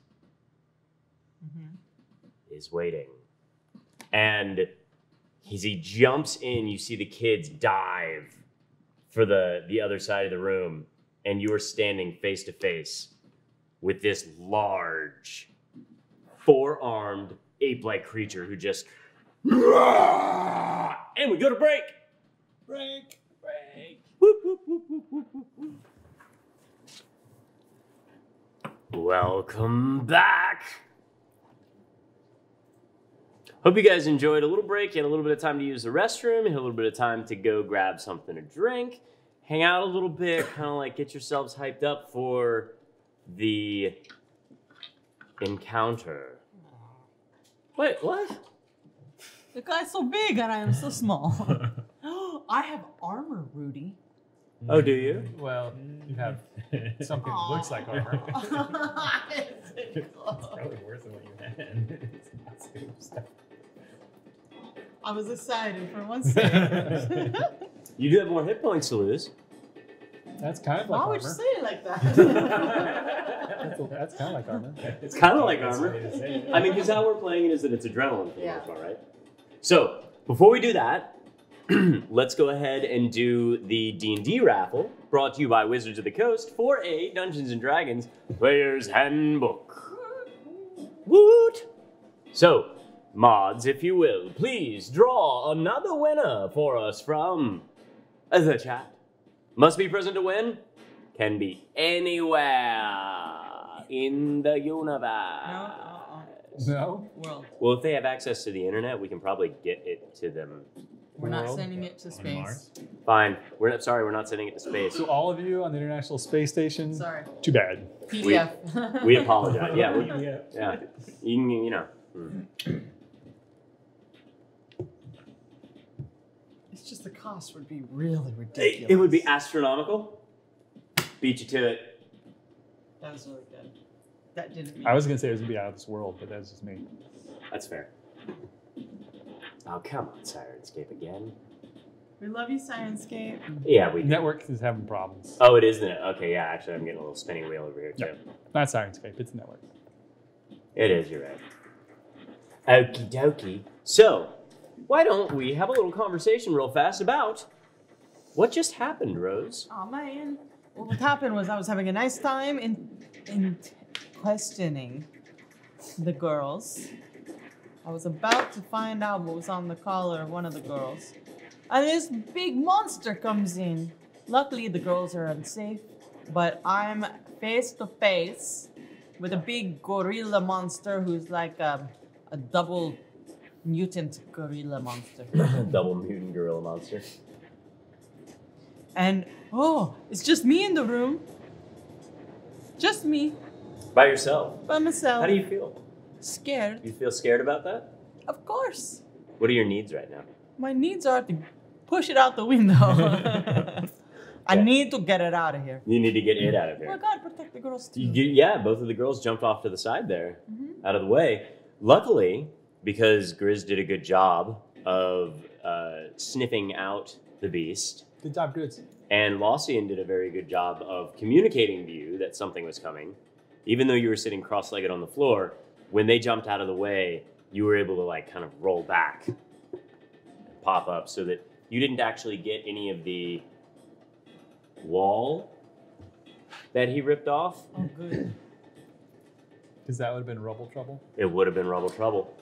is waiting. And as he jumps in, you see the kids dive for the other side of the room, and you are standing face to face with this large, 4-armed, ape-like creature who just... And we go to break! Break. Whoop, whoop, whoop, whoop, whoop, whoop, whoop. Welcome back! Hope you guys enjoyed a little break. You had a little bit of time to use the restroom. You had a little bit of time to go grab something to drink. Hang out a little bit, kind of like get yourselves hyped up for the encounter. Wait, what? The guy's so big and I am so small. I have armor, Rudy. Oh, do you? Well, you have something that looks like armor. It's probably worse than what you had. I was excited for one second. You do have more hit points to lose. That's kind of like Why armor. would you say it like that? That's kind of like armor. It's kind of like That's the armor. way to say it. I mean, because how we're playing it is that it's adrenaline for the Yeah. most part, right? So, before we do that, let's go ahead and do the D&D raffle, brought to you by Wizards of the Coast for a Dungeons & Dragons Player's Handbook. Woot! So, mods, if you will, please draw another winner for us from the chat. Must be present to win. Can be anywhere in the universe. No. World. Well, if they have access to the internet, we can probably get it to them. We're not World. sending it to On space. Mars? Fine. We're not sorry. We're not sending it to space. So all of you on the International Space Station. Sorry. Too bad. PDF. We apologize. Yeah. Yeah. Yeah. You can, you know. It's just the cost would be really ridiculous. It would be astronomical. Beat you to it. That was really good. That didn't mean I was gonna say it was gonna be out of this world, but that's just me. That's fair. Oh, come on, Sirenscape again. We love you, Sirenscape. Yeah, we do. Network is having problems. Oh, it is, isn't it? Okay, yeah, actually, I'm getting a little spinning wheel over here, too. Yeah. Not Sirenscape, it's network. It is, you're right. Okie dokie. So, why don't we have a little conversation real fast about what just happened, Rose? Oh man. Well, what happened was I was having a nice time in questioning the girls. I was about to find out what was on the collar of one of the girls. And this big monster comes in. Luckily, the girls are unsafe, but I'm face to face with a big gorilla monster who's like a double mutant gorilla monster. Double mutant gorilla monster. And oh, it's just me in the room. Just me, By yourself. by myself. How do you feel? Scared, You feel scared about that? of course. What are your needs right now? My needs are to push it out the window. I Okay. need to get it out of here. You need to get it out of Oh my here. God, protect the girls too. Yeah, both of the girls jumped off to the side there, out of the way. Luckily, because Grizz did a good job of sniffing out the beast, Good job, Goods. And Lossian did a very good job of communicating to you that something was coming. Even though you were sitting cross-legged on the floor, when they jumped out of the way, you were able to like kind of roll back and pop up so that you didn't actually get any of the wall that he ripped off. Oh, good. Because that would have been rubble trouble. It would have been rubble trouble.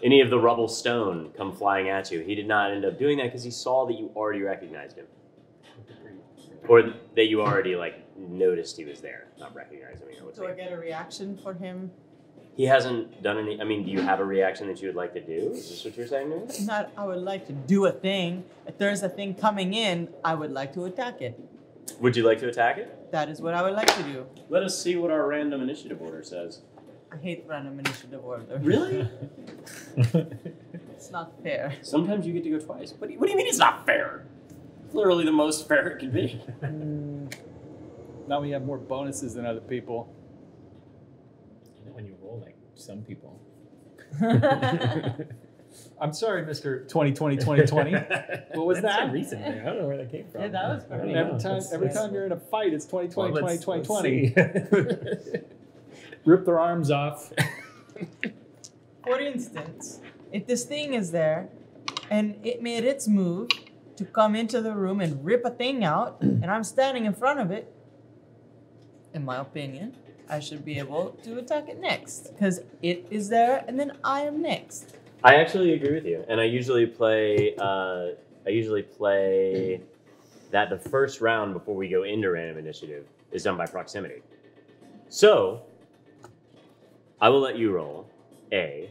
Any of the rubble stone come flying at you. He did not end up doing that because he saw that you already recognized him. Or that you already like noticed he was there, not recognized him. I would Do I say. get a reaction for him? He hasn't done any. I mean, do you have a reaction that you would like to do? Is this what you're saying to me? Not, I would like to do a thing. If there's a thing coming in, I would like to attack it. Would you like to attack it? That is what I would like to do. Let us see what our random initiative order says. I hate random initiative order. Really? It's not fair. Sometimes you get to go twice. What do you mean it's not fair? It's literally the most fair it can be. Now we have more bonuses than other people. You know when you roll like some people. I'm sorry, Mr. 2020. What was That's that? a recent thing. I don't know where that came from. Yeah, that was I don't pretty- know. Every time you're in a fight, it's 2020, Well, let's 2020. Rip their arms off. For instance, if this thing is there and it made its move to come into the room and rip a thing out, and I'm standing in front of it, in my opinion, I should be able to attack it next. Because it is there and then I am next. I actually agree with you, and I usually play. That the first round before we go into random initiative is done by proximity. So I will let you roll a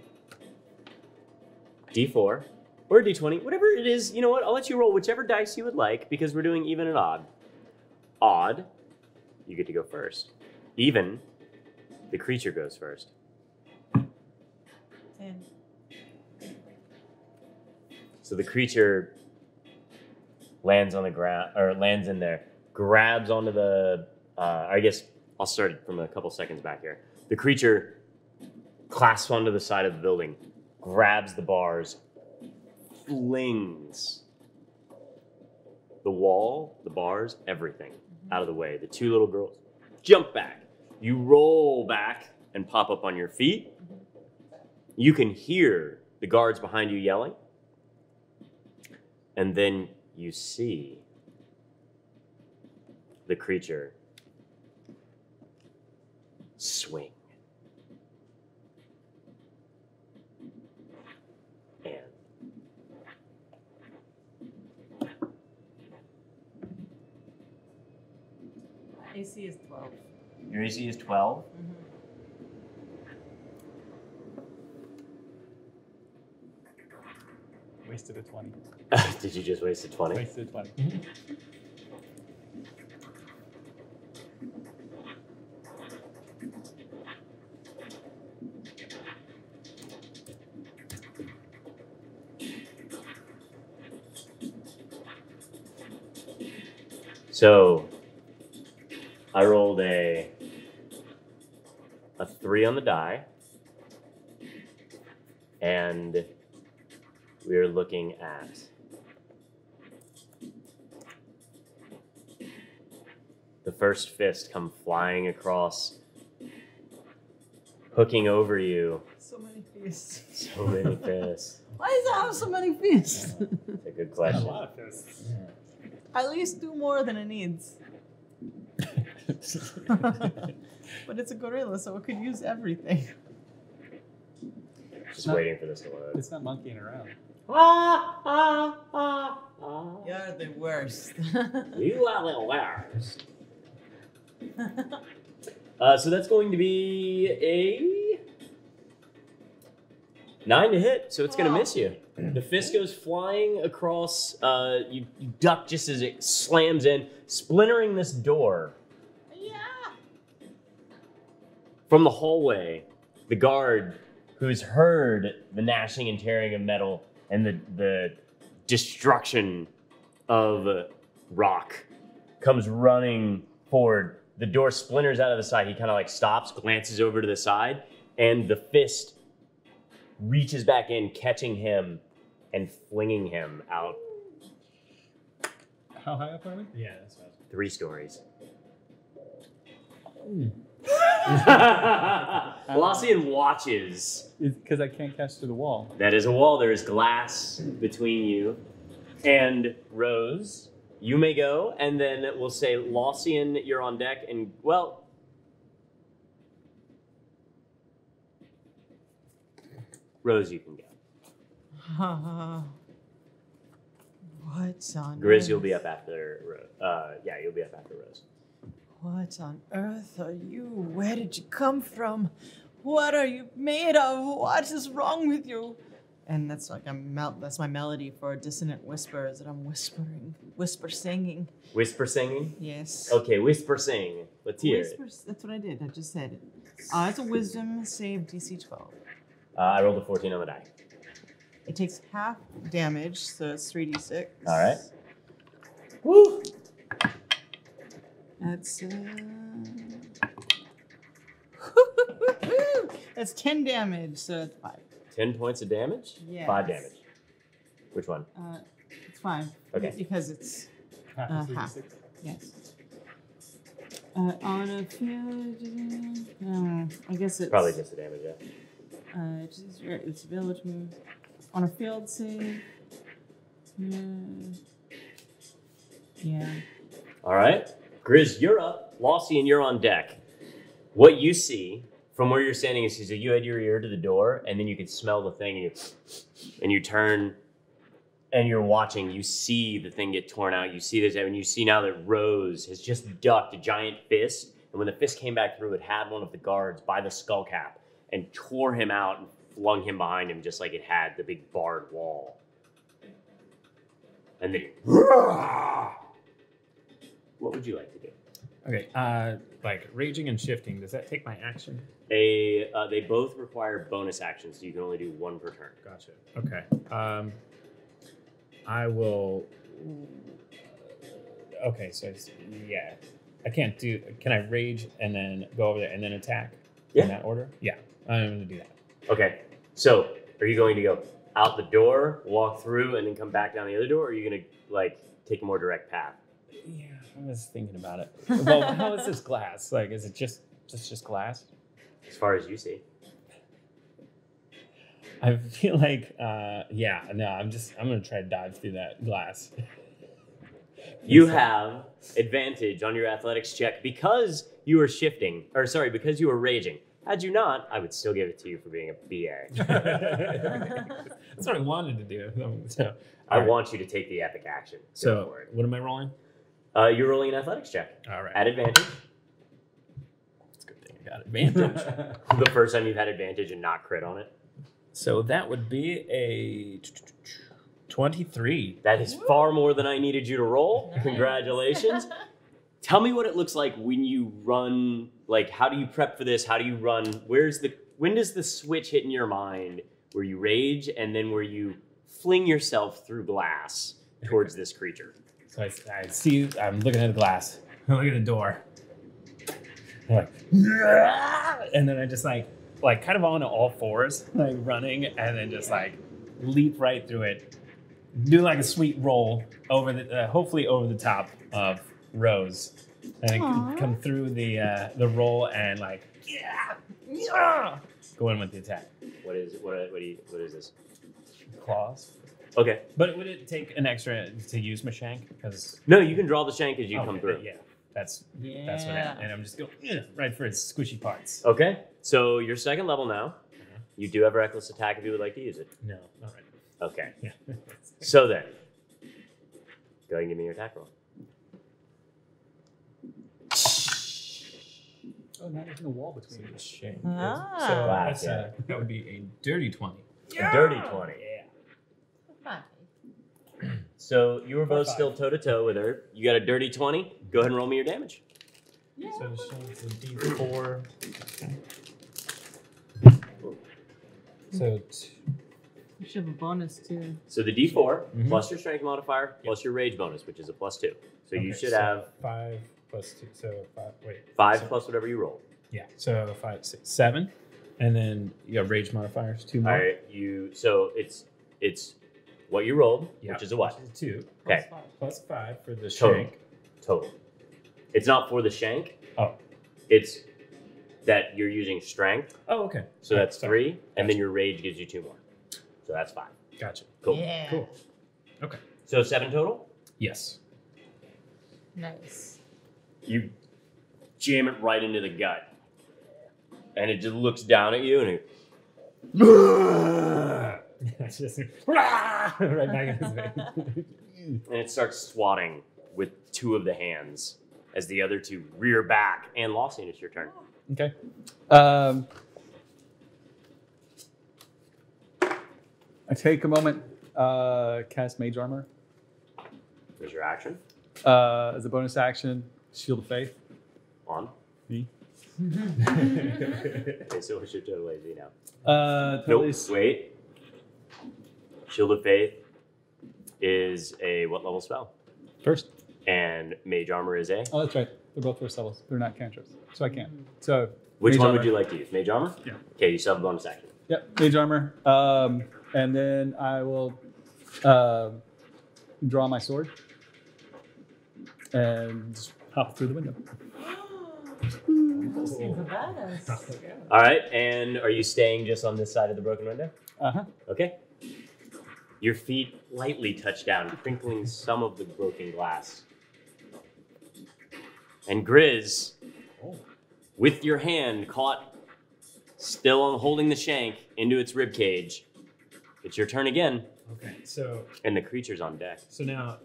d4 or a d20, whatever it is. You know what? I'll let you roll whichever dice you would like because we're doing even and odd. Odd, you get to go first. Even, the creature goes first. 10. So the creature lands on the ground, or lands in there, grabs onto the. I guess I'll start from a couple seconds back here. The creature clasps onto the side of the building, grabs the bars, flings the wall, the bars, everything out of the way. The two little girls jump back. You roll back and pop up on your feet. You can hear the guards behind you yelling. And then you see the creature swing. And AC is 12. your AC is 12. Wasted a 20. Did you just waste a 20? Wasted a 20. So I rolled a 3 on the die, and we are looking at the first fist come flying across, hooking over you. So many fists. So many fists. Why does it have so many fists? That's a good A question. lot of fists. At least 2 more than it needs. But it's a gorilla, so it could use everything. Just waiting for this to load. It's not monkeying around. You're the worst. You are the worst. So that's going to be a 9 to hit, so it's going to miss you. The fist goes flying across. You duck just as it slams in, splintering this door. Yeah. From the hallway, the guard who's heard the gnashing and tearing of metal and the destruction of rock comes running forward. The door splinters out of the side. He kind of like stops, glances over to the side, and the fist reaches back in, catching him and flinging him out. How high up are we? Yeah, that's what 3 stories. I was. Lassian watches. Because I can't catch through the wall. That is a wall. There is glass between you and Rose. You may go, and then we'll say, Lassian, you're on deck, and, well... Rose, you can go. What's on Grizz, earth? you'll be up after Rose. Yeah, you'll be up after Rose. What on earth are you? Where did you come from? What are you made of? What is wrong with you? And that's like that's my melody for dissonant whispers that I'm whispering, singing. Whisper singing? Yes. Okay, whisper sing. Let's hear it. Whispers. That's what I did. I just said it. It's a wisdom save DC 12. I rolled a 14 on the die. It takes half damage, so it's 3d6. All right. Woo! That's that's 10 damage, so it's 5. 10 points of damage? Yes. 5 damage. Which one? It's 5. Okay. Because it's Half half. of 36. Yes. On a field, I guess it's Probably just the damage, yeah. it's village move. On a field save. Yeah. All right. Grizz, you're up. Lassian, you're on deck. What you see from where you're standing is that you had your ear to the door, and then you could smell the thing, and you turn, and you're watching. You see the thing get torn out. You see this, and you see now that Rose has just ducked a giant fist, and when the fist came back through, it had one of the guards by the skull cap and tore him out and flung him behind him, just like it had the big barred wall. And then, what would you like to do? Okay, like raging and shifting, does that take my action? They both require bonus actions, so you can only do 1 per turn. Gotcha. Okay. I will. Okay, so yeah, I can't do. Can I rage and then go over there and then attack Yeah. in that order? Yeah, I'm gonna do that. Okay, so are you going to go out the door, walk through, and then come back down the other door, or are you going to like take a more direct path? Yeah, I was thinking about it. Well, how is this glass? Like, is it just glass? As far as you see. I feel like, yeah, no, I'm gonna try to dive through that glass. You have advantage on your athletics check because you were shifting, or sorry, because you were raging. Had you not, I would still give it to you for being a BA. That's what I wanted to do. So, I want you to take the epic action. Go So, for it. what am I rolling? You're rolling an athletics check. All right. At advantage. It's a good thing I got advantage. The first time you've had advantage and not crit on it. So that would be a 23. That is far more than I needed you to roll. Nice. Congratulations. Tell me what it looks like when you run. Like, how do you prep for this? How do you run? When does the switch hit in your mind where you rage and then where you fling yourself through glass towards this creature? So I see, I'm looking at the glass. I'm looking at the door. I'm like, and then I just like kind of on all fours, like running, and then just like leap right through it. Do like a sweet roll over the, hopefully over the top of Rose, and then come through the roll and like go in with the attack. What is this? Claws. Okay. But would it take an extra to use my shank? Because No, you can draw the shank as you come through. Yeah, that's what and I'm just going right for its squishy parts. Okay. So you're second level now. You do have reckless attack if you would like to use it. No, not right. Okay. Yeah. So then, go ahead and give me your attack roll. Oh, now there's no wall between us. Shame. Ah. So Glass, that's, that would be a dirty 20. A dirty 20. Yeah. So you were both 5. still toe-to-toe with her. You got a dirty 20. Go ahead and roll me your damage. So the shank's a D4. So You should have a bonus too. So the D4 Mhm. plus your strength modifier plus your rage bonus, which is a +2. So you should so have 5 plus 2. So 5. Wait. 5 so, plus whatever you roll. Yeah. So 5, 6, 7, and then you have rage modifiers 2 more. All right. So it's what you rolled, Yeah, which is a what? Which is 2. Okay, Plus 5 for the Total. shank. total. It's not for the shank. Oh. It's that you're using strength. Oh, okay. So that's Sorry. 3, and then your rage gives you 2 more. So that's 5. Gotcha. Cool. Yeah. Cool. Okay. So 7 total. Yes. Nice. You jam it right into the gut, and it just looks down at you, and it, It's just right back in his face. and it starts swatting with 2 of the hands as the other 2 rear back. And Lawson, it's your turn. Okay. I take a moment, cast Mage Armor. There's your action. As a bonus action, Shield of Faith. On. Me. Okay, so what's your total AC now? Total Nope, AC wait. Shield of Faith is a what level spell? First. And Mage Armor is a? Oh, that's right. They're both first levels. They're not cantrips, so I can't. So Which Mage one Armor. would you like to use? Mage Armor? Yeah. Okay, you still have a bonus action. Yep, Mage Armor. And then I will draw my sword and just hop through the window. Seems a badass. All right, and are you staying just on this side of the broken window? Uh-huh. Okay. Your feet lightly touch down, crinkling some of the broken glass. And Grizz, with your hand caught still on holding the shank into its rib cage, it's your turn again, Okay. So and the creature's on deck.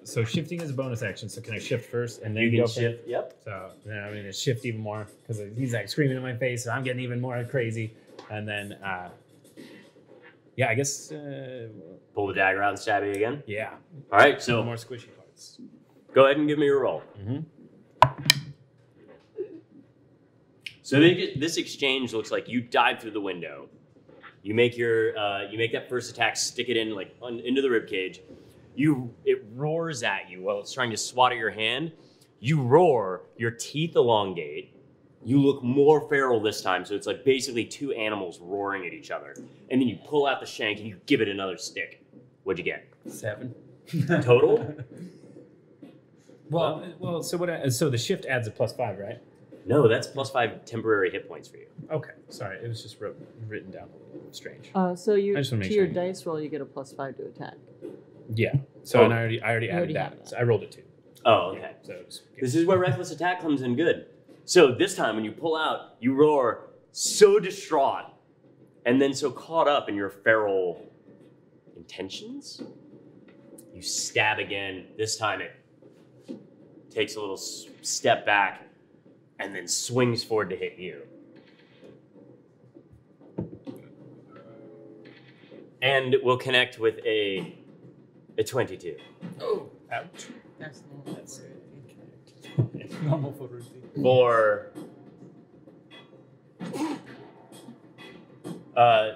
so shifting is a bonus action. So can I shift first and then You go can for shift. Yep. So then I'm gonna shift even more because he's like screaming in my face, so I'm getting even more crazy. And then, yeah, I guess, Pull the dagger out and stab you again. yeah, All right, so so more squishy parts. go ahead and give me your roll. Mm-hmm. So this exchange looks like you dive through the window. You make that first attack, stick it in into the rib cage. It roars at you while it's trying to swat at your hand. You roar, your teeth elongate. You look more feral this time, so it's like basically 2 animals roaring at each other. And then you pull out the shank and you give it another stick. What'd you get? 7. Total? Well. So the shift adds a +5, right? No, that's +5 temporary hit points for you. Okay, sorry, it was just written down a little strange. So you I just wanna to make your sure. dice roll, you get a +5 to attack. Yeah. So Oh. and I already You added already that. have that. So I rolled a 2. Oh, okay. So it was This is where reckless attack comes in good. So this time when you pull out, you roar so distraught and then so caught up in your feral intentions. You stab again. This time it takes a little step back and then swings forward to hit you. And we'll connect with a 22. Oh, ouch. That's Normal for routine. For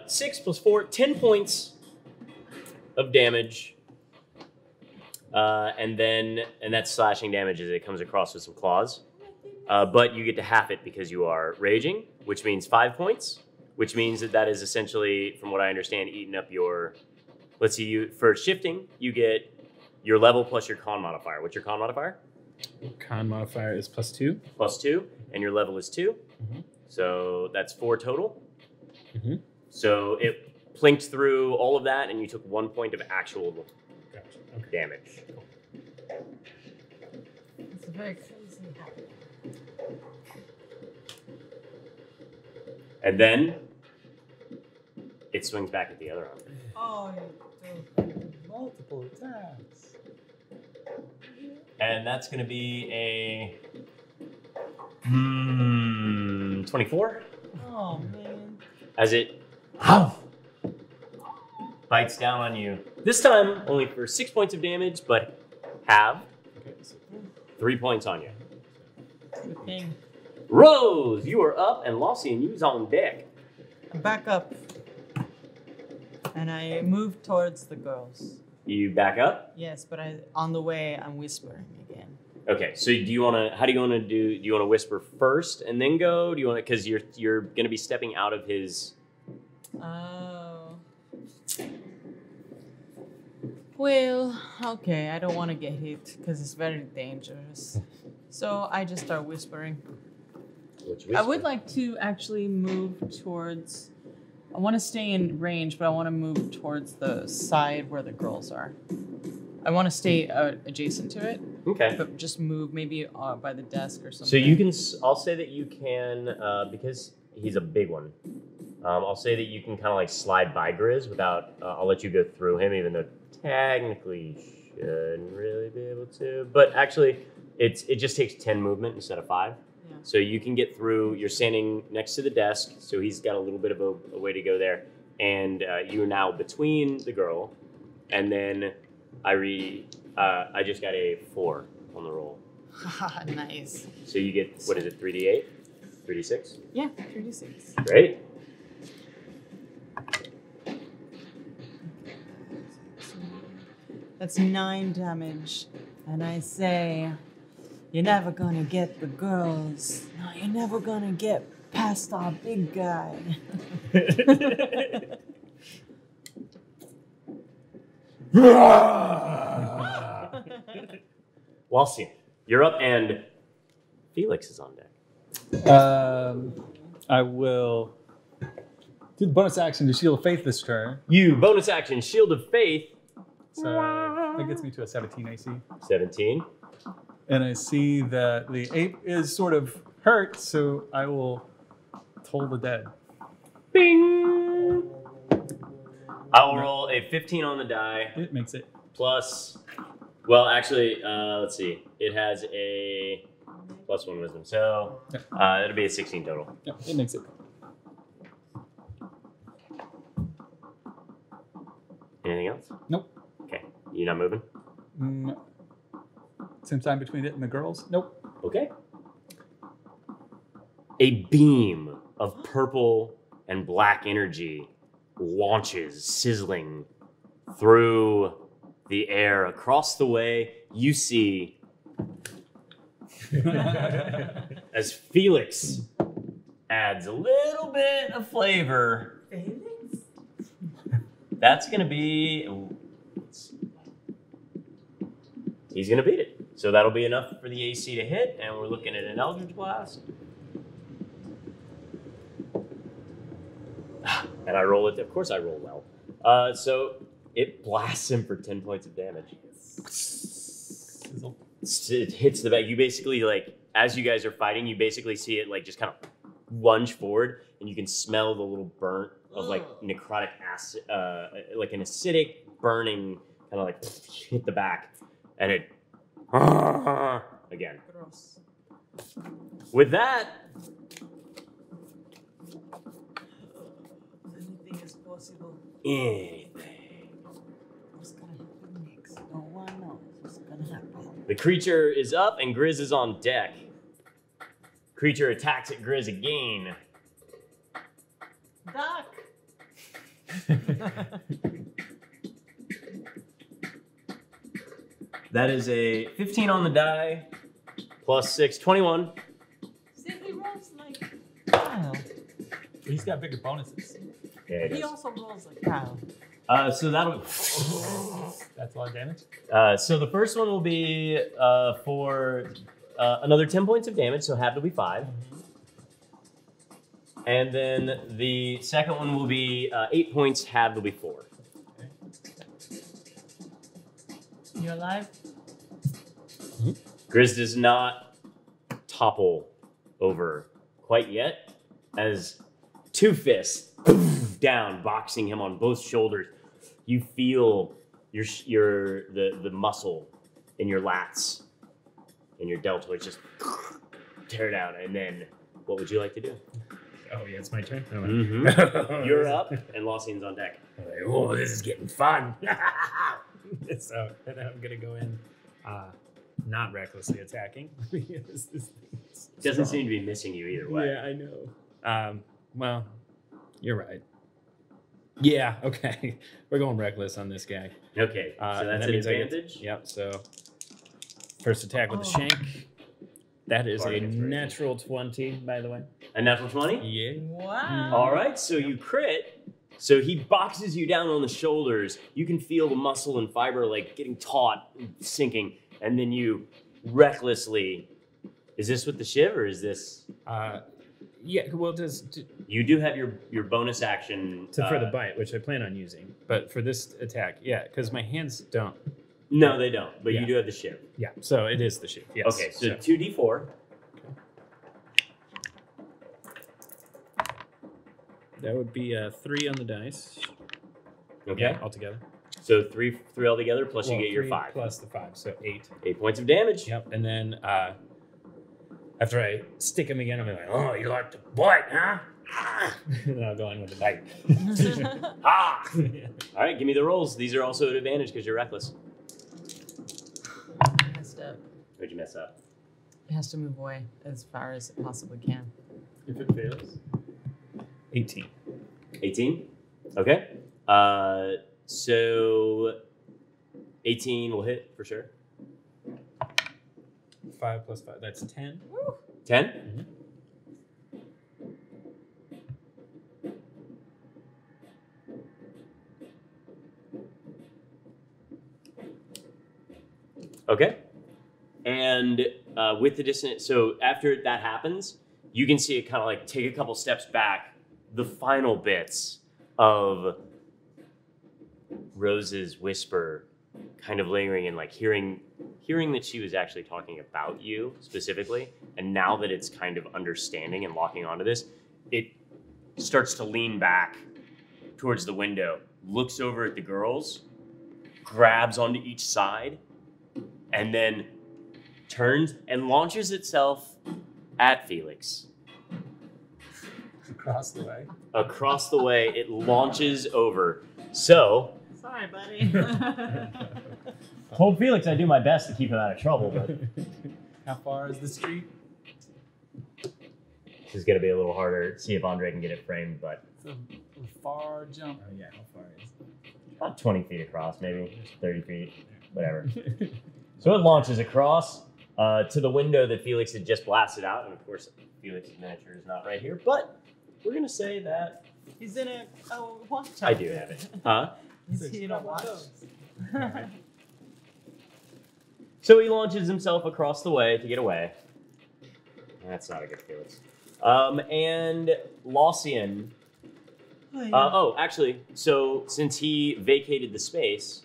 6 + 4, 10 points of damage. And that's slashing damage as it comes across with some claws. But you get to half it because you are raging, which means 5 points, which means that is essentially, from what I understand, eating up your. Let's see, for shifting, you get your level plus your con modifier. What's your con modifier? Con modifier is +2. +2, and your level is 2. Mhm. So that's 4 total. Mhm. So it plinked through all of that, and you took 1 point of actual Gotcha. Okay. damage. It's very crazy. And then it swings back at the other arm. Oh, Multiple attacks. And that's going to be a 24 oh man. as it bites down on you. This time only for 6 points of damage, but have Okay, so 3 points on you. Good thing. Rose, you are up, and Lossie and you's on deck. I'm back up. And I move towards the girls. You back up. Yes, but on the way I'm whispering again. Okay, so do you want to? How do you want to do? Do you want to whisper first and then go? Do you want to? Because you're going to be stepping out of his. Oh. Well, okay, I don't want to get hit because it's very dangerous. So I just start whispering. I would like to actually move towards. I want to stay in range, but I want to move towards the side where the girls are. I want to stay adjacent to it. Okay. But just move maybe by the desk or something. So you can. I'll say that you can because he's a big one. I'll say that you can kind of like slide by Grizz without. I'll let you go through him, even though technically you shouldn't really be able to. But actually, it just takes 10 movement instead of 5. Yeah. So you can get through. You're standing next to the desk, so he's got a little bit of a way to go there, and you're now between the girl, and then I just got a 4 on the roll. Nice. So you get what is it? 3d8, 3d6. Yeah, 36. Great. That's 9 damage. And I say, you're never gonna get the girls. No, you're never gonna get past our big guy. Walsian, you're up, and Felix is on deck. I will do the bonus action to Shield of Faith this turn. You bonus action Shield of Faith. So that gets me to a 17 AC. 17. And I see that the ape is sort of hurt, so I will toll the dead. Bing. I will roll a 15 on the die. It makes it. Plus, well, actually, let's see. It has a +1 wisdom, so it'll be a 16 total. Yeah, it makes it. Anything else? Nope. Okay. You not moving? No. Same time between it and the girls? Nope. Okay. A beam of purple and black energy launches, sizzling through the air. Across the way, you see as Felix adds a little bit of flavor. Felix? That's going to be... He's going to beat it. So that'll be enough for the AC to hit, and we're looking at an Eldritch Blast. And I roll it. Of course I roll well. So it blasts him for 10 points of damage. It hits the back. You basically, like, as you guys are fighting, you basically see it, like, just kind of lunge forward, and you can smell the little burnt of, like, necrotic acid, like an acidic burning, kind of like hit the back, and it again. Gross. With that, Anything is possible. anything. What's gonna happen next? No one knows what's gonna happen. The creature is up, and Grizz is on deck. Creature attacks at Grizz again. Duck! That is a 15 on the die, plus 6, 21. See, he rolls like Kyle. He's got bigger bonuses. Yeah, it He is. also rolls like Kyle. So that'll. That's a lot of damage. So the first one will be for another 10 points of damage, so half will be 5. And then the second one will be 8 points, half will be 4. You alive? Grizz does not topple over quite yet, as 2 fists down, boxing him on both shoulders. You feel the muscle in your lats and your deltoids just tear it out. And then, what would you like to do? Oh, yeah, it's my turn. Oh, Mm-hmm. You're up, and Lossian's on deck. Oh, this is getting fun. So then I'm gonna go in, not recklessly attacking. Because this thing's Doesn't strong. seem to be missing you either way. Yeah, I know. Well, you're right. Yeah, okay. We're going reckless on this guy. Okay, so And that's that an means I get- advantage. Yep, so first attack with the shank. That is a Bargain's very natural 20, by the way. A natural 20? Yeah. Wow. All right, so you crit, So he boxes you down on the shoulders. You can feel the muscle and fiber like getting taut, and sinking, and then you recklessly. Is this with the shiv or is this? Yeah, well, You do have your bonus action for the bite, which I plan on using, but for this attack, yeah, because my hands don't. No, they don't. But Yeah. you do have the shiv. Yeah, so it is the shiv. Yes. Okay, so 2d4. That would be 3 on the dice. Okay. Yeah, altogether. So three altogether, plus you get your 3 5. plus the 5, so 8. 8 points of damage. Yep, and then after I stick him again, I'm like, oh, you like to bite, huh? And I'll go in with a bite. Ah! All right, give me the rolls. These are also at advantage because you're reckless. Messed up. What'd you mess up? It has to move away as far as it possibly can. If it fails. 18. 18? Okay. So 18 will hit for sure. 5 plus 5, that's 10. 10? Mhm. Okay. And with the dissonance, so after that happens, you can see it kind of like take a couple steps back. The final bits of Rose's whisper kind of lingering and like hearing that she was actually talking about you specifically. And now that it's kind of understanding and locking onto this, it starts to lean back towards the window, looks over at the girls, grabs onto each side, and then turns and launches itself at Felix. Across the way. Across the way, it launches over. So, Sorry, buddy. told Felix I'd do my best to keep him out of trouble, but How far is the street? this is going to be a little harder. See if Andre can get it framed, but It's a far jump. Oh, yeah, how far is about 20 feet across, maybe 30 feet, whatever. So it launches across to the window that Felix had just blasted out. And of course, Felix's miniature is not right here, but we're going to say that He's in a watch. I do have it. Huh? Is he in a watch? So he launches himself across the way to get away. That's not a good Felix. And Lausian. Actually, so since he vacated the space,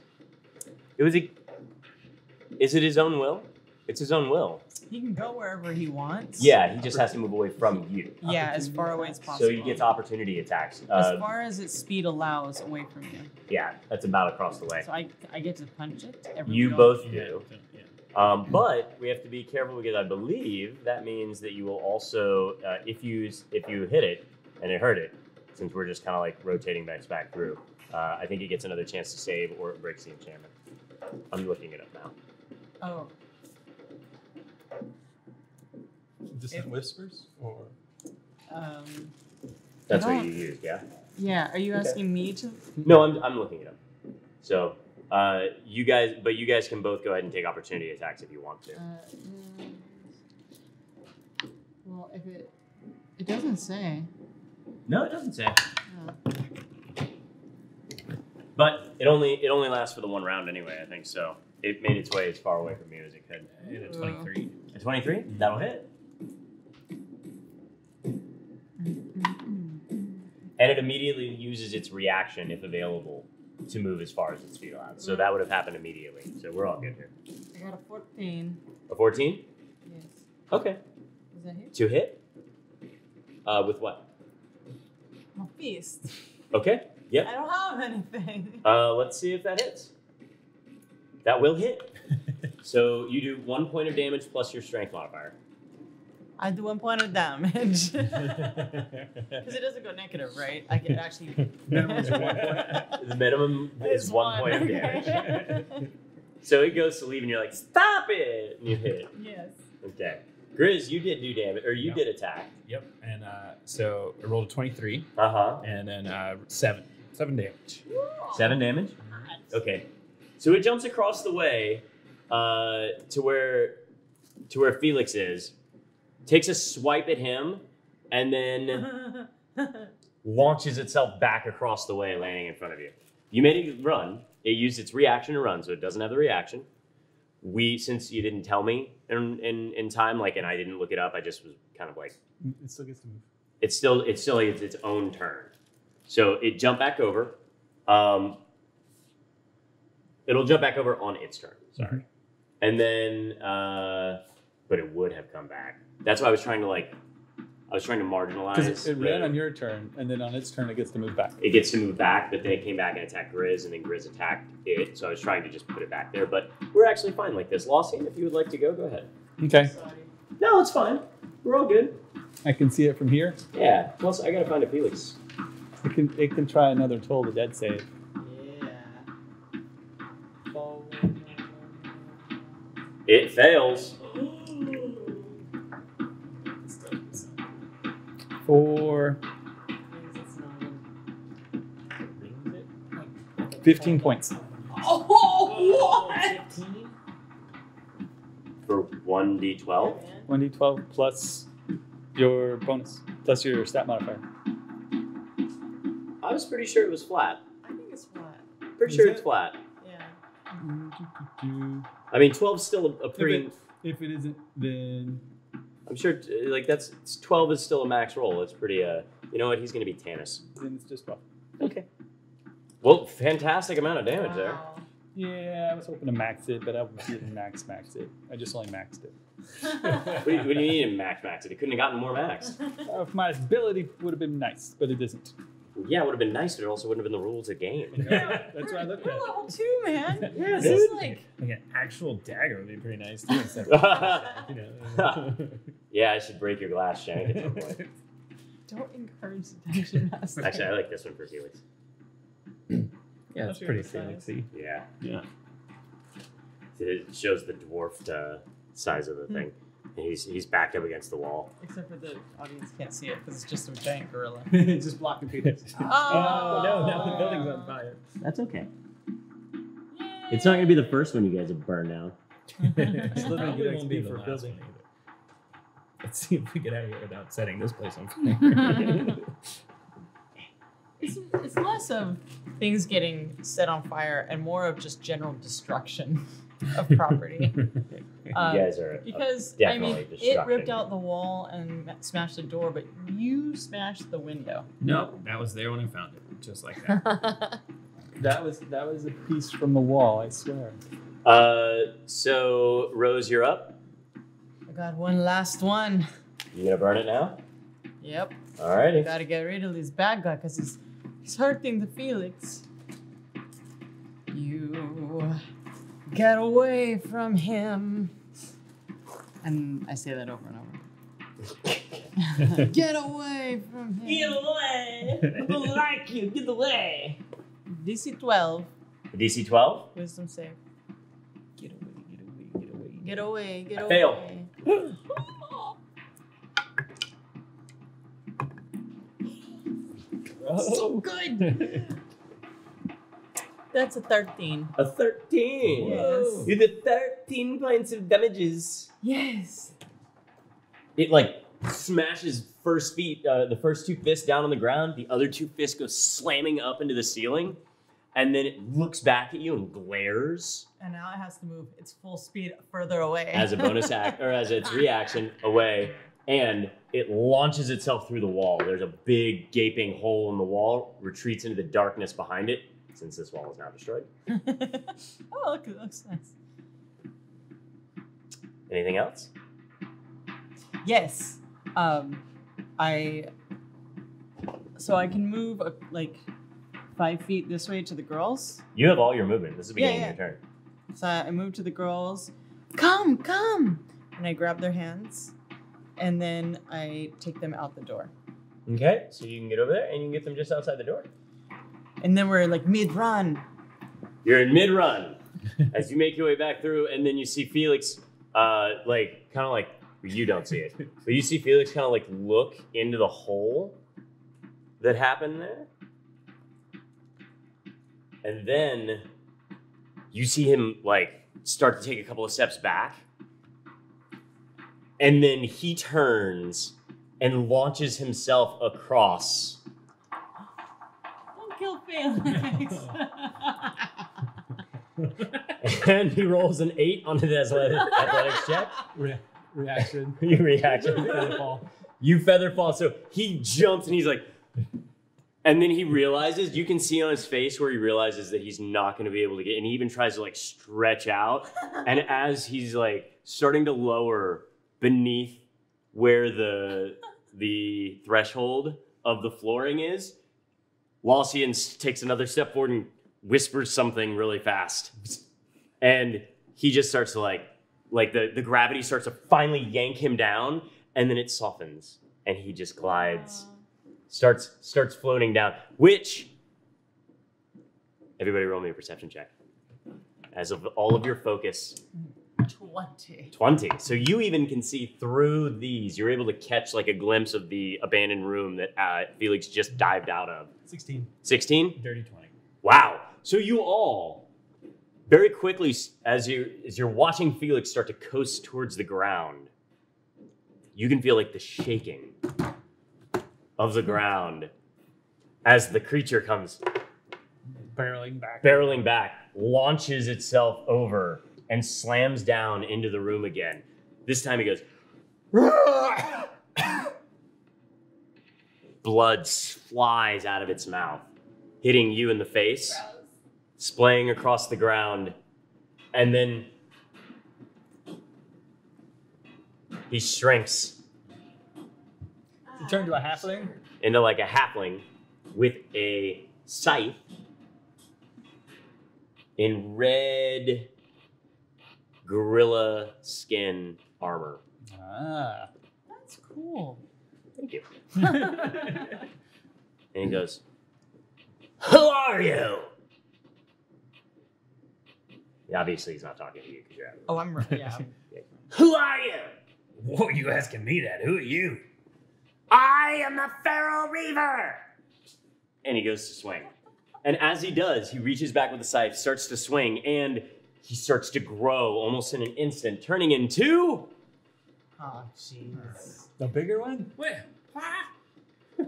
is it his own will? It's his own will. He can go wherever he wants. Yeah, he just has to move away from you. Yeah, as far away as possible. So he gets opportunity attacks. as far as its speed allows away from you. Yeah, that's about across the way. So I get to punch it. Every You go? both Yeah. do. Yeah. But we have to be careful because I believe that means that you will also, if you hit it and it hurt it, since we're just kind of like rotating back through, I think it gets another chance to save or it breaks the enchantment. I'm looking it up now. Oh, Distant whispers? Or That's I what don't- you used, yeah? yeah. Are you Okay. asking me to? No, I'm looking it up. So you guys can both go ahead and take opportunity attacks if you want to. Well, if it doesn't say. No, it doesn't say. Oh. But it only lasts for the one round anyway, I think. So it made its way as far away from you as it could. I hit a 23. A 23? That'll hit. And it immediately uses its reaction, if available, to move as far as its feet allow. So that would have happened immediately. So we're all good here. I got a 14. A 14? Yes. Okay. Does that hit? To hit? With what? My feast. Okay. Yep. I don't have anything. Let's see if that hits. That will hit. So you do 1 point of damage plus your strength modifier. I do 1 point of damage. Because it doesn't go negative, right? I can actually. minimum is 1 point. The minimum is It's 1 point of damage. So it goes to leave, and you're like, "Stop it!" And you hit. Yes. Okay. Grizz, you did do damage, or you Yeah. did attack. Yep, and so I rolled a 23, Uh huh. and then 7 damage. 7 damage. Okay. So it jumps across the way to where Felix is, takes a swipe at him, and then launches itself back across the way, landing in front of you. You made it run. It used its reaction to run, so it doesn't have the reaction. Since you didn't tell me in time, like, and I didn't look it up, I just was kind of like, It still gets to move. it's its own turn. So it jumped back over. It'll jump back over on its turn. Sorry, and then but it would have come back. That's why I was trying to marginalize. Because it ran on your turn, and then on its turn, it gets to move back. It gets to move back, but then it came back and attacked Grizz, and then Grizz attacked it. So I was trying to just put it back there. But we're actually fine like this. Lawson, if you would like to go ahead. Okay. No, it's fine. We're all good. I can see it from here. Yeah. Plus, I gotta find a Felix. It can try another Toll the Dead save. It fails. For 15 points. Oh, what? For 1d12. 1d12 plus your bonus, plus your stat modifier. I was pretty sure it was flat. I think it's flat. Pretty sure it's flat. Yeah. I mean, 12's still a pretty. If it isn't, then I'm sure, like, 12 is still a max roll. It's pretty, you know what? He's going to be Tannis. it's just 12. Okay. Well, fantastic amount of damage there. Wow. Yeah, I was hoping to max it, but I didn't max it. I just only maxed it. What do you need to max it? It couldn't have gotten more max. If my ability would have been nice, but it isn't. Yeah, it would have been nice, but it also wouldn't have been the rules of the game. That's what I looked You're at. level 2, man. Yeah, This is like. Like an actual dagger would be pretty nice too. Instead of, you know. Yeah, I should break your glass shank at some point. Don't encourage the dungeon master. Actually, I like this one for Felix. Yeah, that's pretty Felixy. Yeah. Yeah. It shows the dwarfed size of the thing. And he's backed up against the wall. Except for the audience can't see it because it's just a giant gorilla. Just blocking people. Oh, no, the building's on fire. That's okay. It's not going to be the first one you guys have burned down. Still gonna Probably get won't be XP the for last building. one either. Let's see if we get out of here without setting this place on fire. It's less of things getting set on fire and more of just general destruction of property. You guys are Because, I definitely mean, it destructing. ripped out the wall and smashed the door, but you smashed the window. No, that was there when I found it, just like that. That was a piece from the wall, I swear. So Rose, you're up. I got one last one. You gonna burn it now? Yep. Alrighty. Gotta get rid of this bad guy because he's hurting the Felix. You get away from him. And I say that over and over. Get away from him. Get away! I don't like you. Get away! DC 12. DC 12. Wisdom save. Get away, get away, get away. Get away. Get I away. fail. So good. That's a 13. A 13. Yes. You did 13 points of damages. Yes. It like smashes the first two fists down on the ground. The other two fists go slamming up into the ceiling, and then it looks back at you and glares And now it has to move its full speed further away. as a bonus act or as its reaction away, and it launches itself through the wall. There's a big gaping hole in the wall, retreats into the darkness behind it, since this wall is now destroyed. Oh, look, it looks nice. Anything else? Yes. I can move like 5 feet this way to the girls. You have all your movement. This is the beginning Yeah, of your turn. So I move to the girls. Come, come! And I grab their hands, and then I take them out the door. Okay, so you can get over there and you can get them just outside the door. And then we're like mid-run. You're in mid-run as you make your way back through, and then you see Felix, you don't see it, but you see Felix kind of like look into the hole that happened there. And then you see him like start to take a couple of steps back. And then he turns and launches himself across kill Felix. And he rolls an 8 onto the athletics check. Reaction. You reaction. Featherfall. You feather fall. So he jumps and he's like, and then he realizes, you can see on his face where he realizes that he's not going to be able to get, and he even tries to like stretch out. And as he's like starting to lower beneath where the threshold of the flooring is, Lassian takes another step forward and whispers something really fast. And he just starts to like the gravity starts to finally yank him down, and then it softens and he just glides, starts floating down, which everybody roll me a perception check. As of all of your focus. 20. So you even can see through these. You're able to catch like a glimpse of the abandoned room that Felix just dived out of. 16. 16? Dirty 20. Wow. So you all, very quickly, as you're watching Felix start to coast towards the ground, you can feel like the shaking of the ground as the creature comes barreling back, launches itself over, and slams down into the room again. This time he goes, blood flies out of its mouth, hitting you in the face, splaying across the ground, and then he shrinks You turn to a halfling? into like a halfling with a scythe in red gorilla skin armor. Ah. That's cool. Thank you. And he goes, "Who are you?" Yeah, obviously he's not talking to you because you're out. Oh, I'm right. Yeah. Who are you? What are you asking me that? Who are you? I am the Feral Reaver. And he goes to swing. And as he does, he reaches back with the scythe, starts to swing, and he starts to grow almost in an instant, turning into... Oh, jeez. The bigger one? Where?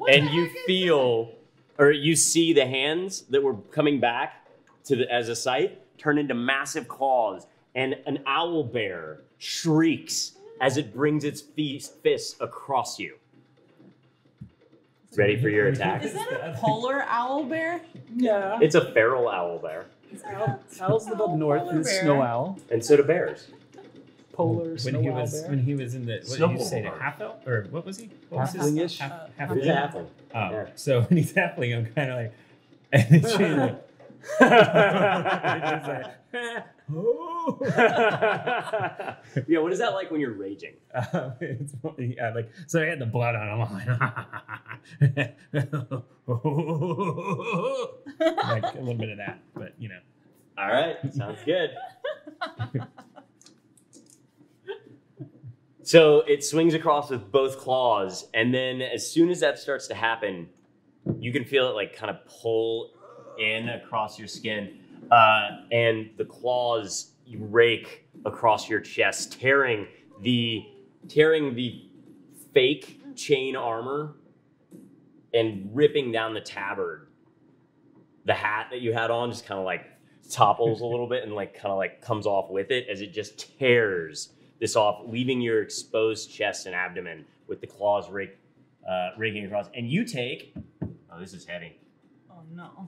And you feel, or you see the hands that were coming back as a scythe turn into massive claws, and an owl bear shrieks as it brings its fists across you. Ready for your attack. Is that a polar owl bear? Yeah. It's a feral owl bear, Owls live up north in the Polar bear. snow owl. and so do bears. Polar snow owl bear. when he was in the what did you say, the half elf, or what was he? What was his- Halfling-ish. Half He's a halfling. Oh, Yeah. so when he's halfling, I'm kind of like, and it's just like, oh. Yeah, what is that like when you're raging? It's funny, yeah, like so I had the blood on him. Like a little bit of that, but you know. All right, sounds good. So it swings across with both claws, and then as soon as that starts to happen, you can feel it like kind of pull in across your skin, and the claws rake across your chest, tearing the fake chain armor and ripping down the tabard. The hat that you had on just kind of like topples a little bit and like kind of like comes off with it as it just tears this off, leaving your exposed chest and abdomen with the claws raking across. And you take, oh, this is heavy. Oh, no.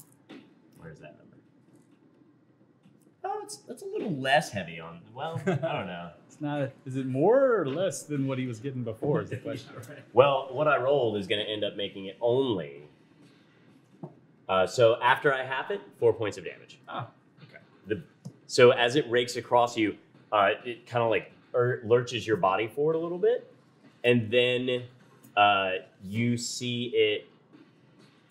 Where's that number? Oh, that's a little less heavy on, well, I don't know. It's not. Is it more or less than what he was getting before? Is the question. Well, what I rolled is going to end up making it only. So after I half it, 4 points of damage. Oh, okay. So as it rakes across you, it kind of like lurches your body forward a little bit, and then you see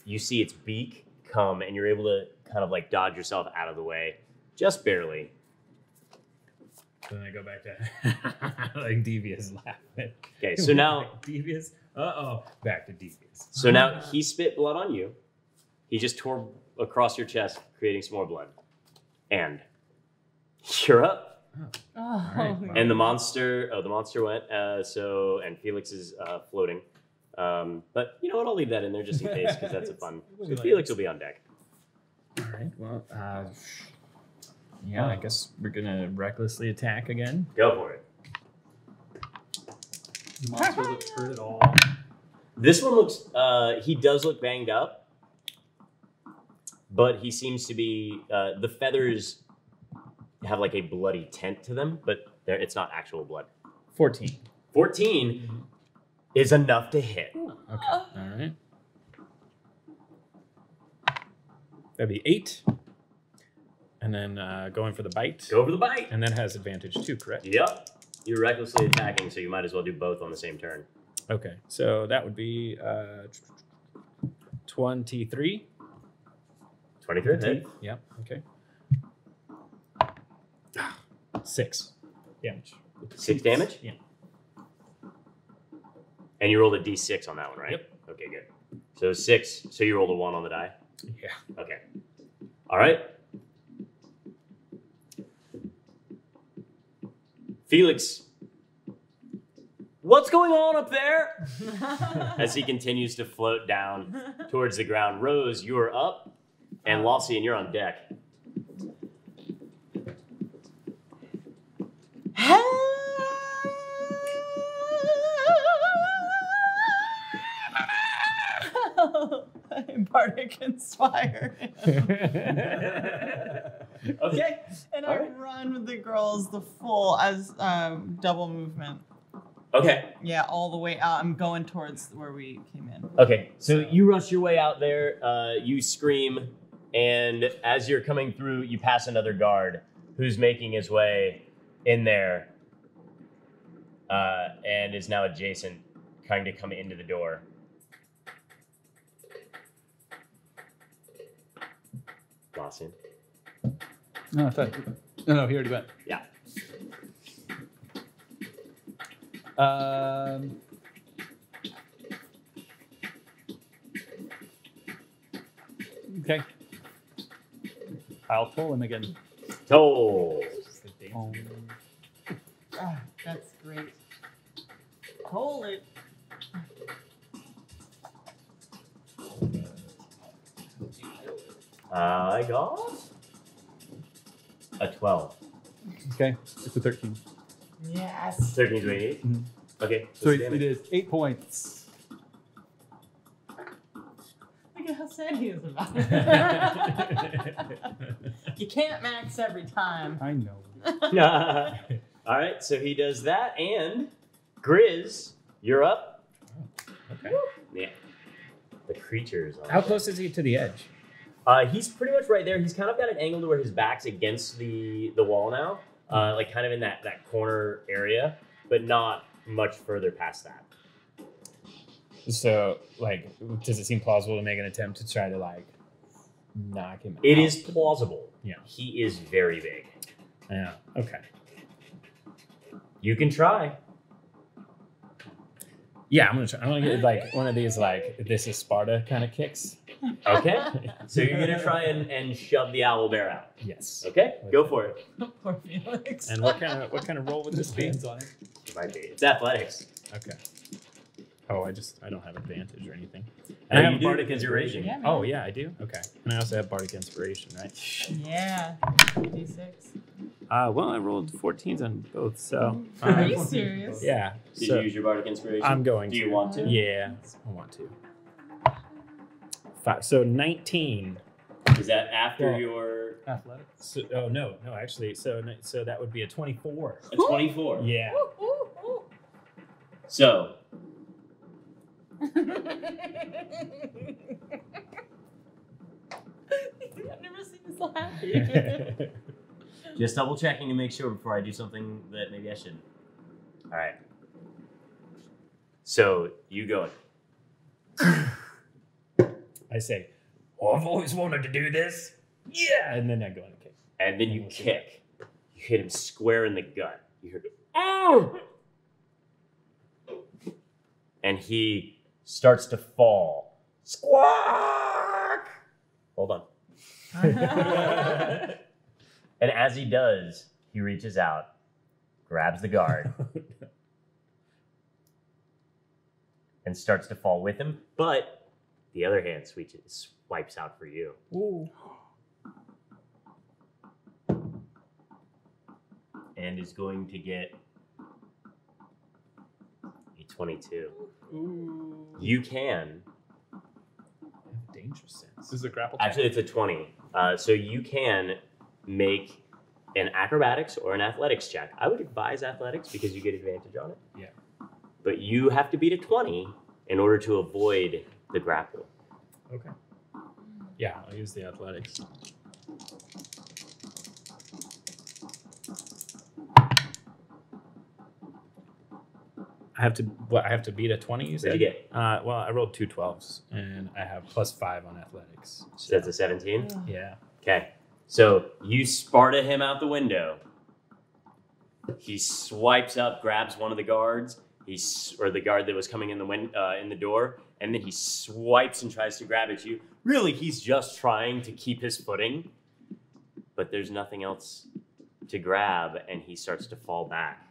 its beak come, and you're able to kind of like dodge yourself out of the way, just barely. Then I go back to like devious laughing. Okay, so now devious. Back to devious. So now he spit blood on you. He just tore across your chest, creating some more blood. And you're up. Oh, right. And the monster went. And Felix is floating. But you know what? I'll leave that in there just in case, because that's a fun. So Felix will be on deck. All right. Well, yeah, I guess we're gonna recklessly attack again. Go for it. The monster looks hurt at all. This one looks, he does look banged up, but he seems to be, the feathers have like a bloody tint to them, but it's not actual blood. 14. 14 is enough to hit. Okay. All right. That'd be 8. And then going for the bite. Go for the bite. And then has advantage too, correct? Yep. You're recklessly attacking, so you might as well do both on the same turn. Okay. So that would be 23. 23 hit. Yep. Okay. 6 damage. 6 damage? Yeah. And you rolled a d6 on that one, right? Yep. Okay, good. So 6. So you rolled a 1 on the die? Yeah. Okay. All right. Felix, what's going on up there? As he continues to float down towards the ground. Rose, you are up, and Lossian, you're on deck. Bardic inspire. Okay. And I Alright. run with the girls the full as double movement. Okay. Yeah, all the way out. I'm going towards where we came in. Okay. So you rush your way out there. You scream, and as you're coming through, you pass another guard who's making his way in there, and is now adjacent, trying to come into the door. Lawson. No, I thought. No, he already went. Yeah. Okay. I'll toll him again. Toll. Oh. Ah, that's great. Hold it. I got a 12. Okay, it's a 13. Yes. 13 to 88. Mhm. Okay. So what's the it damage? is 8 points. Look at how sad he is about it. You can't max every time. I know. All right, so he does that, and Grizz, you're up. Okay. Yeah. The creatures. How close is he to the edge? He's pretty much right there. He's kind of got an angle to where his back's against the wall now, like kind of in that corner area, but not much further past that. So, like, does it seem plausible to make an attempt to try to, like, knock him out? It is plausible. Yeah. He is very big. Yeah. Okay. You can try. Yeah, I'm gonna try. I'm gonna get like one of these like this is Sparta kind of kicks. Okay. So you're gonna try and shove the owl bear out. Yes. Okay. Go for it. Poor Felix. And what kind of roll would this be? Hands on it. It might be. It's athletics. Okay. Oh, I don't have advantage or anything. And I you have do bardic because you're inspiration. raging. Oh yeah, I do. Okay. And I also have bardic inspiration, right? Yeah. D6. Well, I rolled 14s on both, so. Are you serious? Yeah. Did so you use your bardic inspiration? I'm going Do to. you want to? Yeah, I want to. 5. So 19. Is that after Well- your Athletics. So, oh no, actually, so that would be a 24. a 24? Yeah. So I've never seen you so happy. just double checking to make sure before I do something that maybe I shouldn't. All right. So you go. I say, oh, I've always wanted to do this. Yeah, and then I go and kick. And then you kick. You hit him square in the gut. You hear, oh! And he starts to fall. Squawk! Hold on. And as he does, he reaches out, grabs the guard, and starts to fall with him. But the other hand swipes out for you. Ooh. and is going to get a 22. Ooh. You can. Dangerous sense. This is a grapple. Actually, it's a 20. So you can make an acrobatics or an athletics check. I would advise athletics because you get advantage on it. Yeah. But you have to beat a 20 in order to avoid the grapple. Okay. Yeah, I'll use the athletics. I have to beat a 20, you said? What'd you get? Well, I rolled 2 12s, and I have +5 on athletics. So that's a 17? Yeah. Okay. So you Sparta him out the window. He swipes up, grabs one of the guards, or the guard that was coming in the door, and then he swipes and tries to grab at you. Really, he's just trying to keep his footing, but there's nothing else to grab, and he starts to fall back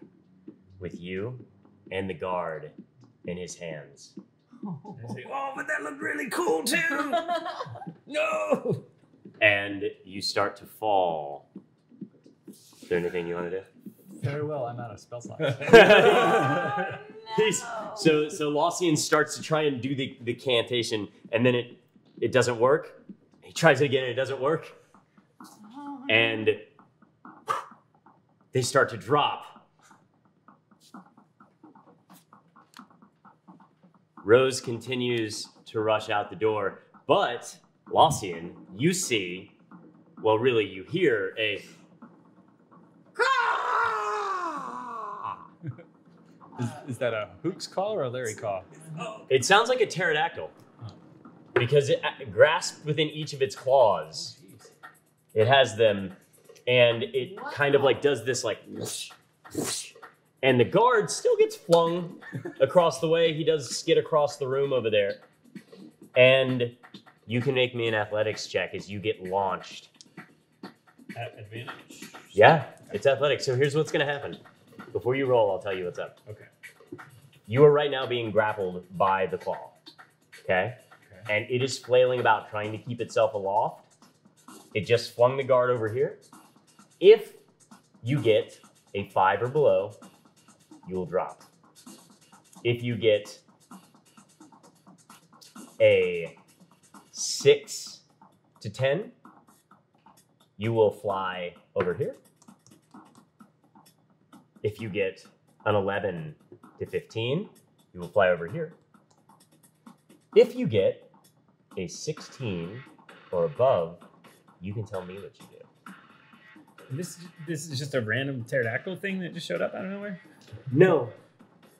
with you and the guard in his hands. I say, oh, but that looked really cool too. No. And you start to fall. Is there anything you want to do? Very well, I'm out of spell slots. So Laucian starts to try and do the cantation, and then it doesn't work. He tries it again, and it doesn't work. And they start to drop. Rose continues to rush out the door, but Laucian, you see, well, really, you hear a Is that a Hook's call or a Larry call? It sounds like a pterodactyl because it grasped within each of its claws. It has them, and it kind of like does this like whoosh, whoosh. And the guard still gets flung across the way. He does skid across the room over there. And you can make me an athletics check as you get launched. At advantage. Yeah, it's athletics. So here's what's going to happen. Before you roll, I'll tell you what's up. Okay. You are right now being grappled by the claw. Okay? And it is flailing about trying to keep itself aloft. It just flung the guard over here. If you get a 5 or below, you will drop. If you get a 6 to 10, you will fly over here. If you get an 11 to 15, you will fly over here. If you get a 16 or above, you can tell me what you do. This is just a random pterodactyl thing that just showed up out of nowhere? No.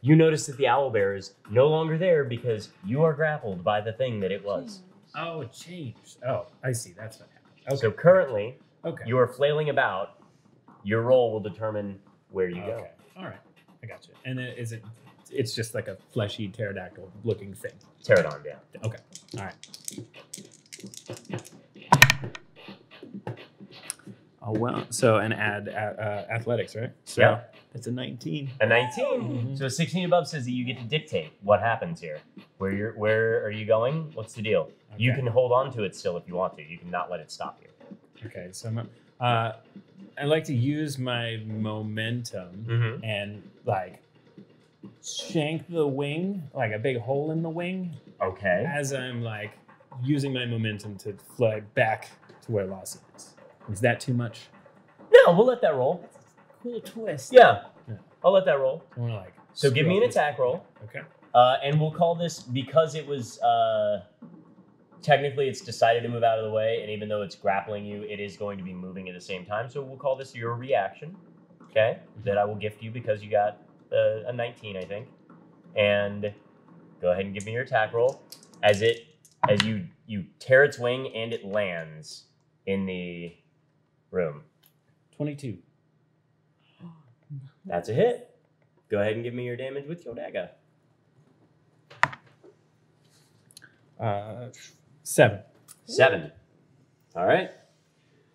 You notice that the owlbear is no longer there because you are grappled by the thing that it was. Oh, it changed. Oh, I see. That's what happened. Okay. So currently, Okay. you are flailing about. Your roll will determine where you go. Okay. All right. I got you. And then it's just like a fleshy pterodactyl looking thing. Pterodon, yeah. Okay. All right. Oh, well. So, and add athletics, right? So Yeah. That's a 19. A 19. Mhm. So a 16 above says that you get to dictate what happens here. Where are you going? What's the deal? You Okay. can hold on to it still if you want to. You can not let it stop you. Okay. So I like to use my momentum Mm-hmm. and like shank the wing, like a big hole in the wing, Okay. as I'm like using my momentum to fly back to where Lassie is. Is that too much? No, we'll let that roll. Cool twist. Yeah. Yeah. I'll let that roll. I want to like. So give screw me up an this- attack roll. Okay. And we'll call this, because it was, technically it's decided to move out of the way, and even though it's grappling you, it is going to be moving at the same time. So we'll call this your reaction, okay? That I will gift you because you got a 19, I think. And go ahead and give me your attack roll. As you tear its wing and it lands in the room. 22. That's a hit. Go ahead and give me your damage with your dagger. 7. 7. All right.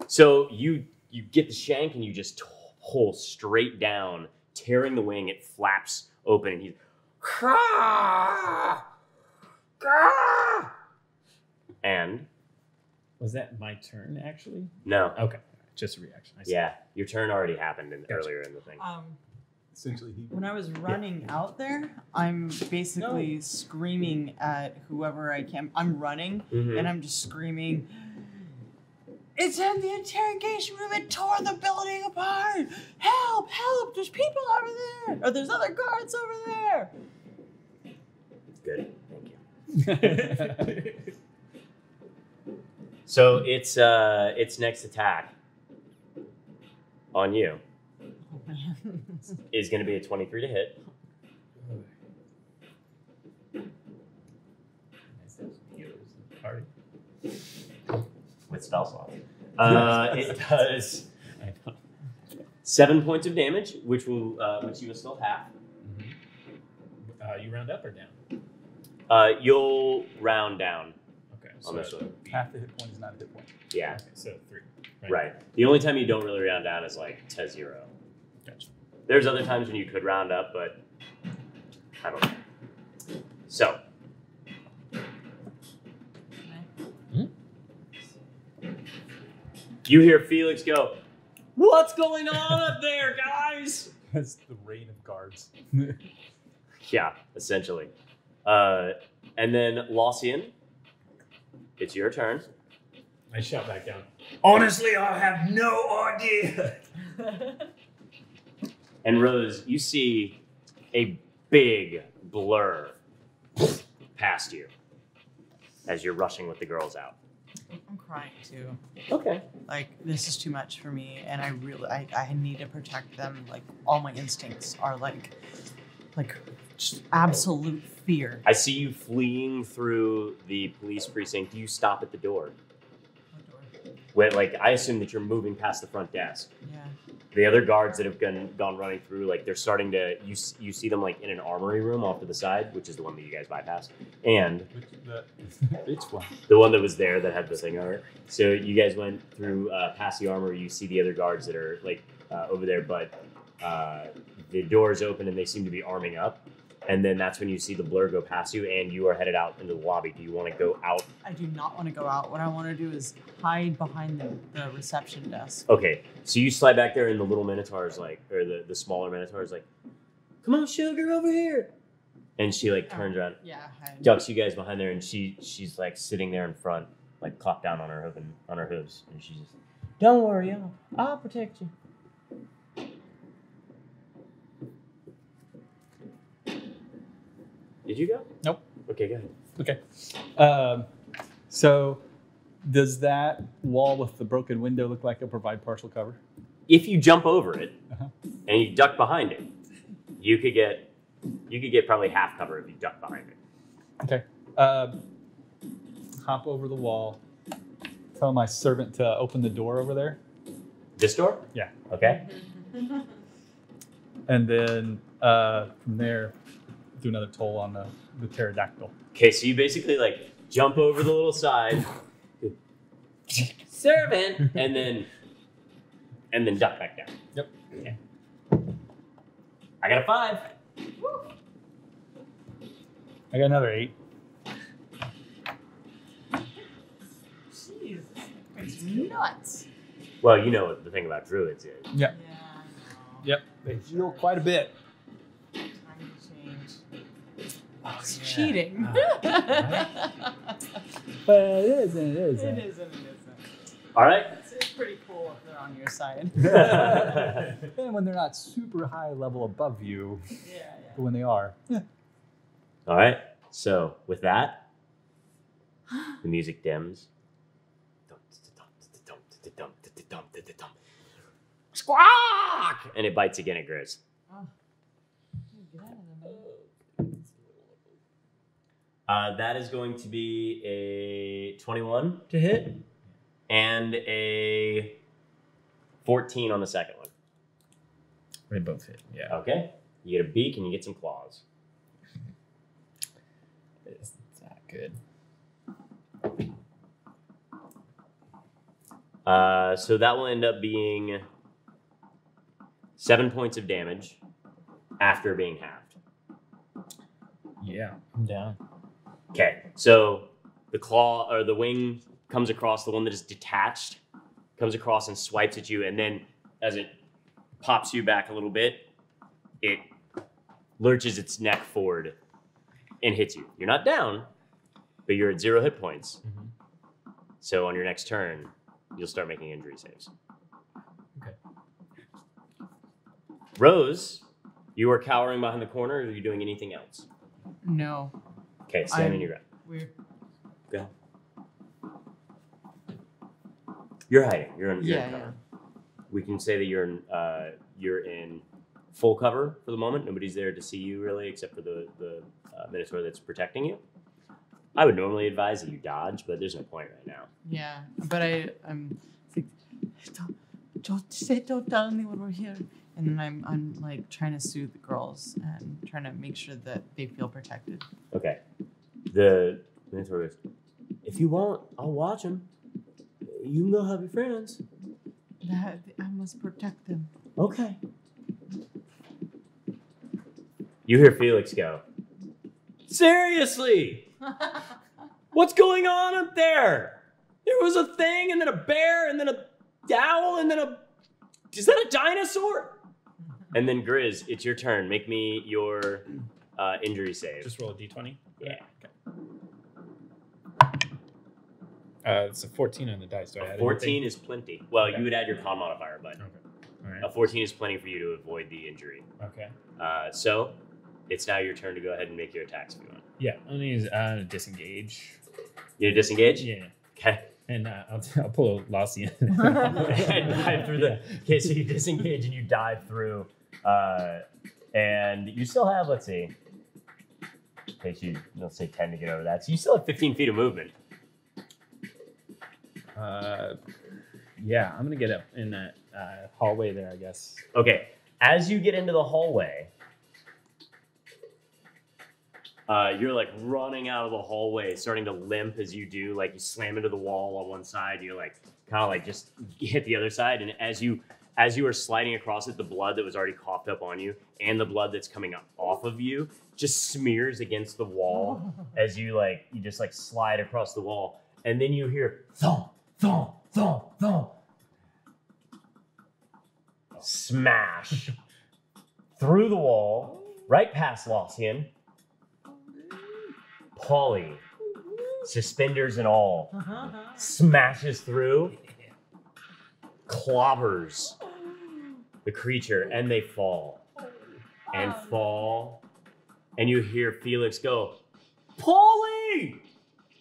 So you get the shank and you just pull straight down, tearing the wing. It flaps open and he's and Was that my turn actually? no. Okay. Just a reaction. I see. Yeah, your turn already happened earlier in the thing. Essentially, When I was running out there, I'm basically screaming at whoever I can. I'm running, and I'm just screaming, "It's in the interrogation room! It tore the building apart! Help! Help! There's people over there! Or there's other guards over there!" Good, thank you. So its next attack on you is going to be a 23 to hit. Party. With spell slots. It does 7 points of damage, which you will still have. You round up or down? You'll round down Okay. on this one. half the hit point is not a hit point. Yeah, Okay, so 3. right. The only time you don't really round down is like to 0. Gotcha. There's other times when you could round up, but I don't know. So. You hear Felix go, "What's going on up there, guys?" That's the rain of guards. Yeah, essentially. And then Laucian, it's your turn. I shout back down. Honestly, I have no idea. And Rose, you see a big blur past you as you're rushing with the girls out. I'm crying too. Okay. Like, this is too much for me, and I need to protect them. Like, all my instincts are like just absolute fear. I see you fleeing through the police precinct. You stop at the door. Where, like, I assume that you're moving past the front desk. Yeah. The other guards that have gone running through, like, they're starting to, you see them, like, in an armory room off to the side, which is the one that you guys bypassed. And Which one? the one that was there that had the thing on it. So you guys went through past the armory. You see the other guards that are, like, over there, but the door's open and they seem to be arming up. And then that's when you see the blur go past you and you are headed out into the lobby. Do you want to go out? I do not want to go out. What I want to do is hide behind the reception desk. Okay, so you slide back there and the little Minotaur's like, or the smaller Minotaur's like, "Come on, sugar, over here." And she like turns around, Yeah. ducks you guys behind there, and she's like sitting there in front, like clocked down on her hooves, and she's just, "Don't worry, I'll protect you." Did you go? Nope. Okay, go ahead. Okay. So does that wall with the broken window look like it'll provide partial cover? If you jump over it Uh-huh. and you duck behind it, you could get probably half cover if you duck behind it. Okay. Hop over the wall. Tell my servant to open the door over there. This door? Yeah. Okay. And then from there, do another toll on the pterodactyl. Okay, so you basically like jump over the little side, servant, and then duck back down. Yep. Okay. I got a 5. I got another 8. Jeez, it's nuts. Well, you know what the thing about druids is. Yep. Yeah, I know. Yep. They heal quite a bit. Time to change. It's cheating. But it is and it isn't. It is and it isn't. All right. It's pretty cool if they're on your side. And when they're not super high level above you, Yeah. but when they are. All right. So with that, the music dims. Squawk! And it bites again at Grizz. Oh. Get out of there. That is going to be a 21 to hit and a 14 on the second one. They both hit. Yeah. Okay. You get a beak and you get some claws. It's not good. So that will end up being 7 points of damage after being halved. Yeah. I'm down. Okay, so the claw or the wing comes across, the one that is detached comes across and swipes at you, and then as it pops you back a little bit, it lurches its neck forward and hits you. You're not down, but you're at 0 hit points. So on your next turn, you'll start making injury saves. Okay. Rose, you are cowering behind the corner, or are you doing anything else? No. Okay, stand in your ground. We're Go. You're hiding. You're in yeah, cover. We can say that you're in full cover for the moment. Nobody's there to see you really, except for the Minotaur that's protecting you. I would normally advise that you dodge, but there's no point right now. yeah. But I'm like, don't tell anyone we're here. And then I'm like trying to soothe the girls and trying to make sure that they feel protected. Okay. The Minotaur goes, if you want, I'll watch him. You can go have your friends. That I must protect them. Okay. You hear Felix go, seriously? What's going on up there? There was a thing, and then a bear, and then a owl, and then is that a dinosaur? And then Grizz, it's your turn. Make me your injury save. Just roll a d20. Yeah. It's a 14 on the dice. Do I add 14 anything? is plenty. Well, Okay. you would add your con modifier, but Okay. All right. a 14 is plenty for you to avoid the injury. Okay. So it's now your turn to go ahead and make your attacks if you want. Yeah, I'm gonna use disengage. You disengage? Yeah, Okay. and I'll pull a Lassian. And dive through the. Okay, so you disengage and you dive through, and you still have. Let's see. Takes you, let's say, 10 to get over that. So you still have 15 feet of movement. Yeah, I'm gonna get up in that hallway there, I guess. Okay. As you get into the hallway, you're like running out of the hallway, starting to limp as you do. Like you slam into the wall on one side, you're like kind of like just hit the other side, and as you are sliding across it, the blood that was already coughed up on you and the blood that's coming up off of you just smears against the wall as you just slide across the wall, and then you hear thump, thump, thump, thump, smash through the wall, right past Lossian. Polly, suspenders and all, smashes through, clobbers the creature, and they fall. And fall. And you hear Felix go, Polly!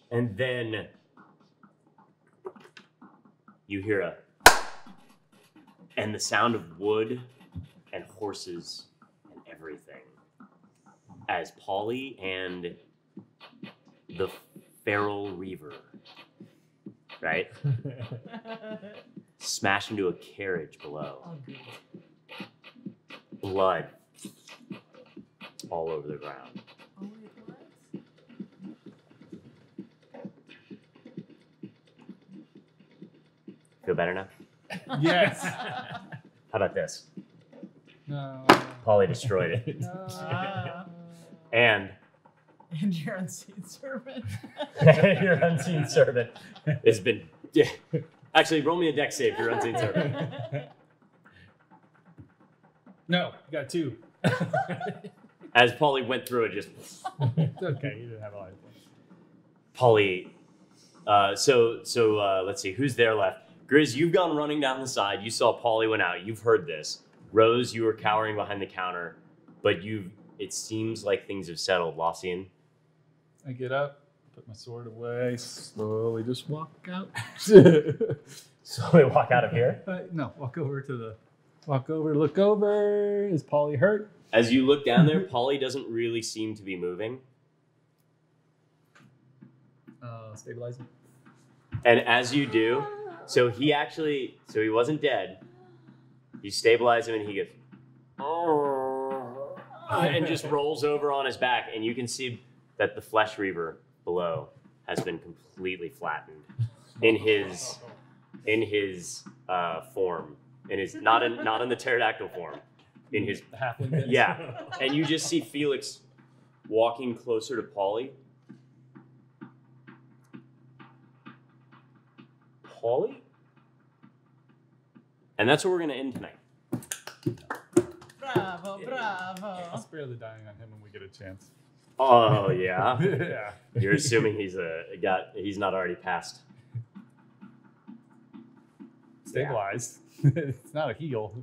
And then you hear and the sound of wood and horses and everything. As Polly and the feral reaver, right? Smash into a carriage below. Blood all over the ground. Feel better now? Yes. How about this? No. Polly destroyed it. No. And your unseen servant. your unseen servant has been... Actually, roll me a dex save for your unseen servant. No, you got 2. As Polly went through it, just... It's okay, you didn't have a lot of fun. Polly... So let's see, who's there left? Grizz, you've gone running down the side. You saw Polly went out. You've heard this. Rose, you were cowering behind the counter, but it seems like things have settled. Lossian? I get up, put my sword away, slowly just walk out. Slowly walk out of here? No, look over. Is Polly hurt? As you look down there, Polly doesn't really seem to be moving. Stabilize him. And as you do, so he wasn't dead. You stabilize him and he goes, and just rolls over on his back, and you can see that the flesh reaver below has been completely flattened in his form, in his not in the pterodactyl form, in his halfling bits. yeah. And you just see Felix walking closer to Polly. Polly? And that's where we're going to end tonight. Bravo, bravo. I'll spare the dying on him when we get a chance. Oh, yeah? Yeah. You're assuming he's not already passed. Stabilized. It's not a heal.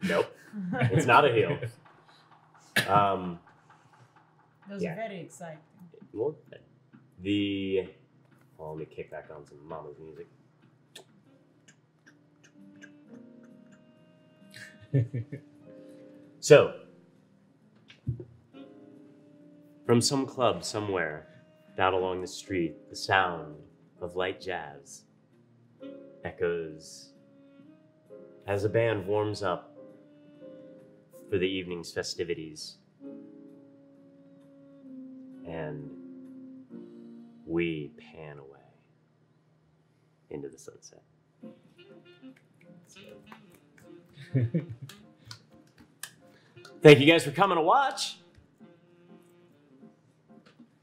Nope. It's not a heal. Those are very exciting. Well, let me kick back on some Mama's music. So, from some club somewhere down along the street, the sound of light jazz echoes as a band warms up for the evening's festivities. And we pan away into the sunset. Thank you guys for coming to watch.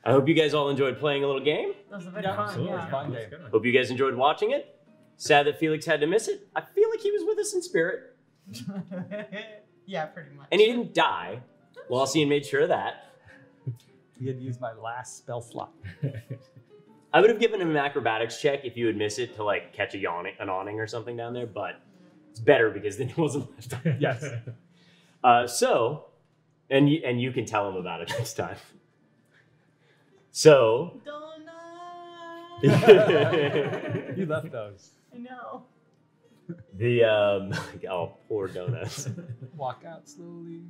I hope you guys all enjoyed playing a little game. Those are very fun. Yeah. Fun game. Hope you guys enjoyed watching it. Sad that Felix had to miss it. I feel like he was with us in spirit. Yeah, pretty much. And he didn't die. Lossian made sure of that. He had used my last spell slot. I would have given him an acrobatics check if you would miss it to like catch an awning or something down there, but it's better because then it wasn't left. Yes. And you can tell him about it next time. So Donut. You left those. I know. Oh, poor donuts. Walk out slowly.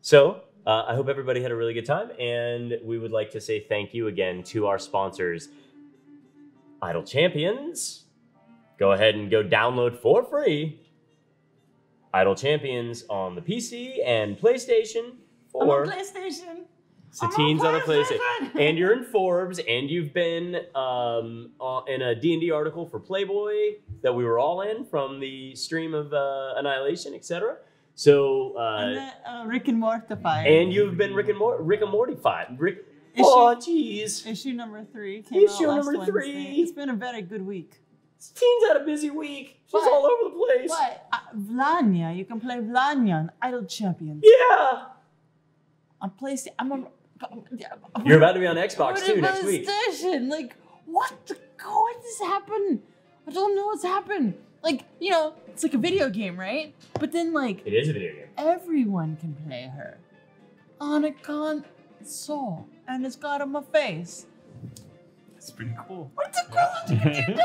So, I hope everybody had a really good time, and we would like to say thank you again to our sponsors, Idle Champions. Go ahead and go download for free Idle Champions on the PC and PlayStation. I'm Or on PlayStation. Satine's on a PlayStation. PlayStation. And you're in Forbes, and you've been in a D&D article for Playboy that we were all in from the stream of Annihilation, etc. So, Rick and Mortified. and you've been Rick and Mortified. Oh, jeez. Issue number 3 came Issue out last number Wednesday. 3. It's been a very good week. Teen's had a busy week. She's But- all over the place. But Vlanya, you can play Vlanya on Idle Champions. Yeah. On PlayStation. You're about to be on Xbox too next week. PlayStation. Like, what has happened? I don't know what's happened. Like, you know, it's like a video game, right? But then, like, It is a video game. everyone can play her on a console, and it's got on my face. It's pretty cool. What's the coolest you can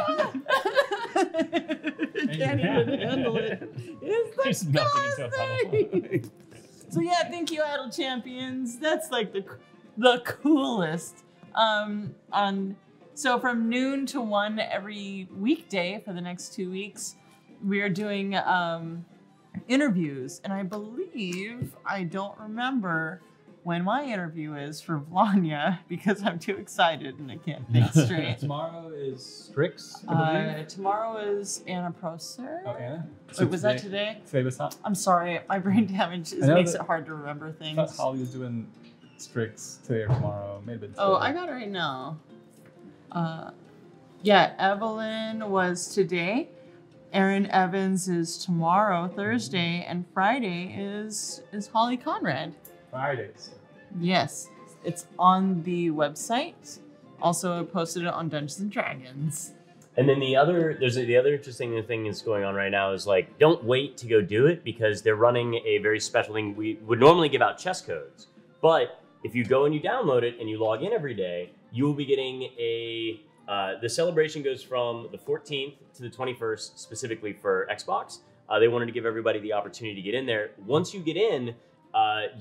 do? Can't even handle it. It's the Just melting into a coolest thing. So yeah, thank you, Idle Champions. That's like the coolest. So from noon to 1 every weekday for the next 2 weeks, we are doing interviews, and I believe I don't remember when my interview is for Vlanya because I'm too excited and I can't think straight. Tomorrow is Strix, I believe. Tomorrow is Anna Proser. Oh, Anna? Wait, was that today? Today was hot. I'm sorry, my brain damage I know makes that- it hard to remember I things. thought Holly was doing Strix today or tomorrow. Maybe it's Oh, today. I got it right now. Yeah, Evelyn was today. Erin Evans is tomorrow, Thursday, and Friday is Holly Conrad. Fridays. Yes, it's on the website. Also, I posted it on Dungeons and Dragons. And then the other interesting thing that's going on right now is like, don't wait to go do it because they're running a very special thing. We would normally give out chess codes, but if you go and you download it and you log in every day, you will be getting the celebration goes from the 14th to the 21st, specifically for Xbox. They wanted to give everybody the opportunity to get in there. Once you get in,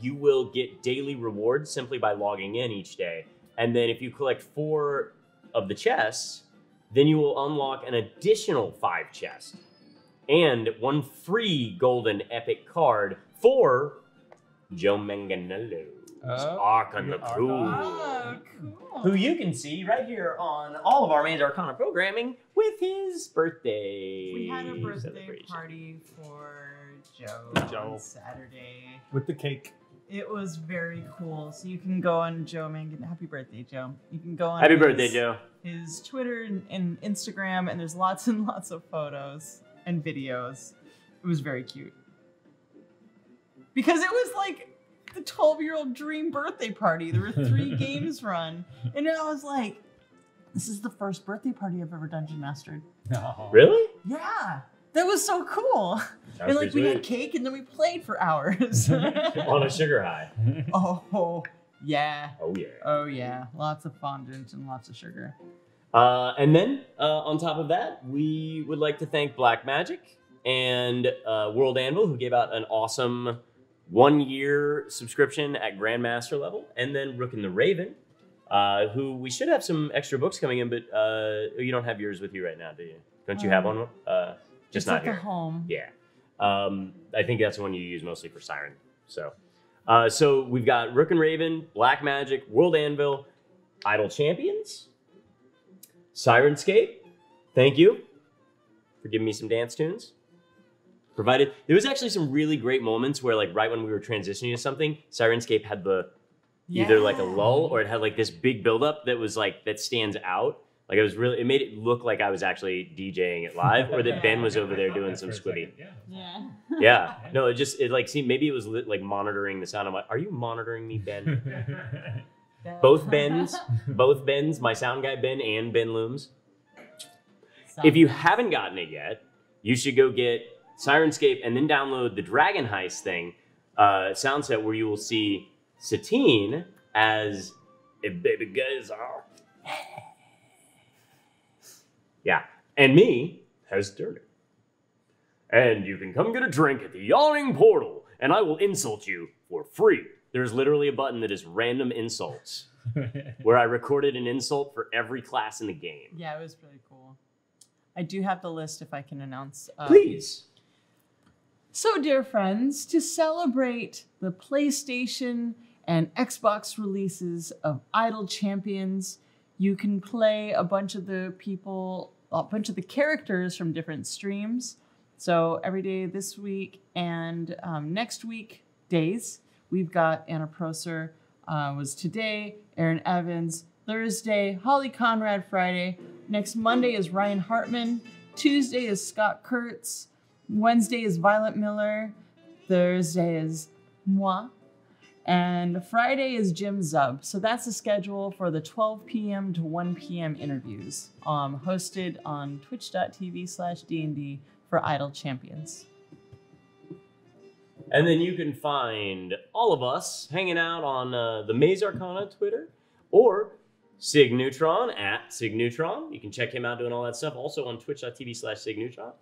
you will get daily rewards simply by logging in each day. And then if you collect 4 of the chests, then you will unlock an additional 5 chests and 1 free golden epic card for Joe Manganiello. Arcana the Cool. Oh, cool. Who you can see right here on all of our main Arcana programming with his birthday. We had a birthday celebration. party for Joe Joe. on Saturday. With the cake. It was very cool. So you can go on Joe Mangan. Happy birthday, Joe. You can go on Happy birthday, Joe. his Twitter and Instagram, and there's lots and lots of photos. and videos. It was very cute. Because it was like the 12-year-old dream birthday party. There were 3 games run. And I was like, this is the first birthday party I've ever dungeon mastered. No. Really? Yeah. That was so cool. And like we had cake and then we played for hours. On a sugar high. Oh, yeah. Oh, yeah. Oh, yeah. Lots of fondant and lots of sugar. And then, on top of that, we would like to thank Black Magic and World Anvil, who gave out an awesome 1-year subscription at Grandmaster level. And then Rook and the Raven, who we should have some extra books coming in, but you don't have yours with you right now, do you? Don't you have one? Just not here. At home. Yeah. I think that's the one you use mostly for Siren. So we've got Rook and Raven, Black Magic, World Anvil, Idle Champions, Sirenscape. Thank you for giving me some dance tunes. Provided there was actually some really great moments where, like, right when we were transitioning to something, Sirenscape had either like a lull or it had like this big buildup that was like that stands out. Like it made it look like I was actually DJing it live, or that Ben was over there doing some squibby. Yeah. Yeah. No, it like seemed, maybe it was like monitoring the sound. I'm like, are you monitoring me, Ben? Both Bens, my sound guy Ben and Ben Looms. If you haven't gotten it yet, you should go get Sirenscape and then download the Dragon Heist thing, sound set, where you will see Satine as a baby geyser. Yeah, and me as Dirty. And you can come get a drink at the Yawning Portal, and I will insult you for free. There's literally a button that is random insults, where I recorded an insult for every class in the game. Yeah, it was pretty cool. I do have the list if I can announce. Please. So, dear friends, to celebrate the PlayStation and Xbox releases of Idle Champions, you can play a bunch of the characters from different streams. So every day this week and next week days, we've got Anna Prosser was today, Aaron Evans, Thursday, Holly Conrad Friday. Next Monday is Ryan Hartman. Tuesday is Scott Kurtz. Wednesday is Violet Miller. Thursday is moi. And Friday is Jim Zub. So that's the schedule for the 12 p.m. to 1 p.m. interviews, hosted on twitch.tv/D&D for Idle Champions. And then you can find all of us hanging out on the Maze Arcana Twitter, or Signeutron at Signeutron. You can check him out doing all that stuff. Also on twitch.tv/Signeutron.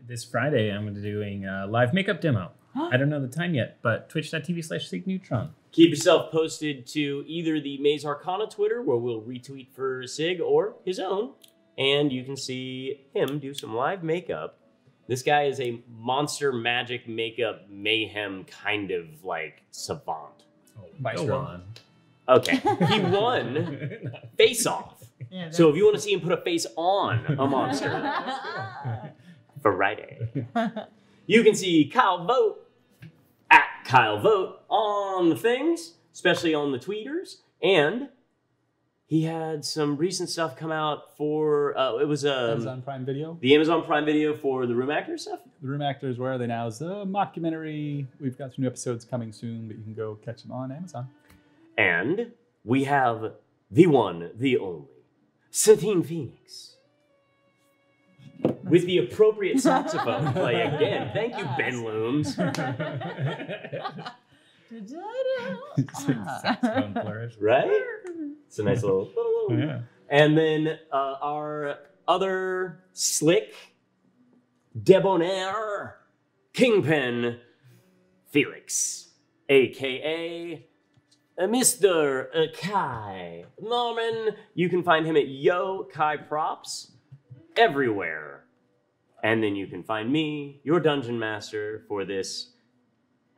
This Friday, I'm doing a live makeup demo. I don't know the time yet, but twitch.tv/Signeutron. Keep yourself posted to either the Maze Arcana Twitter, where we'll retweet for Sig, or his own, and you can see him do some live makeup. This guy is a monster magic makeup mayhem kind of like savant. Go on. Okay, he won Face Off. Yeah, so if you want to see him put a face on a monster for Friday, you can see Kyle Vogt at Kyle Vogt on the things, especially on the tweeters. And he had some recent stuff come out for, it was Amazon Prime Video. The Amazon Prime Video for the Room Actors stuff? The Room Actors, Where Are They Now is a mockumentary. We've got some new episodes coming soon, but you can go catch them on Amazon. And we have the one, the only, Satine Phoenix. With the appropriate saxophone play again. Thank you, Ben Looms. Saxophone flourish. Right? It's a nice little... Yeah. And then our other slick, debonair, kingpin, Felix, a.k.a. Mr. Kai Norman. You can find him at Yo Kai Props everywhere. And then you can find me, your dungeon master, for this.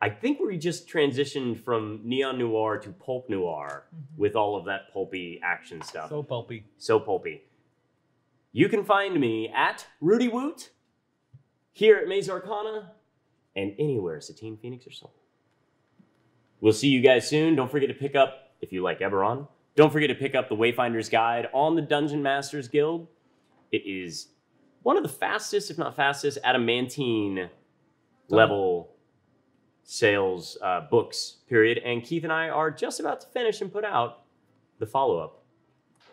I think we just transitioned from Neon Noir to Pulp Noir with all of that pulpy action stuff. So pulpy. So pulpy. You can find me at Rudy Woot, here at Maze Arcana, and anywhere Satine Phoenix or sold. We'll see you guys soon. Don't forget to pick up, if you like Eberron, don't forget to pick up the Wayfinder's Guide on the Dungeon Masters Guild. It is one of the fastest, if not fastest, adamantine level sales books, period. And Keith and I are just about to finish and put out the follow-up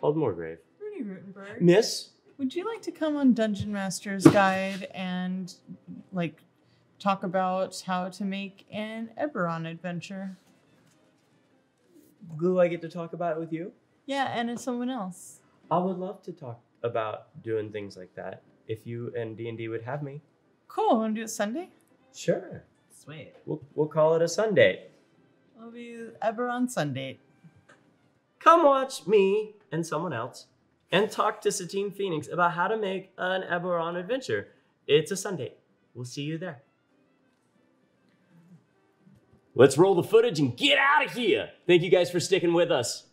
called Moorgrave. Rudy Rutenberg. Miss? Would you like to come on Dungeon Master's Guide and like talk about how to make an Eberron adventure? Do I get to talk about it with you? Yeah, and it's someone else. I would love to talk about doing things like that if you and D&D would have me. Cool. Want to do it Sunday? Sure. Sweet. We'll call it a Sunday. It'll be Eberron Sunday. Come watch me and someone else and talk to Satine Phoenix about how to make an Eberron adventure. It's a Sunday. We'll see you there. Let's roll the footage and get out of here. Thank you guys for sticking with us.